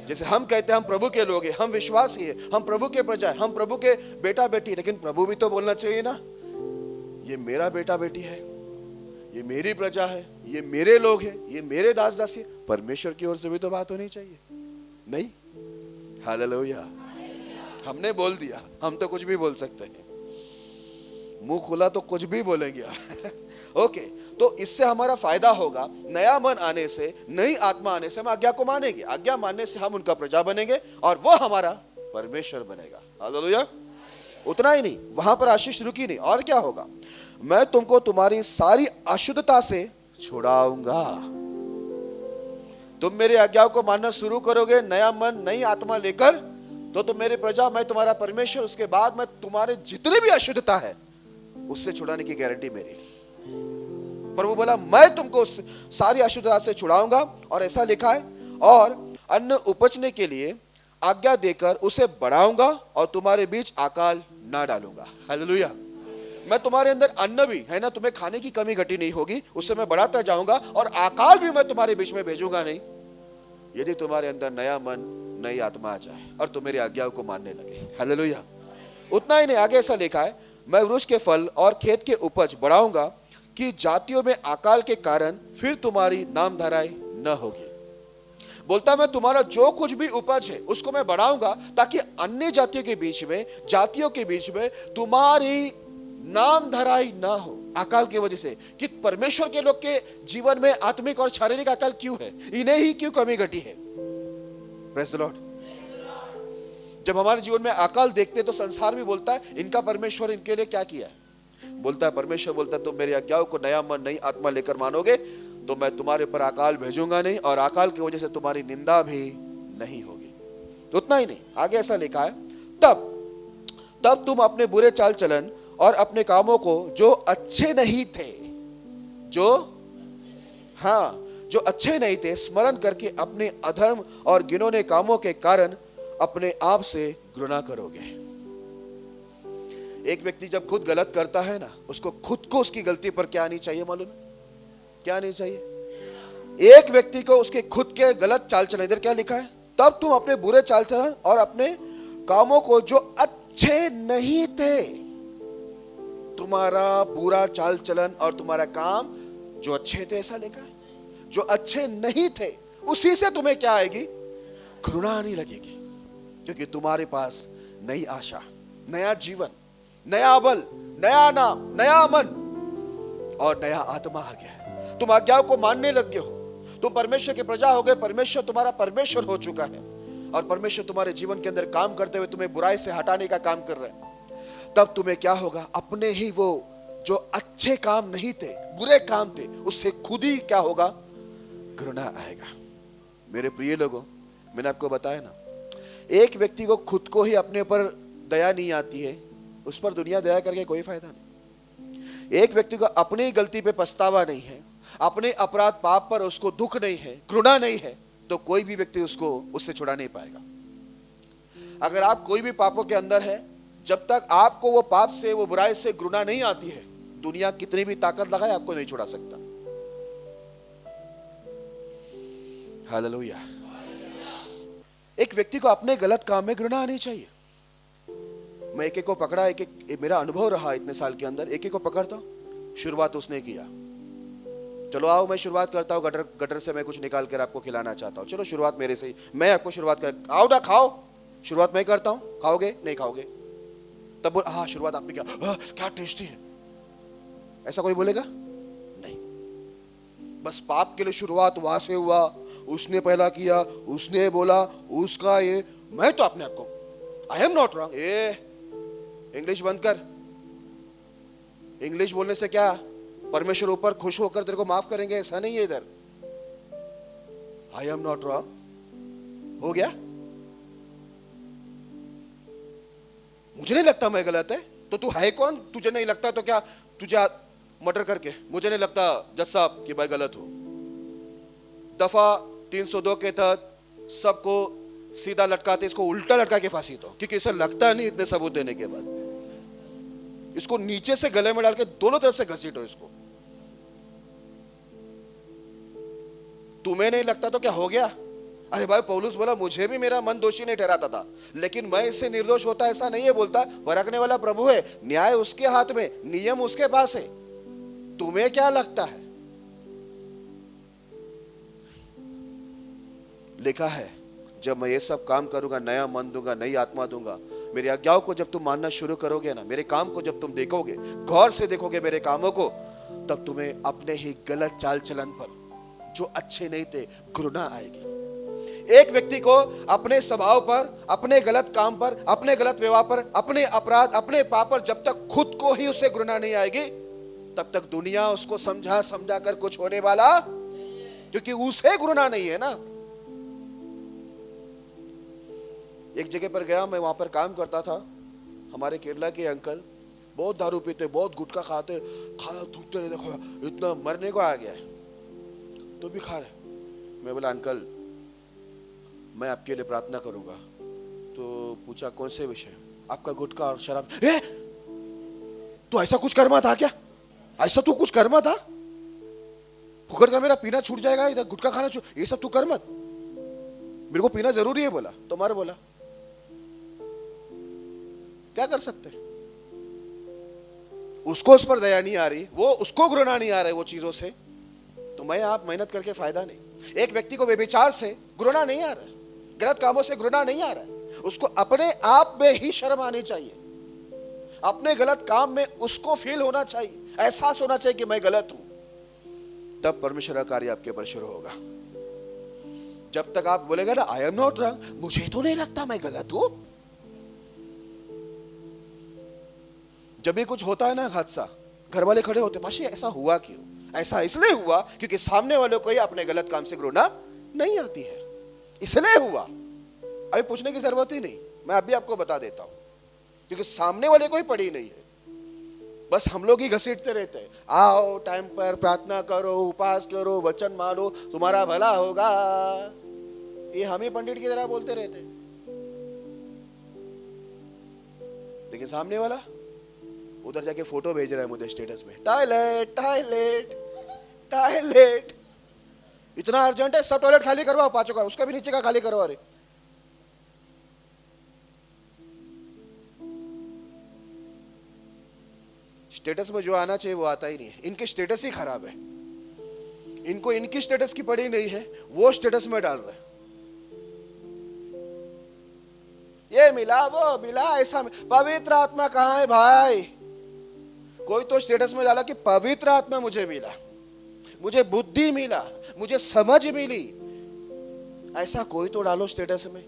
जैसे हम कहते हैं हम प्रभु के लोग हैं, हम विश्वासी हैं, हम प्रभु के प्रजा हैं, हम प्रभु के बेटा बेटी, लेकिन प्रभु भी तो बोलना चाहिए ना, ये मेरा बेटा बेटी है, ये मेरी प्रजा है, ये मेरे लोग हैं, ये मेरे दास दासी। परमेश्वर की ओर से भी तो बात होनी चाहिए, नहीं? हालेलुया। हमने बोल दिया, हम तो कुछ भी बोल सकते हैं, मुंह खुला तो कुछ भी बोलेंगे। ओके, तो इससे हमारा फायदा होगा, नया मन आने से, नई आत्मा आने से हम आज्ञा को मानेंगे, आज्ञा मानने से हम उनका प्रजा बनेंगे और वो हमारा परमेश्वर बनेगा। हालेलुया। उतना ही नहीं, वहां पर आशीष रुकी नहीं, और क्या होगा? मैं तुमको तुम्हारी सारी अशुद्धता से छुड़ाऊंगा। तुम मेरी आज्ञाओं को मानना शुरू करोगे, नया मन, नई आत्मा लेकर, तो तुम मेरे प्रजा, मैं तुम्हारा परमेश्वर। उसके बाद मैं तुम्हारे जितने भी अशुद्धता है उससे छुड़ाने की गारंटी मेरी। प्रभु बोला मैं तुमको उस सारी अशुद्धता से छुड़ाऊंगा। और ऐसा लिखा है, और अन्न उपजने के लिए आज्ञा देकर उसे बढ़ाऊंगा और तुम्हारे बीच अकाल ना डालूंगा। हालेलुया। मैं तुम्हारे अंदर अन्न भी है ना, तुम्हें खाने की कमी घटी नहीं होगी, उससे मैं बढ़ाता जाऊंगा, और अकाल भी मैं तुम्हारे बीच में भेजूंगा नहीं, यदि तुम्हारे अंदर नया मन नई आत्मा आ जाए और तुम मेरी आज्ञाओं को मानने लगे। हालेलुया। उतना ही नहीं, आगे ऐसा लिखा है, मैं वृक्ष के फल और खेत के उपज बढ़ाऊंगा कि जातियों में अकाल के कारण फिर तुम्हारी नामधराई न होगी। बोलता मैं तुम्हारा जो कुछ भी उपज है उसको मैं बढ़ाऊंगा ताकि अन्य जातियों के बीच में, जातियों के बीच में तुम्हारी नाम धराई ना हो अकाल की वजह से। कि परमेश्वर के लोग के जीवन में आत्मिक और शारीरिक अकाल क्यों है, इन्हें ही क्यों कमी घटी है। Praise the Lord. जब हमारे जीवन में अकाल देखते तो संसार भी बोलता है इनका परमेश्वर इनके लिए क्या किया है। बोलता है, परमेश्वर बोलता है तुम मेरी आज्ञाओं को नया मन नई आत्मा लेकर मानोगे तो मैं तुम्हारे ऊपर अकाल भेजूंगा नहीं, और अकाल की वजह से तुम्हारी निंदा भी नहीं होगी। उतना ही नहीं, आगे ऐसा लिखा है, तब तुम अपने बुरे चाल चलन और अपने कामों को जो अच्छे नहीं थे, जो अच्छे नहीं थे स्मरण करके अपने अधर्म और घिनौने कामों के कारण अपने आप से घृणा करोगे। एक व्यक्ति जब खुद गलत करता है ना, उसको खुद को उसकी गलती पर क्या आनी चाहिए मालूम है? क्या नहीं चाहिए? एक व्यक्ति को उसके खुद के गलत चाल चलन, इधर क्या लिखा है, तब तुम अपने बुरे चाल चलन और अपने कामों को जो अच्छे नहीं थे, तुम्हारा बुरा चाल चलन और तुम्हारा काम जो अच्छे थे, ऐसा लिखा है, जो अच्छे नहीं थे उसी से तुम्हें क्या आएगी? घृणा आने लगेगी। क्योंकि तुम्हारे पास नई आशा, नया जीवन, नया बल, नया नाम, नया मन और नया आत्मा आ गया है। तुम आज्ञाओं को मानने लग गए हो, तुम परमेश्वर के प्रजा हो गए, परमेश्वर तुम्हारा परमेश्वर हो चुका है, और परमेश्वर तुम्हारे जीवन के अंदर काम करते हुए तुम्हें बुराई से हटाने का काम कर रहे हैं। तब तुम्हें क्या होगा? अपने ही वो जो अच्छे काम नहीं थे, बुरे काम थे, उससे खुद ही क्या होगा? घृणा आएगा। मेरे प्रिय लोगों, मैंने आपको बताया ना, एक व्यक्ति को खुद को ही अपने ऊपर दया नहीं आती है, उस पर दुनिया दया करके कोई फायदा नहीं। एक व्यक्ति को अपनी गलती पे पछतावा नहीं है, अपने अपराध पाप पर उसको दुख नहीं है, घृणा नहीं है, तो कोई भी व्यक्ति उसको उससे छुड़ा नहीं पाएगा। अगर आप कोई भी पापों के अंदर है, जब तक आपको वो पाप से, वो बुराई से घृणा नहीं आती है, दुनिया कितनी भी ताकत लगाए आपको नहीं छुड़ा सकता। हालेलुया। एक व्यक्ति को अपने गलत काम में घृणा आनी चाहिए। मैं एक एक को पकड़ा, एक मेरा अनुभव रहा इतने साल के अंदर, एक एक को पकड़ता हूं। शुरुआत उसने किया, चलो आओ मैं शुरुआत करता हूँ, गटर से मैं कुछ निकाल कर आपको खिलाना चाहता हूँ, चलो शुरुआत मेरे से ही, मैं आपको शुरुआत कर, आओ ना खाओ, शुरुआत मैं करता हूँ, खाओगे नहीं खाओगे? तब बोल हाँ शुरुआत आपने किया, क्या टेस्टी है, ऐसा कोई बोलेगा? नहीं। बस पाप के लिए शुरुआत वहां से हुआ, उसने पहला किया, उसने बोला, उसका ये, मैं तो अपने आप को I am not wrong. English बंद कर। इंग्लिश बोलने से क्या परमेश्वर ऊपर खुश होकर तेरे को माफ करेंगे? ऐसा नहीं है इधर। आई एम नॉट रॉन्ग हो गया, मुझे नहीं लगता मैं गलत है, तो तू है कौन? तुझे नहीं लगता तो क्या तुझे मर्डर करके, मुझे नहीं लगता जज साहब कि मैं गलत हूं। दफा 302 के तहत सबको सीधा लटकाते, इसको उल्टा लटका के फांसी दो, क्योंकि इसे लगता नहीं इतने सबूत देने के बाद। इसको नीचे से गले में डाल के दोनों तरफ से घसीटो इसको। तुम्हें नहीं लगता तो क्या हो गया? अरे भाई पौलुस बोला मुझे भी मेरा मन दोषी नहीं ठहराता था, लेकिन मैं इससे निर्दोष होता ऐसा नहीं है बोलता। परखने वाला प्रभु है, न्याय उसके हाथ में, नियम उसके पास है। तुम्हें क्या लगता है? लिखा है जब मैं ये सब काम करूंगा, नया मन दूंगा, नई आत्मा दूंगा, मेरी आज्ञाओं को जब तुम मानना शुरू करोगे ना, मेरे काम को जब तुम देखोगे, गौर से देखोगे मेरे कामों को, तब तुम्हें अपने ही गलत चाल चलन पर जो अच्छे नहीं थे घृणा आएगी। एक व्यक्ति को अपने स्वभाव पर, अपने गलत काम पर, अपने गलत व्यवहार पर, अपने अपराध, अपने पाप पर जब तक खुद को ही उसे घृणा नहीं आएगी, तब तक दुनिया उसको समझा समझा कर कुछ होने वाला, क्योंकि उसे घृणा नहीं है ना। एक जगह पर गया मैं, वहां पर काम करता था, हमारे केरला के अंकल बहुत दारू पीते, बहुत गुटखा खाते, खा थूकते रहते, इतना मरने को आ गया है तो भी खा रहे। मैं बोला अंकल मैं आपके लिए प्रार्थना करूंगा। तो पूछा कौन से विषय? आपका गुटखा और शराब। तो ऐसा कुछ कर्मा था क्या? ऐसा तो कुछ कर्मा था? फुकट का मेरा पीना छूट जाएगा, इधर गुटखा खाना छूट, ये सब तू कर मत, मेरे को पीना जरूरी है बोला। तो मार बोला, क्या कर सकते? उसको उस पर दया नहीं आ रही, वो उसको घृणा नहीं आ रहा है वो चीजों से, तो मैं आप मेहनत करके फायदा नहीं। एक व्यक्ति को व्यभिचार से घृणा नहीं आ रहा है, गलत कामों से घृणा नहीं आ रहा है, उसको अपने आप में ही शर्म आनी चाहिए। अपने गलत काम में उसको फील होना चाहिए, एहसास होना चाहिए कि मैं गलत हूं, तब परमेश्वर का कार्य आपके ऊपर शुरू होगा। जब तक आप बोलेगा ना आई एम नॉट रॉन्ग, मुझे तो नहीं लगता मैं गलत हूं, जब भी कुछ होता है ना हादसा, घर वाले खड़े होते, पाशी ऐसा हुआ क्यों? ऐसा इसलिए हुआ क्योंकि सामने वालों को ही अपने गलत काम से घृणा नहीं आती है, इसलिए हुआ। अभी पूछने की जरूरत ही नहीं, मैं अभी आपको बता देता हूं, क्योंकि सामने वाले को ही पड़ी नहीं है, बस हम लोग ही घसीटते रहते हैं। आओ टाइम पर प्रार्थना करो, उपवास करो, वचन मानो, तुम्हारा भला होगा, ये हम ही पंडित की तरह बोलते रहते। लेकिन सामने वाला उधर जाके फोटो भेज रहा है मुझे स्टेटस में, टॉयलेट टॉयलेट टॉयलेट, इतना अर्जेंट है, सब टॉयलेट खाली करवाओ, पांचों का, उसका भी नीचे का खाली करवा रहे। स्टेटस में जो आना चाहिए वो आता ही नहीं है, इनके स्टेटस ही खराब है, इनको इनकी स्टेटस की पड़ी नहीं है, वो स्टेटस में डाल रहे, ये मिला वो मिला ऐसा। पवित्र आत्मा कहां है भाई? कोई तो स्टेटस में डाला कि पवित्र आत्मा मुझे मिला, मुझे बुद्धि मिला, मुझे समझ मिली, ऐसा कोई तो डालो स्टेटस में।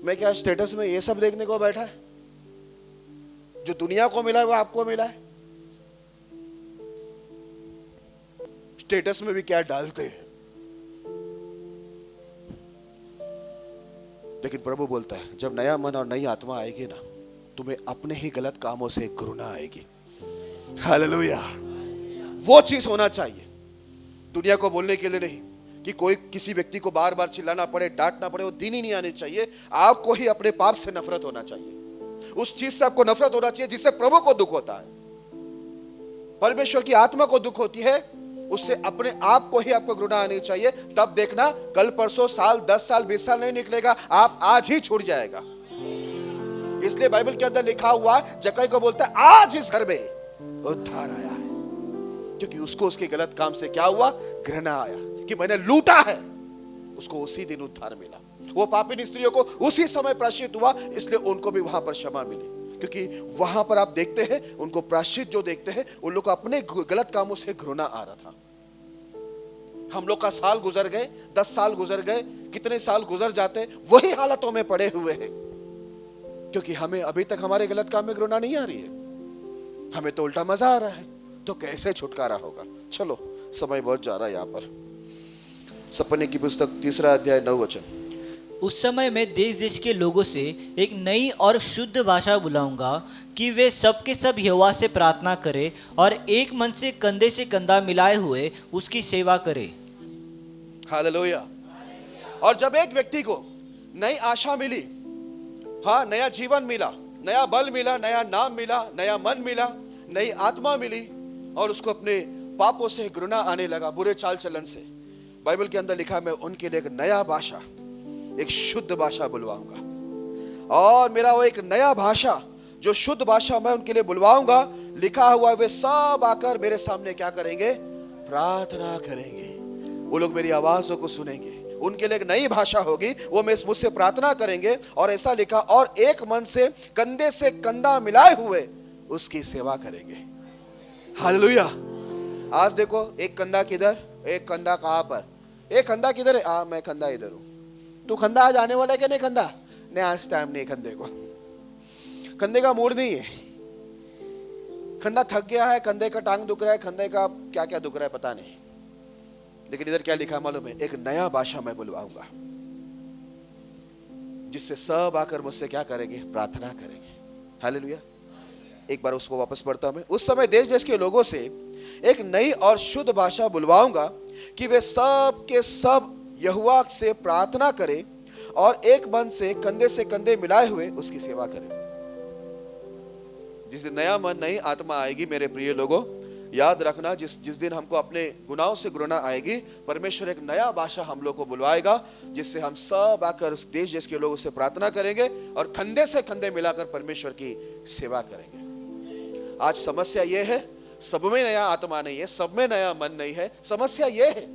मैं क्या स्टेटस में ये सब देखने को बैठा है? जो दुनिया को मिला है वो आपको मिला है। स्टेटस में भी क्या डालते हैं, लेकिन प्रभु बोलता है जब नया मन और नई आत्मा आएगी ना, तुम्हें अपने ही गलत कामों से घृणा आएगी। हालेलुया। वो चीज होना चाहिए, दुनिया को बोलने के लिए नहीं, कि कोई किसी व्यक्ति को बार बार चिल्लाना पड़े, डांटना पड़े, वो दिन ही नहीं आने चाहिए। आपको ही अपने पाप से नफरत होना चाहिए, उस चीज से आपको नफरत होना चाहिए जिससे प्रभु को दुख होता है, परमेश्वर की आत्मा को दुख होती है, उससे अपने आप को ही आपको घृणा आनी चाहिए। तब देखना कल परसों साल 10 साल 20 साल नहीं निकलेगा, आप आज ही छूट जाएगा। इसलिए बाइबल के अंदर लिखा हुआ जक्कई को बोलता है आज इस घर में उद्धार आया है, क्योंकि उसको उसके गलत काम से क्या हुआ? घृणा आया कि मैंने लूटा है, उसको उसी दिन उद्धार मिला। वो पापी स्त्रियों को उसी समय प्रायश्चित हुआ, इसलिए उनको भी वहां पर क्षमा मिली, क्योंकि वहां पर आप देखते हैं उनको प्रायश्चित जो देखते हैं, उन लोग को अपने गलत कामों से घृणा आ रहा था। हम लोग का साल गुजर गए, 10 साल गुजर गए, कितने साल गुजर जाते, वही हालतों में पड़े हुए हैं, क्योंकि हमें अभी तक हमारे गलत काम में घृणा नहीं आ रही है, हमें तो उल्टा मजा आ रहा है। तो कैसे छुटकारा होगा? चलो समय बहुत जा रहा है यहाँ पर। सपने की पुस्तक 3 अध्याय 9 वचन। उस समय मैं देश देश के लोगों से एक नई और शुद्ध भाषा बुलाऊंगा कि वे सब के सब यहोवा से प्रार्थना करें और एक मन से कंधा मिलाए हुए उसकी सेवा करें। हालेलुया। और जब एक व्यक्ति को नई आशा मिली, हाँ, नया जीवन मिला, नया बल मिला, नया नाम मिला, नया मन मिला, नई आत्मा मिली, और उसको अपने पापों से घृणा आने लगा, बुरे चाल चलन से, बाइबल के अंदर लिखा मैं उनके लिए एक नया भाषा, एक शुद्ध भाषा बुलवाऊंगा। और मेरा वो एक नया भाषा, जो शुद्ध भाषा मैं उनके लिए बुलवाऊंगा, लिखा हुआ वे सब आकर मेरे सामने क्या करेंगे? प्रार्थना करेंगे। वो लोग मेरी आवाजों को सुनेंगे, उनके लिए एक नई भाषा होगी, वो मुझसे प्रार्थना करेंगे। और ऐसा लिखा, और एक मन से कंधा मिलाए हुए उसकी सेवा करेंगे। हालेलुया। आज देखो, एक कंधा किधर, एक कंधा कहां पर, एक कंधा किधर है? मैं कंधा इधर हूं। तू कंधा आज आने वाला है कि नहीं? कंधा नहीं, आज टाइम नहीं कंधे को, कंधे का मूड नहीं है, कंधा थक गया है, कंधे का टांग दुख रहा है, कंधे का क्या क्या दुख रहा है पता नहीं। लेकिन इधर क्या लिखा मालूम है? एक नया भाषा मैं बुलवाऊंगा, जिससे सब आकर मुझसे क्या करेंगे? प्रार्थना करेंगे। हालेलुया। एक बार उसको वापस पढ़ता हूं मैं। उस समय देश देश के लोगों से एक नई और शुद्ध भाषा बुलवाऊंगा कि वे सब के सब यहोवा से प्रार्थना करें और एक मन से कंधे मिलाए हुए उसकी सेवा करें। जिस दिन नया मन नई आत्मा आएगी मेरे प्रिय लोगों, याद रखना, जिस दिन हमको अपने गुनाहों से घृणा आएगी, परमेश्वर एक नया भाषा हम लोग को बुलवाएगा, जिससे हम सब आकर उस देश देश के लोगों से प्रार्थना करेंगे और कंधे से कंधे मिलाकर परमेश्वर की सेवा करेंगे। आज समस्या ये है, सब में नया आत्मा नहीं है, सब में नया मन नहीं है। समस्या ये है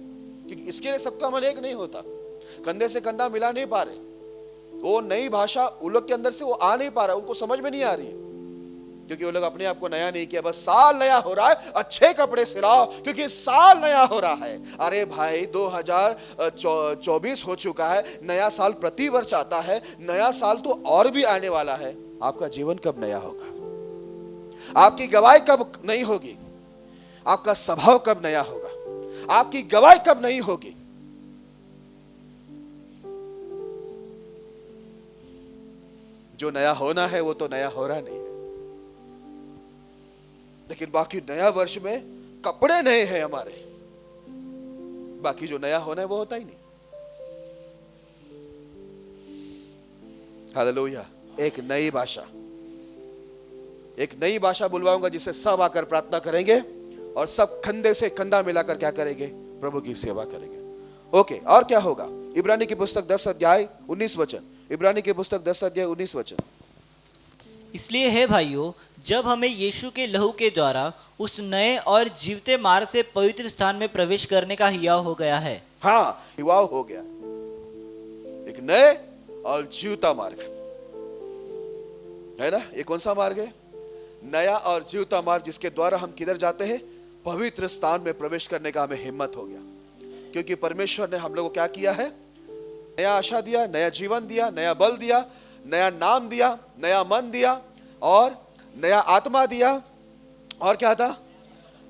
कि इसके लिए सबका मन एक नहीं होता, कंधे से कंधा मिला नहीं पा रहे, वो नई भाषा उन लोग के अंदर से वो आ नहीं पा रहा, उनको समझ में नहीं आ रही है, क्योंकि वो लोग अपने आप को नया नहीं किया। बस साल नया हो रहा है, अच्छे कपड़े सिलाओ क्योंकि साल नया हो रहा है। अरे भाई 2024 हो चुका है, नया साल प्रति वर्ष आता है, नया साल तो और भी आने वाला है। आपका जीवन कब नया होगा? आपकी गवाही कब नहीं होगी? आपका स्वभाव कब नया होगा? आपकी गवाही कब नहीं होगी? जो नया होना है वो तो नया हो रहा नहीं है, लेकिन बाकी नया वर्ष में कपड़े नए हैं हमारे, बाकी जो नया होना है वो होता ही नहीं। हालेलुया। एक नई भाषा बुलवाऊंगा जिससे सब आकर प्रार्थना करेंगे और सब कंधे से कंधा मिलाकर क्या करेंगे? प्रभु की सेवा करेंगे। ओके, और क्या होगा? इब्रानी की पुस्तक 10 अध्याय 19 वचन। इब्रानी की पुस्तक 10 अध्याय 19 वचन। इसलिए है भाइयों, जब हमें यीशु के लहू के द्वारा उस नए और जीवते मार्ग से पवित्र स्थान में प्रवेश करने का हियाव हो गया है। हाँ, हिवाव हो गया, एक नए और जीवता मार्ग है ना। ये कौन सा मार्ग है? नया और जीवता मार्ग, जिसके द्वारा हम किधर जाते हैं? पवित्र स्थान में प्रवेश करने का हमें हिम्मत हो गया, क्योंकि परमेश्वर ने हम लोगों को क्या किया है? नया आशा दिया, नया जीवन दिया, नया बल दिया, नया नाम दिया, नया मन दिया और नया आत्मा दिया। और क्या था?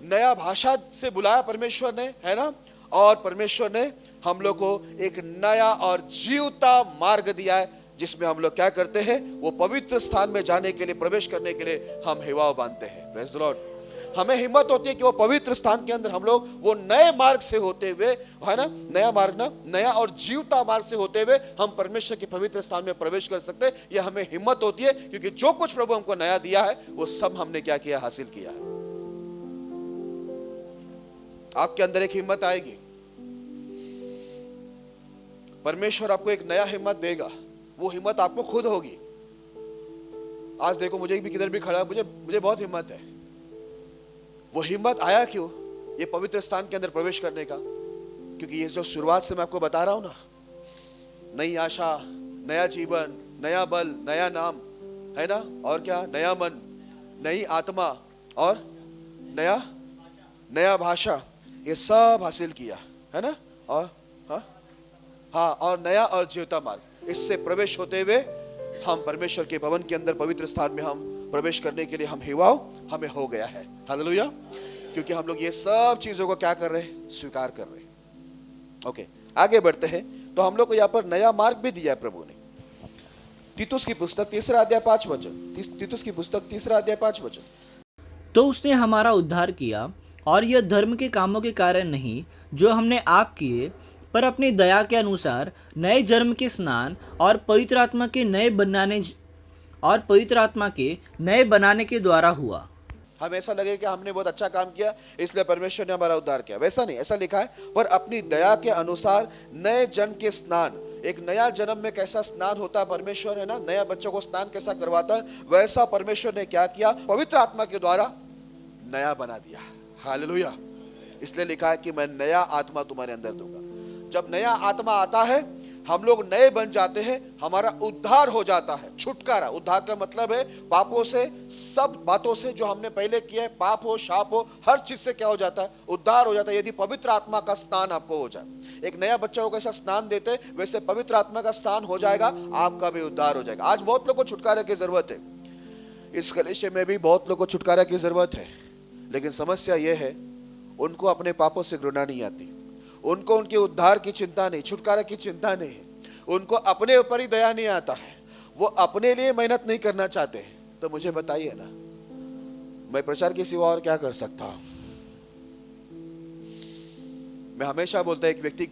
नया भाषा से बुलाया परमेश्वर ने, है ना। और परमेश्वर ने हम लोग को एक नया और जीवता मार्ग दिया है, जिसमें हम लोग क्या करते हैं? वो पवित्र स्थान में जाने के लिए, प्रवेश करने के लिए हम हिवाव बांधते हैं। Praise the Lord. हमें हिम्मत होती है कि वो पवित्र स्थान के अंदर हम लोग वो नए मार्ग से होते हुए, है ना, नया मार्ग ना, नया और जीवता मार्ग से होते हुए हम परमेश्वर के पवित्र स्थान में प्रवेश कर सकते हैं। ये हमें हिम्मत होती है, क्योंकि जो कुछ प्रभु हमको नया दिया है वो सब हमने क्या किया? हासिल किया है। आपके अंदर एक हिम्मत आएगी, परमेश्वर आपको एक नया हिम्मत देगा, वो हिम्मत आपको खुद होगी। आज देखो, मुझे भी किधर भी खड़ा, मुझे बहुत हिम्मत है। वो हिम्मत आया क्यों? ये पवित्र स्थान के अंदर प्रवेश करने का, क्योंकि ये जो शुरुआत से मैं आपको बता रहा हूं ना, नई आशा, नया जीवन, नया बल, नया नाम, है ना, और क्या? नया मन, नई आत्मा और नया भाषा, ये सब हासिल किया है ना। और हाँ, और नया और जीवता मार्ग, इससे प्रवेश होते हुए हम परमेश्वर के भवन के अंदर पवित्र स्थान में हम प्रवेश करने के लिए हम हिवाव हमें हो गया है। हालेलुया। क्योंकि हम लोग ये सब चीजों को क्या कर रहे हैं? स्वीकार कर रहे हैं। ओके, आगे बढ़ते हैं। तो हम लोग को यहाँ पर नया मार्ग भी दिया है प्रभु ने। तीतुस की पुस्तक 3 अध्याय 5 वचन। तीतुस की पुस्तक 3 अध्याय 5 वचन। तो उसने हमारा उद्धार किया, और यह धर्म के कामों के कारण नहीं जो हमने आप किए, पर अपनी दया के अनुसार नए जन्म के स्नान और पवित्र आत्मा के नए बनाने के द्वारा हुआ। हम ऐसा लगे कि हमने बहुत अच्छा काम किया इसलिए परमेश्वर ने हमारा उद्धार किया, वैसा नहीं। ऐसा लिखा है, पर अपनी दया के अनुसार नए जन्म के स्नान। एक नया जन्म में कैसा स्नान होता है परमेश्वर, है ना, नया बच्चों को स्नान कैसा करवाता है, वैसा परमेश्वर ने क्या किया? पवित्र आत्मा के द्वारा नया बना दिया। हालेलुया। इसलिए लिखा है कि मैं नया आत्मा तुम्हारे अंदर दूंगा। जब नया आत्मा आता है हम लोग नए बन जाते हैं, हमारा उद्धार हो जाता है, छुटकारा। उद्धार का मतलब है पापों से, सब बातों से जो हमने पहले किया है, पाप हो, शाप हो, हर चीज से क्या हो जाता है? उद्धार हो जाता है, यदि पवित्र आत्मा का स्नान आपको हो जाए। एक नया बच्चा को कैसा स्नान देते वैसे पवित्र आत्मा का स्नान हो जाएगा, आपका भी उद्धार हो जाएगा। आज बहुत लोगों को छुटकारे की जरूरत है, इस कलीसिया में भी बहुत लोगों को छुटकारा की जरूरत है, लेकिन समस्या यह है उनको अपने पापों से घृणा नहीं आती, उनको उनके उद्धार की चिंता नहीं, छुटकारा की चिंता नहीं है, उनको अपने ऊपर ही दया नहीं आता है, वो अपने लिए मेहनत नहीं करना चाहते हैं। तो मुझे बताइए ना, मैं प्रचार के सिवा और क्या कर सकता हूं? मैं हमेशा बोलता है, एक व्यक्ति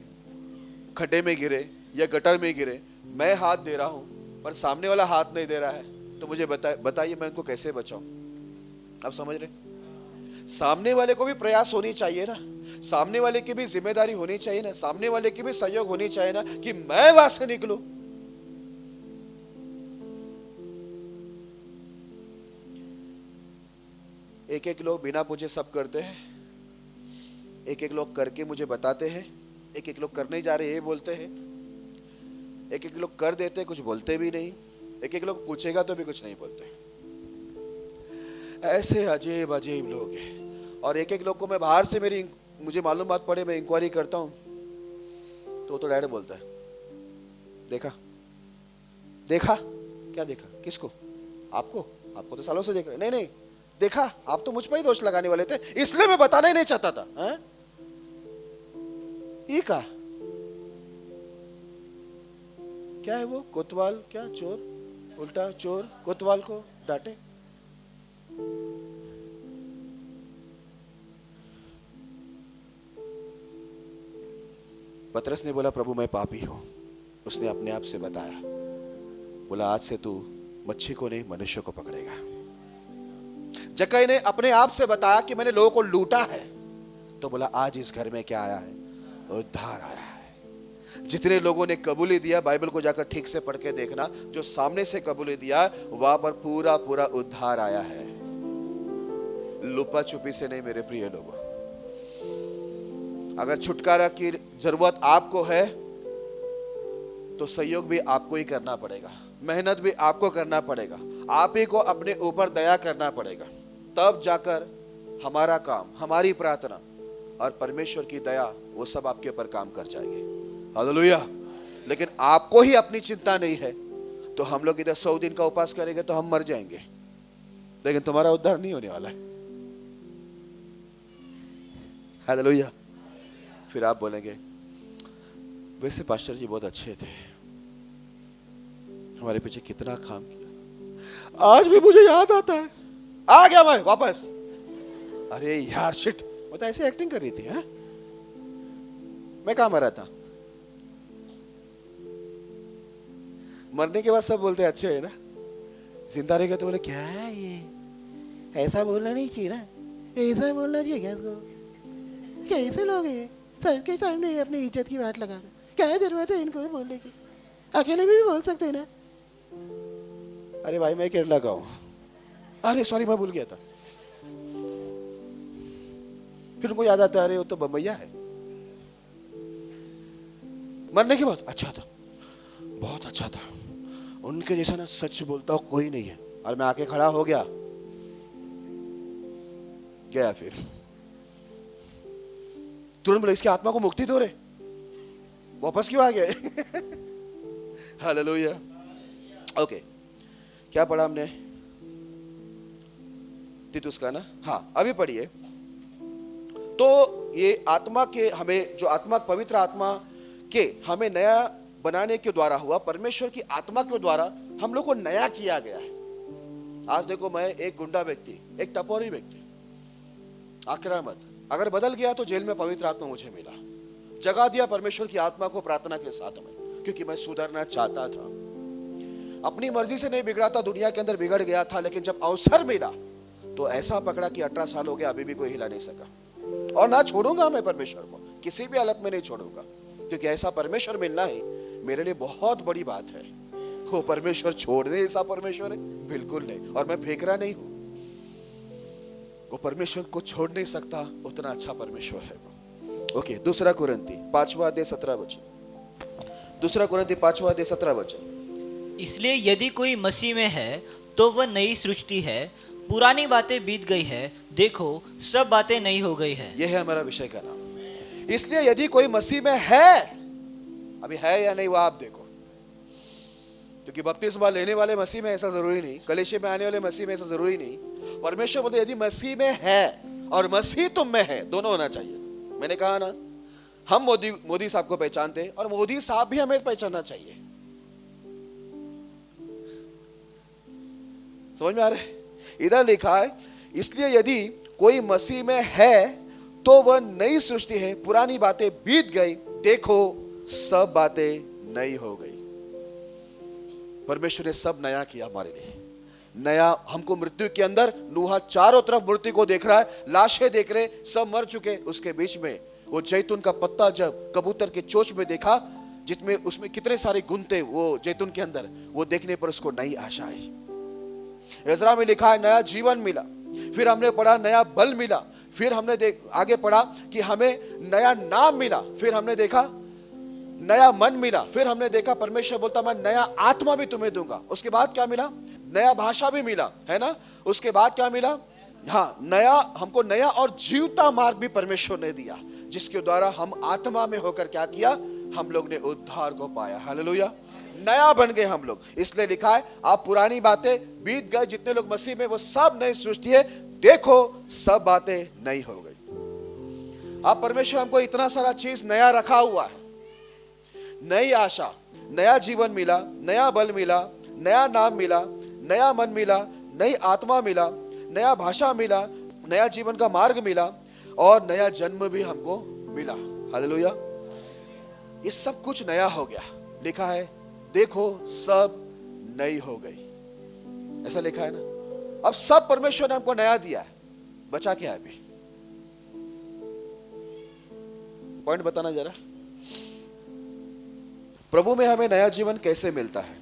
खड्डे में गिरे या गटर में गिरे, मैं हाथ दे रहा हूं पर सामने वाला हाथ नहीं दे रहा है, तो मुझे बताइए मैं उनको कैसे बचाऊं? आप समझ रहे? सामने वाले को भी प्रयास होनी चाहिए ना, सामने वाले की भी जिम्मेदारी होनी चाहिए ना, सामने वाले की भी सहयोग होनी चाहिए ना कि मैं वहां से निकलूं। एक एक लोग बिना पूछे सब करते हैं, एक एक लोग करके मुझे बताते हैं, एक एक लोग करने जा रहे ये बोलते हैं, एक एक लोग कर देते कुछ बोलते भी नहीं, एक एक लोग पूछेगा तो भी कुछ नहीं बोलते। ऐसे अजीब अजीब लोग हैं। और एक एक लोग को मैं बाहर से मुझे मालूमात पड़े, मैं इंक्वायरी करता हूं तो डायरेक्ट बोलता है, देखा देखा क्या देखा? किसको? आपको तो सालों से देख रहे। नहीं देखा, आप तो मुझ पर ही दोष लगाने वाले थे, इसलिए मैं बताना ही नहीं चाहता था। ये क्या है वो? कोतवाल क्या चोर, उल्टा चोर कोतवाल को डांटे। पतरस ने बोला, प्रभु मैं पापी हूं। उसने अपने आप से बताया, बोला आज से तू मच्छी को नहीं मनुष्य को पकड़ेगा। जक्कई ने अपने आप से बताया कि मैंने लोगों को लूटा है, तो बोला आज इस घर में क्या आया है? उद्धार आया है। जितने लोगों ने कबूली दिया, बाइबल को जाकर ठीक से पढ़ के देखना, जो सामने से कबूली दिया वहां पर पूरा पूरा उद्धार आया है। लुपा छुपी से नहीं मेरे प्रिय लोगों। अगर छुटकारा की जरूरत आपको है तो सहयोग भी आपको ही करना पड़ेगा, मेहनत भी आपको करना पड़ेगा, आप ही को अपने ऊपर दया करना पड़ेगा, तब जाकर हमारा काम, हमारी प्रार्थना और परमेश्वर की दया वो सब आपके ऊपर काम कर जाएगी। हालेलुया। लेकिन आपको ही अपनी चिंता नहीं है तो हम लोग इधर 100 दिन का उपवास करेंगे तो हम मर जाएंगे, लेकिन तुम्हारा उद्धार नहीं होने वाला है। हालेलुया। फिर आप बोलेंगे वैसे पास्टर जी बहुत अच्छे थे, हमारे पीछे कितना काम किया, आज भी मुझे याद आता है, आ गया मैं वापस। अरे यार शिट, वो तो ऐसे एक्टिंग कर रही थी। मैं कहां मरा था? मरने के बाद सब बोलते हैं अच्छे है ना, जिंदा रहेगा तो बोले क्या है ये, ऐसा बोलना नहीं चाहिए ना, ऐसा बोलना चाहिए क्या इसको? कैसे लोग हैं सबके सामने अपनी इज्जत की बात लगा, क्या जरूरत है इनको भी बोलने की? अकेले भी बोल सकते हैं ना। अरे भाई मैं केरला का हूं, अरे सॉरी मैं भूल गया था। फिर उनको याद आता है अरे वो तो बम्बैया है। मरने के बाद अच्छा था, बहुत अच्छा था, उनके जैसा ना सच बोलता हो कोई नहीं है। और मैं आके खड़ा हो गया फिर तुरंत बोले इसकी आत्मा को मुक्ति दो रे, वापस क्यों आ गए? हालेलुया। ओके, क्या पढ़ा हमने? तीतुस का ना? हाँ, अभी पढ़िए। तो ये आत्मा के हमें, जो आत्मा पवित्र आत्मा के हमें नया बनाने के द्वारा हुआ, परमेश्वर की आत्मा के द्वारा हम लोग को नया किया गया है। आज देखो मैं एक गुंडा व्यक्ति, एक टपोरी व्यक्ति, आक्रामक, अगर बदल गया तो जेल में पवित्र आत्मा मुझे मिला, जगा दिया परमेश्वर की आत्मा को प्रार्थना के साथ में, क्योंकि मैं सुधरना चाहता था। अपनी मर्जी से नहीं बिगड़ा था, दुनिया के अंदर बिगड़ गया था, लेकिन जब अवसर मिला तो ऐसा पकड़ा कि 18 साल हो गया, अभी भी कोई हिला नहीं सका। और ना छोड़ूंगा मैं परमेश्वर को, किसी भी हालत में नहीं छोड़ूंगा, क्योंकि ऐसा परमेश्वर मिलना ही मेरे लिए बहुत बड़ी बात है। वो परमेश्वर छोड़ने ऐसा परमेश्वर है? बिल्कुल नहीं। और मैं फेंक रहा नहीं हूं, वो परमेश्वर को छोड़ नहीं सकता, उतना अच्छा परमेश्वर है वो। ओके, 2 कुरिन्ती 5वां अध्याय 17 वचन। 2 कुरिन्ती 5वां अध्याय 17 वचन। इसलिए यदि कोई मसीह में है तो वह नई सृष्टि है, पुरानी बातें बीत गई है, देखो सब बातें नई हो गई है। यह है हमारा विषय का नाम। इसलिए यदि कोई मसीह में है, अभी है या नहीं वो आप देखो, क्योंकि बपतिस्मा लेने वाले मसीह में ऐसा जरूरी नहीं, कलीसिया में आने वाले मसीह में ऐसा जरूरी नहीं। परमेश्वर बोलते यदि मसीह में है और मसीह तुम में है, दोनों होना चाहिए। मैंने कहा ना, हम मोदी साहब को पहचानते हैं और मोदी साहब भी हमें पहचानना चाहिए। समझ में आ रहा है? इधर लिखा है इसलिए यदि कोई मसीह में है तो वह नई सृष्टि है, पुरानी बातें बीत गई, देखो सब बातें नई हो गई। परमेश्वर ने सब नया किया हमारे लिए। नया, हमको मृत्यु के अंदर, नूहा चारों तरफ मृत्यु को देख रहा है, लाशें देख रहे, सब मर चुके। उसके बीच में वो जैतून का पत्ता जब कबूतर के चोंच में देखा, जिसमें उसमें कितने सारे गुण थे वो जैतून के अंदर, वो देखने पर उसको नई आशा आई। इज़रा में लिखा है नया जीवन मिला। फिर हमने पढ़ा नया बल मिला। फिर हमने आगे पढ़ा कि हमें नया नाम मिला। फिर हमने देखा नया मन मिला। फिर हमने देखा परमेश्वर बोलता मैं नया आत्मा भी तुम्हें दूंगा। उसके बाद क्या मिला? नया भाषा भी मिला, है ना। उसके बाद क्या मिला? हाँ, नया, हमको नया और जीवता मार्ग भी परमेश्वर ने दिया, जिसके द्वारा हम आत्मा में होकर क्या किया? हम लोग ने उद्धार को पाया। हालेलुया, नया बन गए हम लोग। इसलिए लिखा है आप पुरानी बातें बीत गए, जितने लोग मसीह में वो सब नई सृष्टि है, देखो सब बातें नई हो गई। आप परमेश्वर हमको इतना सारा चीज नया रखा हुआ है। नई आशा, नया जीवन मिला, नया बल मिला, नया नाम मिला, नया मन मिला, नई आत्मा मिला, नया भाषा मिला, नया जीवन का मार्ग मिला और नया जन्म भी हमको मिला। हालेलुया, ये सब कुछ नया हो गया। लिखा है देखो सब नई हो गई, ऐसा लिखा है ना। अब सब परमेश्वर ने हमको नया दिया है, बचा क्या है अभी? पॉइंट बताना जरा। प्रभु में हमें नया जीवन कैसे मिलता है?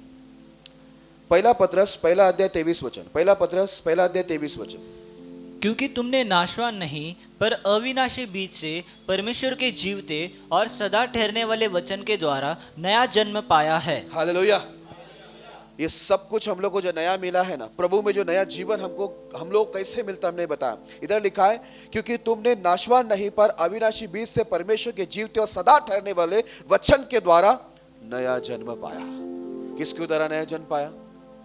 पहला पतरस पहला अध्याय 23 वचन। पहला पतरस पहला अध्याय 23 वचन। क्योंकि तुमने नाशवान नहीं पर अविनाशी बीज से परमेश्वर के जीवते और सदा ठहरने वाले वचन के द्वारा नया जन्म पाया है। हालेलुया, ये सब कुछ हम लोग को जो नया मिला है ना, प्रभु में जो नया जीवन हम लोग कैसे मिलता हमने बताया। इधर लिखा है क्योंकि तुमने नाशवान नहीं पर अविनाशी बीज से परमेश्वर के जीवते और सदा ठहरने वाले वचन के द्वारा नया जन्म पाया। किसके द्वारा नया जन्म पाया?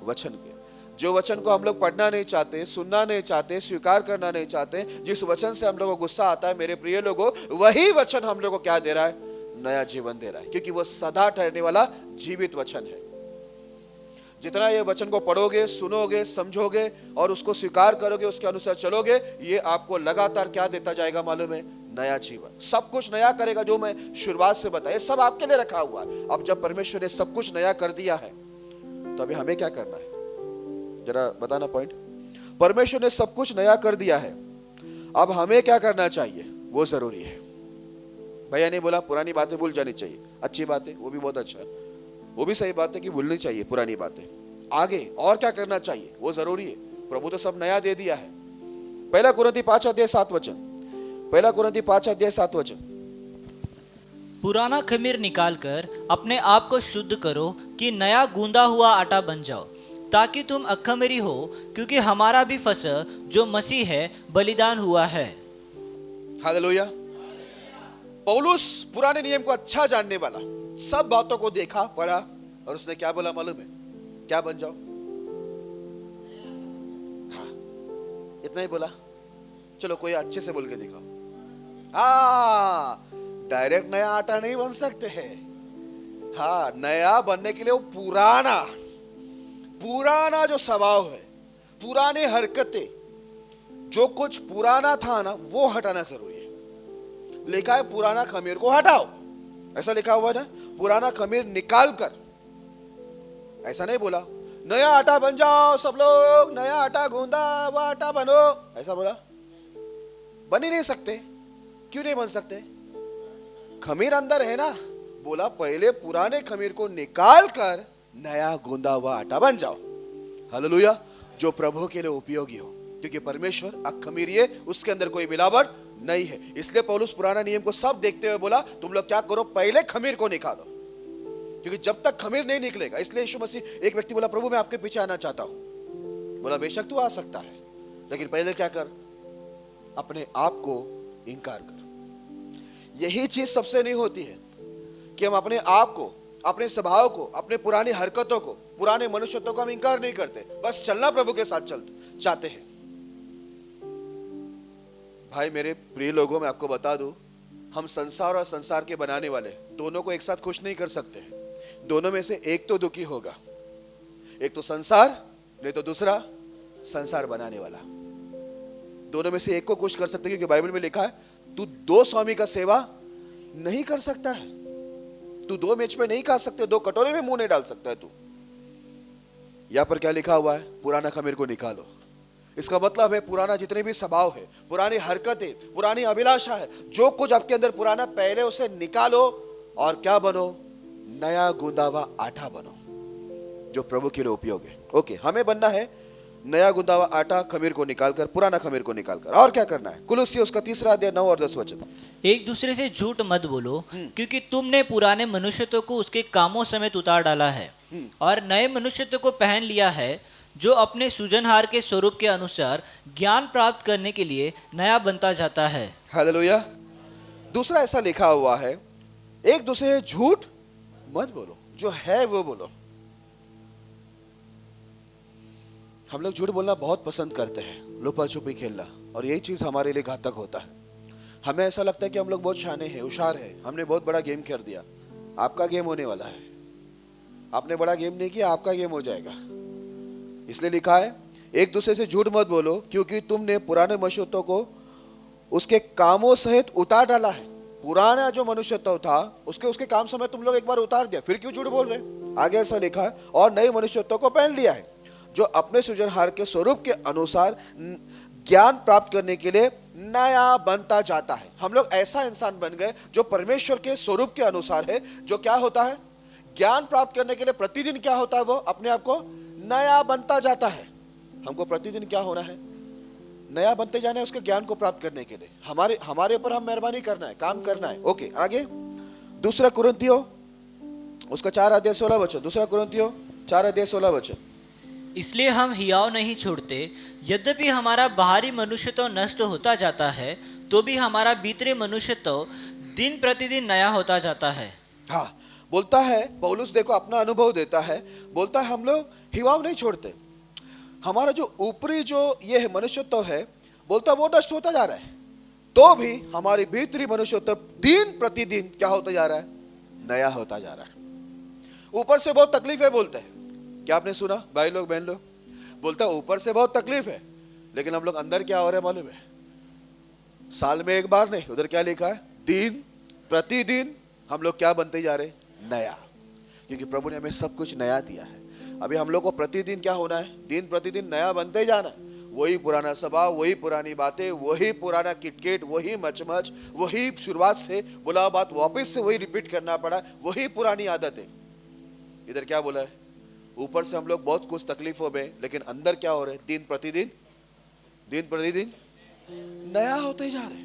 वचन के। जो वचन को हम लोग पढ़ना नहीं चाहते, सुनना नहीं चाहते, स्वीकार करना नहीं चाहते, जिस वचन से हम लोगों को गुस्सा आता है, मेरे प्रिय लोगों, वही वचन हम लोगों को क्या दे रहा है? नया जीवन दे रहा है, क्योंकि वो सदा ठहरने वाला जीवित वचन है। जितना ये वचन को पढ़ोगे, सुनोगे, समझोगे और उसको स्वीकार करोगे, उसके अनुसार चलोगे, ये आपको लगातार क्या देता जाएगा मालूम है? नया जीवन। सब कुछ नया करेगा। जो मैं शुरुआत से बताया सब आपके लिए रखा हुआ है। अब जब परमेश्वर ने सब कुछ नया कर दिया है तो अभी हमें क्या करना है? जरा बताना पॉइंट। परमेश्वर ने सब कुछ नया कर दिया है, अब हमें क्या करना चाहिए वो जरूरी है। भैया ने बोला पुरानी बातें भूल जानी चाहिए, अच्छी बात है, वो भी बहुत अच्छा है, वो भी सही बात है कि भूलनी चाहिए पुरानी बातें। आगे और क्या करना चाहिए वो जरूरी है। प्रभु तो सब नया दे दिया है। पहला कुरिन्थी 5 अध्याय 7 वचन। पहला कुरिन्थी 5 अध्याय 7 वचन। पुराना खमीर निकालकर अपने आप को शुद्ध करो कि नया गूंदा हुआ आटा बन जाओ, ताकि तुम अखमीरी हो, क्योंकि हमारा भी फसह जो मसीह है बलिदान हुआ है। हालेलुया। पौलुस पुराने नियम को अच्छा जानने वाला, सब बातों को देखा, पढ़ा और उसने क्या बोला मालूम है? क्या बन जाओ? हाँ, इतना ही बोला। चलो कोई अच्छे से बोल के दिखाओ। हाँ, डायरेक्ट नया आटा नहीं बन सकते हैं। हाँ, नया बनने के लिए वो पुराना जो स्वभाव है, पुराने हरकतें, जो कुछ पुराना था ना, वो हटाना जरूरी है। लिखा है पुराना खमीर को हटाओ, ऐसा लिखा हुआ है ना। पुराना खमीर निकाल कर, ऐसा नहीं बोला नया आटा बन जाओ सब लोग, नया आटा गूंदा वो आटा बनो, ऐसा बोला? बन ही नहीं सकते। क्यों नहीं बन सकते? खमीर अंदर है ना। बोला पहले पुराने खमीर को निकाल कर नया गूंदा हुआ आटा बन जाओ। हालेलुया, जो प्रभु के लिए उपयोगी हो, क्योंकि परमेश्वर अखमीर है, उसके अंदर कोई मिलावट नहीं है। इसलिए पौलुस पुराना नियम को सब देखते हुए बोला तुम लोग क्या करो, पहले खमीर को निकालो, क्योंकि जब तक खमीर नहीं निकलेगा। इसलिए यीशु मसीह, एक व्यक्ति बोला प्रभु मैं आपके पीछे आना चाहता हूं। बोला बेशक तू आ सकता है, लेकिन पहले क्या कर? अपने आप को इनकार कर। यही चीज सबसे नहीं होती है कि हम अपने आप को, अपने स्वभाव को, अपने पुरानी हरकतों को, पुराने मनुष्यत्व को हम इनकार नहीं करते, बस चलना प्रभु के साथ चाहते हैं। भाई मेरे प्रिय लोगों, मैं आपको बता दूं, हम संसार और संसार के बनाने वाले दोनों को एक साथ खुश नहीं कर सकते। दोनों में से एक तो दुखी होगा, एक तो संसार, नहीं तो दूसरा संसार बनाने वाला। दोनों में से एक को खुश कर सकते, क्योंकि बाइबल में लिखा है तू दो स्वामी का सेवा नहीं कर सकता है। तू दो मेज पे नहीं खा सकते, दो कटोरे में मुंह नहीं डाल सकता है तू। यहां पर क्या लिखा हुआ है? पुराना खमीर को निकालो। इसका मतलब है पुराना जितने भी स्वभाव है, पुरानी हरकतें, पुरानी अभिलाषा है, जो कुछ आपके अंदर पुराना पहले उसे निकालो और क्या बनो? नया गूंदा हुआ आटा बनो, जो प्रभु के लिए उपयोग है। ओके, हमें बनना है नया गूंदा हुआ आटा, खमीर को निकालकर, पुराना खमीर को निकालकर। और क्या करना है? कुलुस्सी उसका 3 अध्याय 9 और 10 वचन। एक दूसरे से झूठ मत बोलो, क्योंकि तुमने पुराने मनुष्यत्व को उसके कामों समेत उतार डाला है और नए मनुष्यत्व को पहन लिया है, जो अपने सृजनहार के स्वरूप के अनुसार ज्ञान प्राप्त करने के लिए नया बनता जाता है। हालेलुया। दूसरा ऐसा लिखा हुआ है, एक दूसरे से झूठ मत बोलो, जो है वो बोलो। हम लोग झूठ बोलना बहुत पसंद करते हैं, लुपा छुपी खेलना, और यही चीज हमारे लिए घातक होता है। हमें ऐसा लगता है कि हम लोग बहुत शाने हैं, होशियार हैं, हमने बहुत बड़ा गेम कर दिया। आपका गेम होने वाला है। आपने बड़ा गेम नहीं किया, आपका गेम हो जाएगा। इसलिए लिखा है एक दूसरे से झूठ मत बोलो, क्योंकि तुमने पुराने मनुष्यत्व को उसके कामों सहित उतार डाला है। पुराना जो मनुष्यत्व था उसके काम समेत तुम लोग एक बार उतार दिया, फिर क्यों झूठ बोल रहे? आगे ऐसा लिखा है, और नए मनुष्यत्व को पहन लिया है, जो अपने सृजनहार के स्वरूप के अनुसार ज्ञान प्राप्त करने के लिए नया बनता जाता है। हम लोग ऐसा इंसान बन गए जो परमेश्वर के स्वरूप के अनुसार है, जो क्या होता है? ज्ञान प्राप्त करने के लिए प्रतिदिन क्या होता है? वो अपने आप को नया बनता जाता है। हमको प्रतिदिन क्या होना है? नया बनते जाना है, उसके ज्ञान को प्राप्त करने के लिए। हमारे ऊपर हम मेहरबानी करना है, काम करना है। ओके, आगे दूसरा कुरिन्थियों उसका 4 अध्याय 16 वचन। दूसरा कुरिन्थियों 4 अध्याय 16 वचन। इसलिए हम हियाव नहीं छोड़ते, यद्यपि हमारा बाहरी मनुष्यत्व नष्ट होता जाता है, तो भी हमारा भीतरी मनुष्यत्व दिन प्रतिदिन नया होता जाता है। हाँ, बोलता है पौलुस, देखो अपना अनुभव देता है, बोलता है हम लोग हिवाव नहीं छोड़ते। हमारा जो ऊपरी जो ये है मनुष्यत्व है, बोलता वो नष्ट होता जा रहा है, तो भी हमारी भीतरी मनुष्यत्व दिन प्रतिदिन क्या होता जा रहा है? नया होता जा रहा है। ऊपर से बहुत तकलीफ है बोलते हैं। क्या आपने सुना भाई लोग, बहन लोग? बोलता है ऊपर से बहुत तकलीफ है, लेकिन हम लोग अंदर क्या हो रहे हैं मालूम है? साल में एक बार नहीं, उधर क्या लिखा है? दिन प्रतिदिन हम लोग क्या बनते जा रहे हैं? नया। क्योंकि प्रभु ने हमें सब कुछ नया दिया है। अभी हम लोग को प्रतिदिन क्या होना है? दिन प्रतिदिन नया बनते जाना है। वही पुराना स्वभाव, वही पुरानी बातें, वही पुराना किटकिट, वही मचमच, वही शुरुआत से बोला बात वापस से वही रिपीट करना पड़ा, वही पुरानी आदतें। इधर क्या बोला है? ऊपर से हम लोग बहुत कुछ तकलीफों में, लेकिन अंदर क्या हो रहे? दिन प्रतिदिन नया होते जा रहे।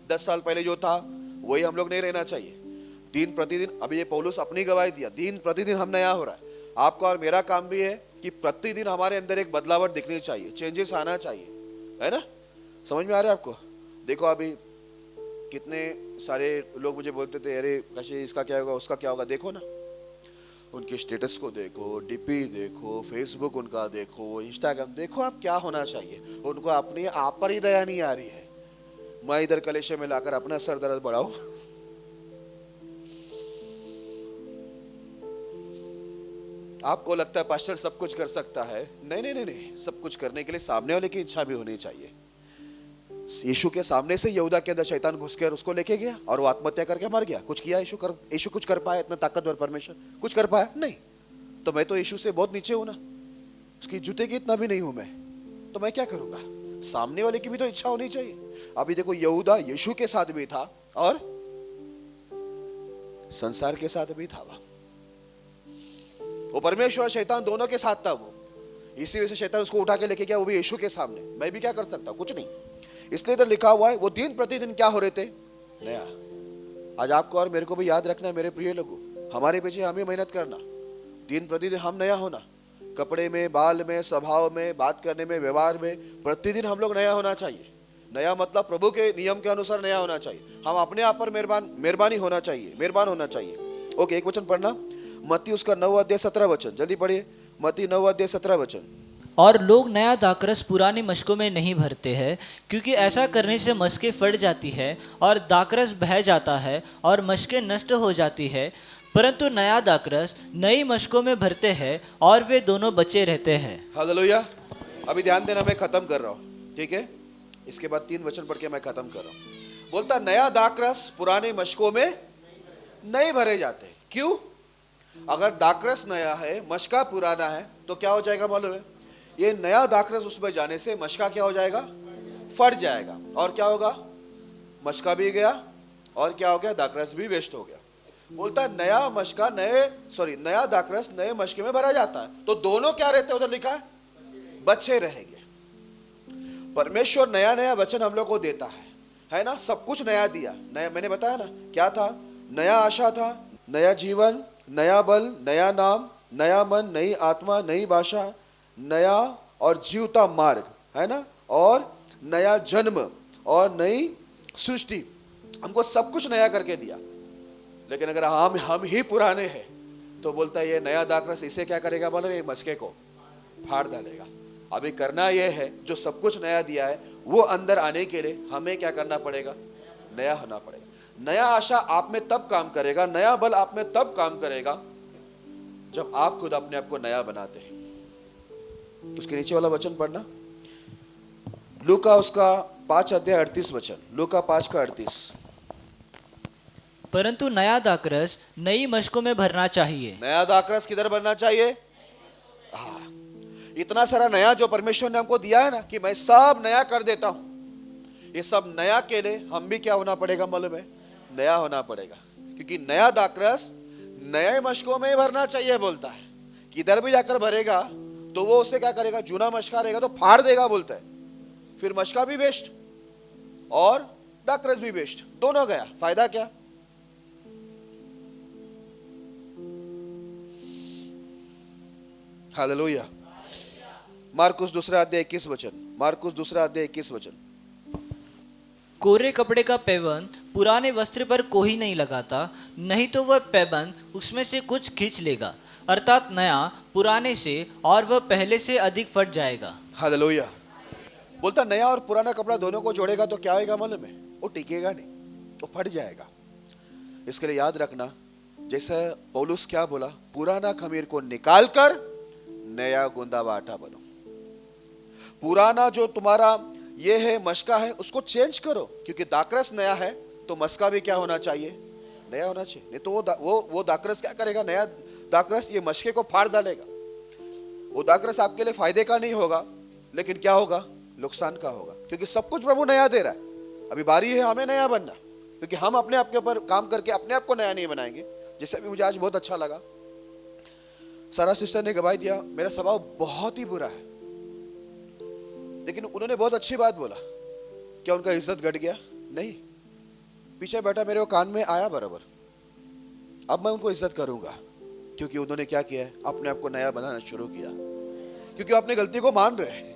10 साल पहले जो था वही हम लोग नहीं रहना चाहिए। दिन प्रतिदिन, अभी ये पौलुस अपनी गवाही दिया, दिन प्रतिदिन हम नया हो रहा है। आपका और मेरा काम भी है कि प्रतिदिन हमारे अंदर एक बदलावट दिखनी चाहिए, चेंजेस आना चाहिए, है ना? समझ में आ रहा है आपको? देखो अभी कितने सारे लोग मुझे बोलते थे, अरे कैसे इसका क्या होगा, उसका क्या होगा। देखो ना, उनके स्टेटस को देखो, डीपी देखो, फेसबुक उनका देखो, इंस्टाग्राम देखो, आप क्या होना चाहिए। उनको अपनी आप पर ही दया नहीं आ रही है। मैं इधर कलेशे में लाकर अपना सर दर्द बढ़ाऊं? आपको लगता है पास्टर सब कुछ कर सकता है? नहीं नहीं नहीं नहीं, सब कुछ करने के लिए सामने वाले की इच्छा भी होनी चाहिए। यीशु के सामने से यहूदा के अंदर शैतान घुस कर उसको लेके गया और वो आत्महत्या करके मर गया। कुछ किया यीशु कुछ कर पाया? इतना ताकतवर परमेश्वर कुछ कर पाया? नहीं। तो मैं तो यीशु से बहुत नीचे हूं ना, उसकी जूते की इतना भी नहीं हूं मैं, तो मैं क्या करूंगा? सामने वाले की भी तो इच्छा होनी चाहिए। अभी देखो यहूदा यीशु के साथ भी था और संसार के साथ भी था। वो परमेश्वर और शैतान दोनों के साथ था वो। इसी वजह से शैतान उसको उठा के लेके गया, वो भी यीशु के सामने। मैं भी क्या कर सकता? कुछ नहीं। इसलिए तो लिखा हुआ है वो दिन प्रतिदिन क्या हो रहे थे? नया। आज आपको और मेरे को भी याद रखना है मेरे प्रिय लोगों, हमारे पीछे हमें मेहनत करना, दिन प्रतिदिन हम नया होना, कपड़े में, बाल में, स्वभाव में, बात करने में, व्यवहार में, प्रतिदिन हम लोग नया होना चाहिए। नया मतलब प्रभु के नियम के अनुसार नया होना चाहिए। हम अपने आप पर मेहरबान होना चाहिए। ओके, एक वचन पढ़ना, मत्ती उसका 9 अध्याय 17 वचन। जल्दी पढ़िए, मत्ती 9 अध्याय 17 वचन। और लोग नया दाखरस पुरानी मशकों में नहीं भरते हैं, क्योंकि ऐसा करने से मशकें फट जाती है और दाखरस बह जाता है और मशकें नष्ट हो जाती है, परंतु नया दाखरस नई मशकों में भरते हैं और वे दोनों बचे रहते हैं। हालेलुया। अभी ध्यान देना, मैं खत्म कर रहा हूँ, ठीक है? इसके बाद 3 वचन पढ़ के मैं खत्म कर रहा हूं। बोलता नया दाखरस पुराने मशकों में नहीं भरे जाते। क्यों? अगर दाखरस नया है, मशका पुराना है, तो क्या हो जाएगा मालूम है? ये नया दाखरस उसमें जाने से मशका क्या हो जाएगा? फट जाएगा। और क्या होगा? मशका भी गया और क्या हो गया? दाखरस भी वेस्ट हो गया। बोलता नया दाखरस नए मशके में भरा जाता है, तो दोनों क्या रहते हैं? उधर लिखा है बचे रहेंगे। परमेश्वर नया नया वचन हम लोग को देता है ना? सब कुछ नया दिया। नया मैंने बताया ना क्या था? नया आशा था, नया जीवन, नया बल, नया नाम, नया मन, नई आत्मा, नई भाषा, नया और जीवता मार्ग, है ना? और नया जन्म और नई सृष्टि। हमको सब कुछ नया करके दिया। लेकिन अगर हम ही पुराने हैं तो बोलता है ये नया दाखरस इसे क्या करेगा मालूम? ये मशके को फाड़ डालेगा। अभी करना यह है, जो सब कुछ नया दिया है वो अंदर आने के लिए हमें क्या करना पड़ेगा? नया होना पड़ेगा। नया आशा आप में तब काम करेगा, नया बल आप में तब काम करेगा जब आप खुद अपने आप को नया बनाते हैं। उसके नीचे वाला वचन पढ़ना, लूका उसका 5 अध्याय 38 वचन, लूका 5 का 38। परंतु नया दाखरस नई मशकों में भरना चाहिए। नया दाखरस किधर भरना चाहिए? हाँ, इतना सारा नया जो परमेश्वर ने हमको दिया है ना, कि मैं सब नया कर देता हूं, ये सब नया के लिए हम भी क्या होना पड़ेगा मालूम है? नया होना पड़ेगा। क्योंकि नया दाखरस नए मशकों में ही भरना चाहिए। बोलता है किधर भी जाकर भरेगा तो वो उसे क्या करेगा? जूना मशका रहेगा तो फाड़ देगा। बोलता है फिर मशका भी वेस्ट और दाखरस भी वेस्ट, दोनों गया। फायदा क्या? हालेलुया। मार्कुस दूसरा अध्याय 21 वचन, मार्कुस दूसरा अध्याय 21 वचन। कोरे कपड़े का पैबंद पुराने वस्त्र पर कोई नहीं लगाता, नहीं तो वह पैबंद उसमें से कुछ खींच लेगा, अर्थात नया पुराने से, और वह पहले से अधिक फट जाएगा। हालेलुया। बोलता नया और पुराना कपड़ा दोनों को जोड़ेगा तो क्या होगा मालूम है? वो टिकेगा नहीं, वो फट जाएगा। इसके लिए याद रखना, जैसे पौलुस क्या बोला, पुराना खमीर को निकाल कर नया गूंदा हुआ आटा बनो। पुराना जो तुम्हारा ये है मशका है उसको चेंज करो, क्योंकि दाखरस नया है तो मशका भी क्या होना चाहिए? नया होना चाहिए। नहीं तो वो दाखरस क्या करेगा? नया दाखरस ये मशके को फाड़ डालेगा। वो दाखरस आपके लिए फायदे का नहीं होगा, लेकिन क्या होगा? नुकसान का होगा। क्योंकि सब कुछ प्रभु नया दे रहा है। अभी बारी है हमें नया बनना, क्योंकि हम अपने आप के ऊपर काम करके अपने आप को नया नहीं बनाएंगे। जिससे भी मुझे आज बहुत अच्छा लगा, सारा सिस्टर ने गवाही दिया, मेरा स्वभाव बहुत ही बुरा है, लेकिन उन्होंने बहुत अच्छी बात बोला। क्या उनका इज्जत घट गया? नहीं, पीछे बैठा मेरे को कान में आया बराबर। अब मैं उनको इज्जत करूंगा, क्योंकि उन्होंने क्या किया? अपने आप को नया बनाना शुरू किया। क्योंकि वो अपनी गलती को मान रहे हैं।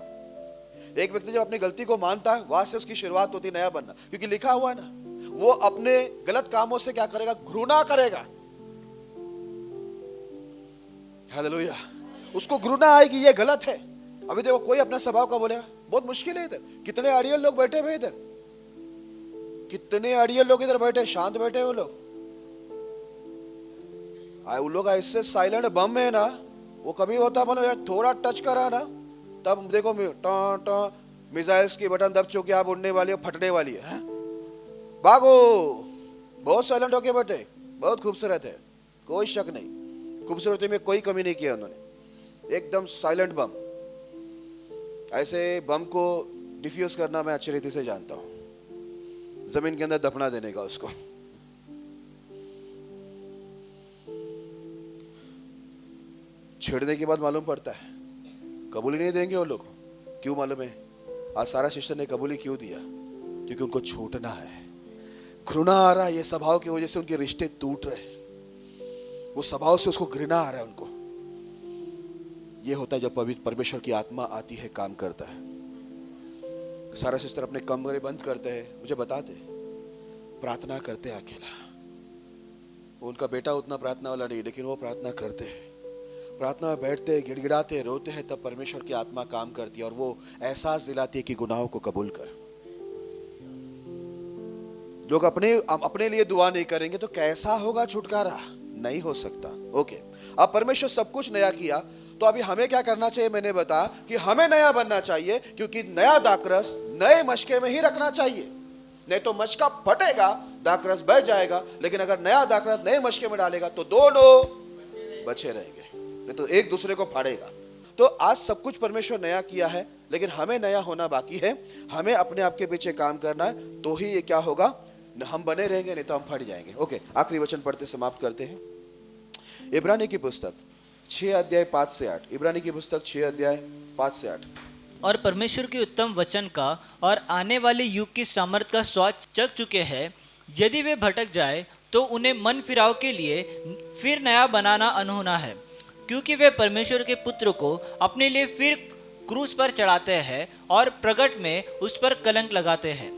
एक व्यक्ति जब अपनी गलती को मानता है, वहां से उसकी शुरुआत होती है नया बनना। क्योंकि लिखा हुआ है ना, वो अपने गलत कामों से क्या करेगा? घृणा करेगा। हालेलुया। उसको घृणा आएगी, ये गलत है। अभी देखो कोई अपना स्वभाव का बोलेगा, बहुत मुश्किल है। इधर कितने अड़ियल लोग बैठे हुए, इधर कितने अड़ियल लोग इधर बैठे, शांत बैठे वो लोग। वो लोग ऐसे साइलेंट बम है ना, वो कभी होता बोलो थोड़ा टच करा ना, तब देखो मिसाइल्स की बटन दब चुकी, आप उड़ने वाली है, फटने वाली है। भागो। बहुत साइलेंट होके बैठे, बहुत खूबसूरत है, कोई शक नहीं, खूबसूरती में कोई कमी नहीं किया उन्होंने। एकदम साइलेंट बम। ऐसे बम को डिफ्यूज करना मैं अच्छी रीति से जानता हूं, जमीन के अंदर दफना देने का उसको। छेड़ने के बाद मालूम पड़ता है कबूली नहीं देंगे वो लोग। क्यों मालूम है? आज सारा सिस्टर ने कबूली क्यों दिया? क्योंकि उनको छूटना है। घृणा आ रहा है, ये स्वभाव की वजह से उनके रिश्ते टूट रहे हैं। वो स्वभाव से उसको घृणा आ रहा है उनको। ये होता है जब पवित्र परमेश्वर की आत्मा आती है, काम करता है। सारा सिस्टर अपने कमरे बंद करते हैं, मुझे बताते, प्रार्थना करते हैं अकेला। उनका बेटा उतना प्रार्थना वाला नहीं, लेकिन वो प्रार्थना करते हैं। प्रार्थना में बैठते हैं, गिड़गिड़ाते, रोते हैं, तब परमेश्वर की आत्मा काम करती है और वो एहसास दिलाती है कि गुनाहों को कबूल कर। लोग अपने लिए दुआ नहीं करेंगे तो कैसा होगा छुटकारा? नहीं हो सकता। ओके, अब परमेश्वर सब कुछ नया किया, तो अभी हमें क्या करना चाहिए, मैंने बताया कि हमें नया बनना चाहिए, क्योंकि नया दाखरस नए मशके में ही रखना चाहिए। नहीं तो मशका फटेगा, दाखरस बह जाएगा, लेकिन अगर नया दाखरस नए मशके में डालेगा तो दोनों बचे रहेंगे, नहीं तो एक दूसरे को फाड़ेगा। तो आज सब कुछ परमेश्वर नया किया है, लेकिन हमें नया होना बाकी है। हमें अपने आप के पीछे काम करना है, तो ही ये क्या होगा, हम बने रहेंगे, नहीं तो हम फट जाएंगे। ओके, आखिरी वचन पढ़ते समाप्त करते हैं। इब्रानी की पुस्तक 6 अध्याय 5 से 8। इब्रानी की पुस्तक 6 अध्याय 5 से 8। और परमेश्वर के उत्तम वचन का और आने वाले युग की सामर्थ का स्वाद चख चुके हैं। यदि वे भटक जाए तो उन्हें मन फिराव के लिए फिर नया बनाना अनहोना है, क्योंकि वे परमेश्वर के पुत्र को अपने लिए फिर क्रूस पर चढ़ाते हैं और प्रगट में उस पर कलंक लगाते हैं।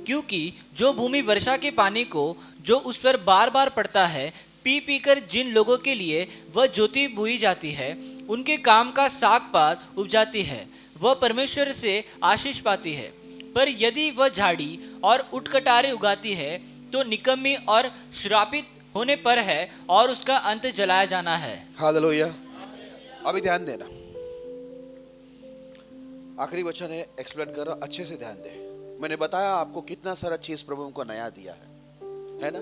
क्योंकि जो भूमि वर्षा के पानी को जो उस पर बार बार पड़ता है पी पी कर जिन लोगों के लिए वह ज्योति बोई जाती है, उनके काम का साग पात उपजाती है, वह परमेश्वर से आशीष पाती है। पर यदि वह झाड़ी और उटकटारे उगाती है तो निकम्मी और श्रापित होने पर है और उसका अंत जलाया जाना है। हालेलुया। अभी ध्यान देना, आखिरी वचन है, एक्सप्लेन कर रहा, अच्छे से ध्यान दे। मैंने बताया आपको कितना सारा चीज प्रभु हमको नया दिया है ना।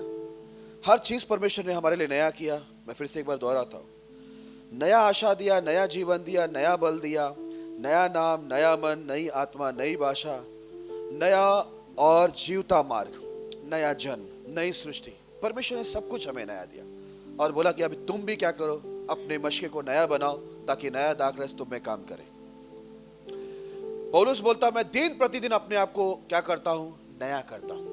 हर चीज परमेश्वर ने हमारे लिए नया किया। मैं फिर से एक बार दोहराता हूं, नया आशा दिया, नया जीवन दिया, नया बल दिया, नया नाम, नया मन, नई आत्मा, नई भाषा, नया और जीवता मार्ग, नया जन्म, नई सृष्टि। परमेश्वर ने सब कुछ हमें नया दिया और बोला कि अभी तुम भी क्या करो, अपने मशके को नया बनाओ ताकि नया दाखरस तुम में काम करे। पौलुस बोलता, मैं दिन प्रतिदिन अपने आप को क्या करता हूं, नया करता हूं।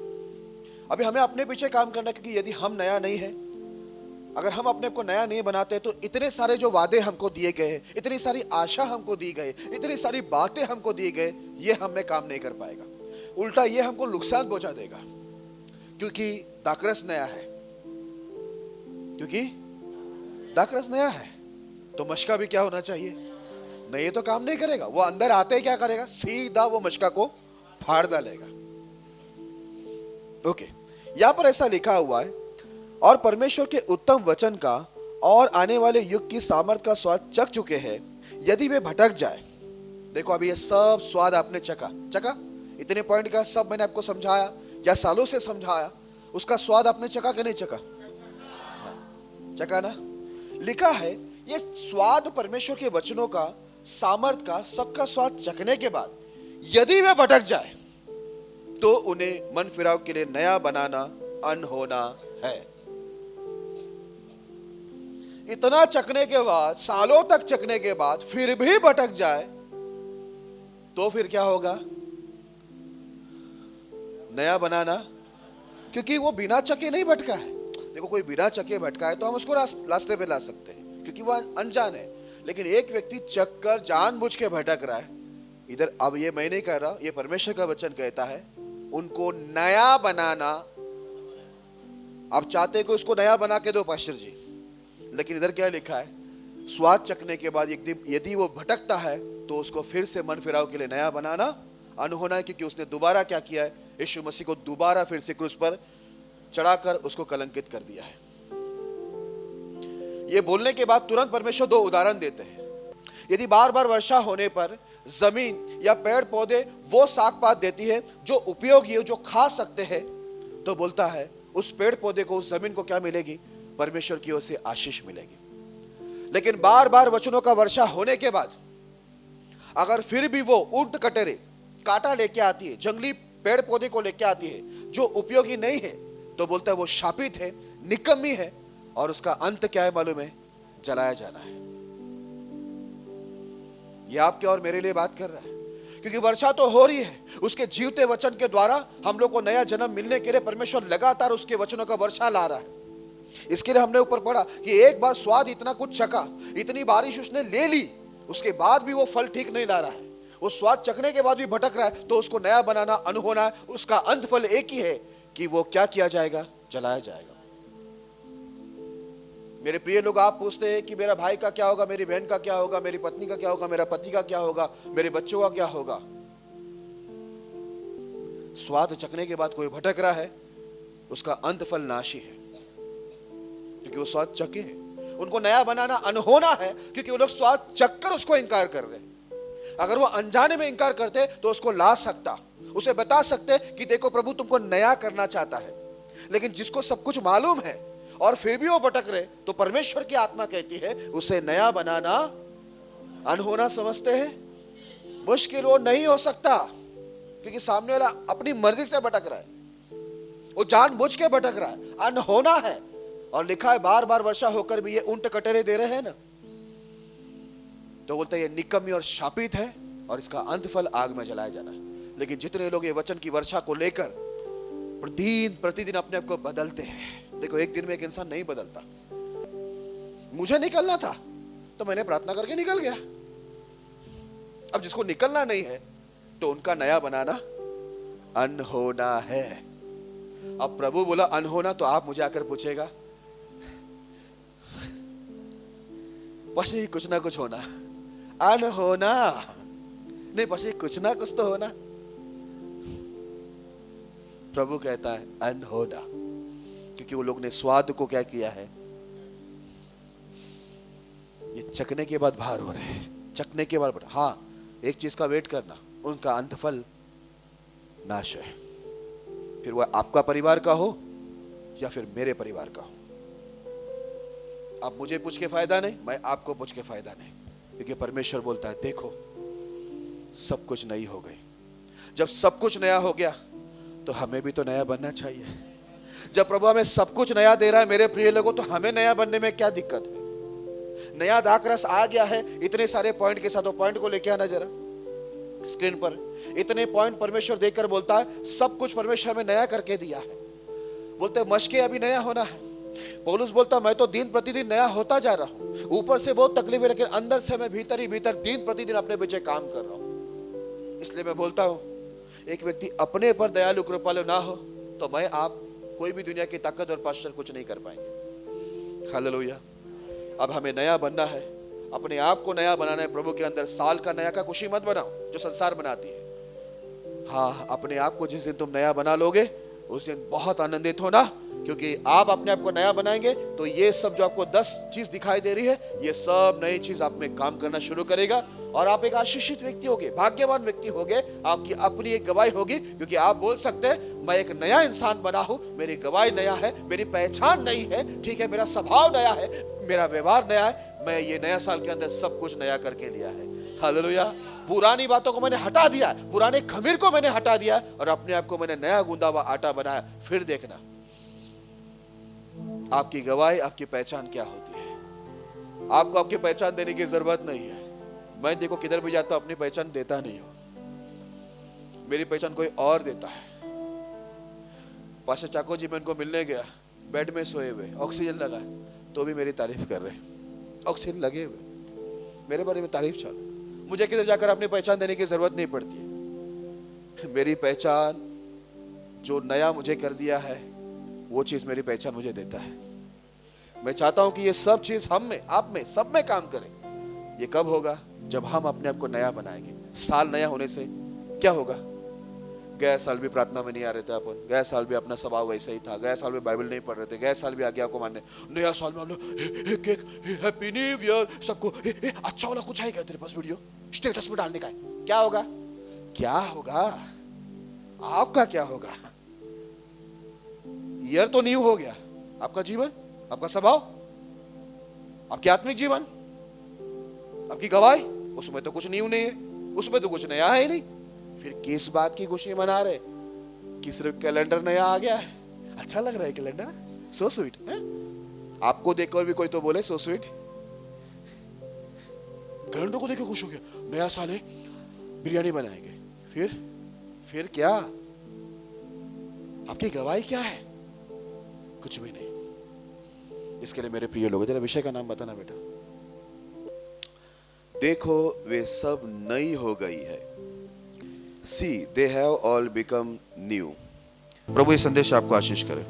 अभी हमें अपने पीछे काम करना, क्योंकि यदि हम नया नहीं है, अगर हम अपने को नया नहीं बनाते तो इतने सारे जो वादे हमको दिए गए, इतनी सारी आशा हमको दी गई, इतनी सारी बातें हमको दी गई, ये हम में काम नहीं कर पाएगा। उल्टा ये हमको नुकसान पहुंचा देगा, क्योंकि दाखरस नया है। क्योंकि दाखरस नया है तो मशका भी क्या होना चाहिए, नहीं तो काम नहीं करेगा। वो अंदर आते ही क्या करेगा, सीधा वो मशका को फाड़ डालेगा। ओके, यहां पर ऐसा लिखा हुआ है, और परमेश्वर के उत्तम वचन का और आने वाले युग की सामर्थ का स्वाद चख चुके हैं, यदि वे भटक जाए। देखो अभी ये सब स्वाद आपने चखा, इतने पॉइंट का सब मैंने आपको समझाया या सालों से समझाया, उसका स्वाद आपने चखा कि नहीं चखा, चखा ना। लिखा है ये स्वाद परमेश्वर के वचनों का, सामर्थ का, सबका स्वाद चखने के बाद यदि वे भटक जाए तो उन्हें मन फिराव के लिए नया बनाना अनहोना है। इतना चखने के बाद, सालों तक चखने के बाद फिर भी भटक जाए तो फिर क्या होगा, नया बनाना, क्योंकि वो बिना चखे नहीं भटका है। देखो कोई बिना चखे भटका है तो हम उसको रास्ते पे ला सकते हैं, क्योंकि वह अनजान है। लेकिन एक व्यक्ति चख कर जानबूझ के भटक रहा है, इधर, अब ये मैं नहीं कह रहा, ये परमेश्वर का वचन कहता है, उनको नया बनाना। आप चाहते को उसको नया बना के दो पास्टर जी, लेकिन इधर क्या लिखा है, स्वाद चखने के बाद यदि वो भटकता है तो उसको फिर से मन फिराव के लिए नया बनाना अनहोना है, क्योंकि उसने दोबारा क्या किया है, यीशु मसीह को दोबारा फिर से क्रूस पर चढ़ाकर उसको कलंकित कर दिया है। ये बोलने के बाद तुरंत परमेश्वर दो उदाहरण देते हैं। यदि बार बार वर्षा होने पर जमीन या पेड़ पौधे वो साग पात देती है जो उपयोगी है, जो खा सकते हैं, तो बोलता है उस पेड़ पौधे को, उस जमीन को क्या मिलेगी, परमेश्वर की ओर से आशीष मिलेगी। लेकिन बार बार वचनों का वर्षा होने के बाद अगर फिर भी वो ऊंट कटेरे कांटा लेके आती है, जंगली पेड़ पौधे को लेके आती है जो उपयोगी नहीं है, तो बोलता है वो शापित है, निकम्मी है, और उसका अंत क्या है मालूम है, जलाया जाना है। ये आपके और मेरे लिए बात कर रहा है, क्योंकि वर्षा तो हो रही है, उसके जीवते वचन के द्वारा हम लोग को नया जन्म मिलने के लिए परमेश्वर लगातार उसके वचनों का वर्षा ला रहा है। इसके लिए हमने ऊपर पढ़ा कि एक बार स्वाद इतना कुछ चखा, इतनी बारिश उसने ले ली, उसके बाद भी वो फल ठीक नहीं ला रहा है, वो स्वाद चखने के बाद भी भटक रहा है, तो उसको नया बनाना अनहोना है। उसका अंत फल एक ही है कि वो क्या किया जाएगा, जलाया जाएगा। मेरे प्रिय लोग, आप पूछते हैं कि मेरा भाई का क्या होगा, मेरी बहन का क्या होगा, मेरी पत्नी का क्या होगा, मेरा पति का क्या होगा, मेरे बच्चों का क्या होगा। स्वाद चखने के बाद कोई भटक रहा है, उसका अंत फल नाशी है, क्योंकि वो स्वाद चखे है। उनको नया बनाना अनहोना है, क्योंकि वो लोग स्वाद चखकर उसको इनकार कर रहे हैं। अगर वो अनजाने में इनकार करते तो उसको ला सकता, उसे बता सकते कि देखो प्रभु तुमको नया करना चाहता है। लेकिन जिसको सब कुछ मालूम है और फिर भी वो भटक रहे, तो परमेश्वर की आत्मा कहती है उसे नया बनाना अनहोना समझते हैं। मुश्किल वो नहीं हो सकता, क्योंकि सामने वाला अपनी मर्जी से भटक रहा है, वो जानबूझ के भटक रहा है, अनहोना है। और लिखा है बार बार वर्षा होकर भी ये ऊंट कटोरे दे रहे हैं ना, तो बोलते ये निकम्मी और शापित है और इसका अंत फल आग में जलाया जाना है। लेकिन जितने लोग ये वचन की वर्षा को लेकर प्रतिदिन अपने आप को बदलते हैं, देखो एक दिन में एक इंसान नहीं बदलता। मुझे निकलना था तो मैंने प्रार्थना करके निकल गया। अब जिसको निकलना नहीं है तो उनका नया बनाना अनहोना है। अब प्रभु बोला अनहोना, तो आप मुझे आकर पूछेगा पशी कुछ ना कुछ होना, अनहोना नहीं, पशी कुछ ना कुछ तो होना। प्रभु कहता है अनहोना, क्योंकि वो लोग ने स्वाद को क्या किया है, ये चखने के बाद बाहर हो रहे हैं, चखने के बाद। हाँ, एक चीज का वेट करना, उनका अंतफल नाश है। फिर वह आपका परिवार का हो या फिर मेरे परिवार का हो। आप मुझे पूछ के फायदा नहीं, मैं आपको पूछ के फायदा नहीं, क्योंकि परमेश्वर बोलता है देखो सब कुछ नई हो गई। जब सब कुछ नया हो गया तो हमें भी तो नया बनना चाहिए। जब प्रभु हमें सब कुछ नया दे रहा है मेरे प्रिय लोगों, तो हमें नया बनने में क्या दिक्कत है। नया दाखरस आ गया है इतने सारे पॉइंट के साथ, वो पॉइंट को लेके आना जरा स्क्रीन पर। इतने पॉइंट परमेश्वर देखकर बोलता है सब कुछ परमेश्वर हमें नया करके दिया है। बोलते हैं मशके अभी नया होना है। पौलुस बोलता मैं तो दिन प्रतिदिन नया होता जा रहा हूं। ऊपर से बहुत तकलीफ है, लेकिन अंदर से मैं भीतर ही भीतर दिन प्रतिदिन अपने पीछे काम कर रहा हूं। इसलिए मैं बोलता हूं एक व्यक्ति अपने पर दयालु कृपालु ना हो तो मैं आप कोई भी दुनिया की ताकत और पास्टर कुछ नहीं कर पाएंगे। हालेलुया। अब हमें नया बनना है, अपने आप को नया बनाना है प्रभु के अंदर। साल का नया का खुशी मत बनाओ जो संसार बनाती है। हाँ, अपने आप को जिस दिन तुम नया बना लोगे उस दिन बहुत आनंदित होना, क्योंकि आप अपने आप को नया बनाएंगे तो ये सब जो आपको 10 चीज दिखाई दे रही है, ये सब नई चीज आप में काम करना शुरू करेगा और आप एक आशीषित व्यक्ति होगे, भाग्यवान व्यक्ति होगे। आपकी अपनी एक गवाही होगी, क्योंकि आप बोल सकते हैं मैं एक नया इंसान बना हूं, मेरी गवाही नया है, मेरी पहचान नई है, ठीक है, मेरा स्वभाव नया है, मेरा व्यवहार नया है, मैं ये नया साल के अंदर सब कुछ नया करके लिया है। हालेलुया। पुरानी बातों को मैंने हटा दिया, पुराने खमीर को मैंने हटा दिया और अपने आप को मैंने नया गूंदा हुआ आटा बनाया। फिर देखना आपकी गवाही, आपकी पहचान क्या होती है। आपको आपकी पहचान देने की जरूरत नहीं है। मैं देखो किधर भी जाता हूं अपनी पहचान देता नहीं हूं, मेरी पहचान कोई और देता है। पास्टर चाको जी, मैं उनको मिलने गया, बेड में सोए हुए, ऑक्सीजन लगा तो भी मेरी तारीफ कर रहे, ऑक्सीजन लगे हुए, मेरे बारे में तारीफ चालू। मुझे किधर जाकर अपनी पहचान देने की जरूरत नहीं पड़ती है। मेरी पहचान जो नया मुझे कर दिया है वो चीज मेरी पहचान मुझे देता है। मैं चाहता हूं कि ये सब चीज हम में, आप में, सब में काम करें। ये कब होगा? जब हम अपने आप को नया बनाएंगे। साल नया होने से क्या होगा? गया साल भी प्रार्थना में नहीं आ रहे थे अपन, गया साल भी अपना स्वभाव वैसे ही था, गया साल भी बाइबल नहीं पढ़ रहे थे, गया साल भी आज्ञा को मानने। नया साल में हम लोग हैप्पी न्यू ईयर, सबको अच्छा वाला कुछ आएगा तेरे पास वीडियो स्टेटस में डालने का है। क्या होगा? क्या होगा? आपका क्या होगा? ईयर तो न्यू हो गया, आपका जीवन, आपका स्वभाव, आपकी आत्मिक जीवन, आपकी गवाही, उसमें तो कुछ न्यू नहीं है, उसमें तो कुछ नया है ही नहीं। फिर किस बात की खुशी मना रहे कि सिर्फ कैलेंडर नया आ गया है? अच्छा लग रहा है कैलेंडर, सो स्वीट है। आपको देखकर भी कोई तो बोले सो स्वीट। कैलेंडर को देखकर खुश हो गया, नया साल है, बिरयानी बनाएंगे। फिर क्या? आपकी गवाही क्या है? कुछ भी नहीं। इसके लिए मेरे प्रिय लोगों, जरा विषय का नाम बताना बेटा। देखो वे सब नई हो गई है। See, they have all become new. प्रभु ये संदेश आपको आशीष करे।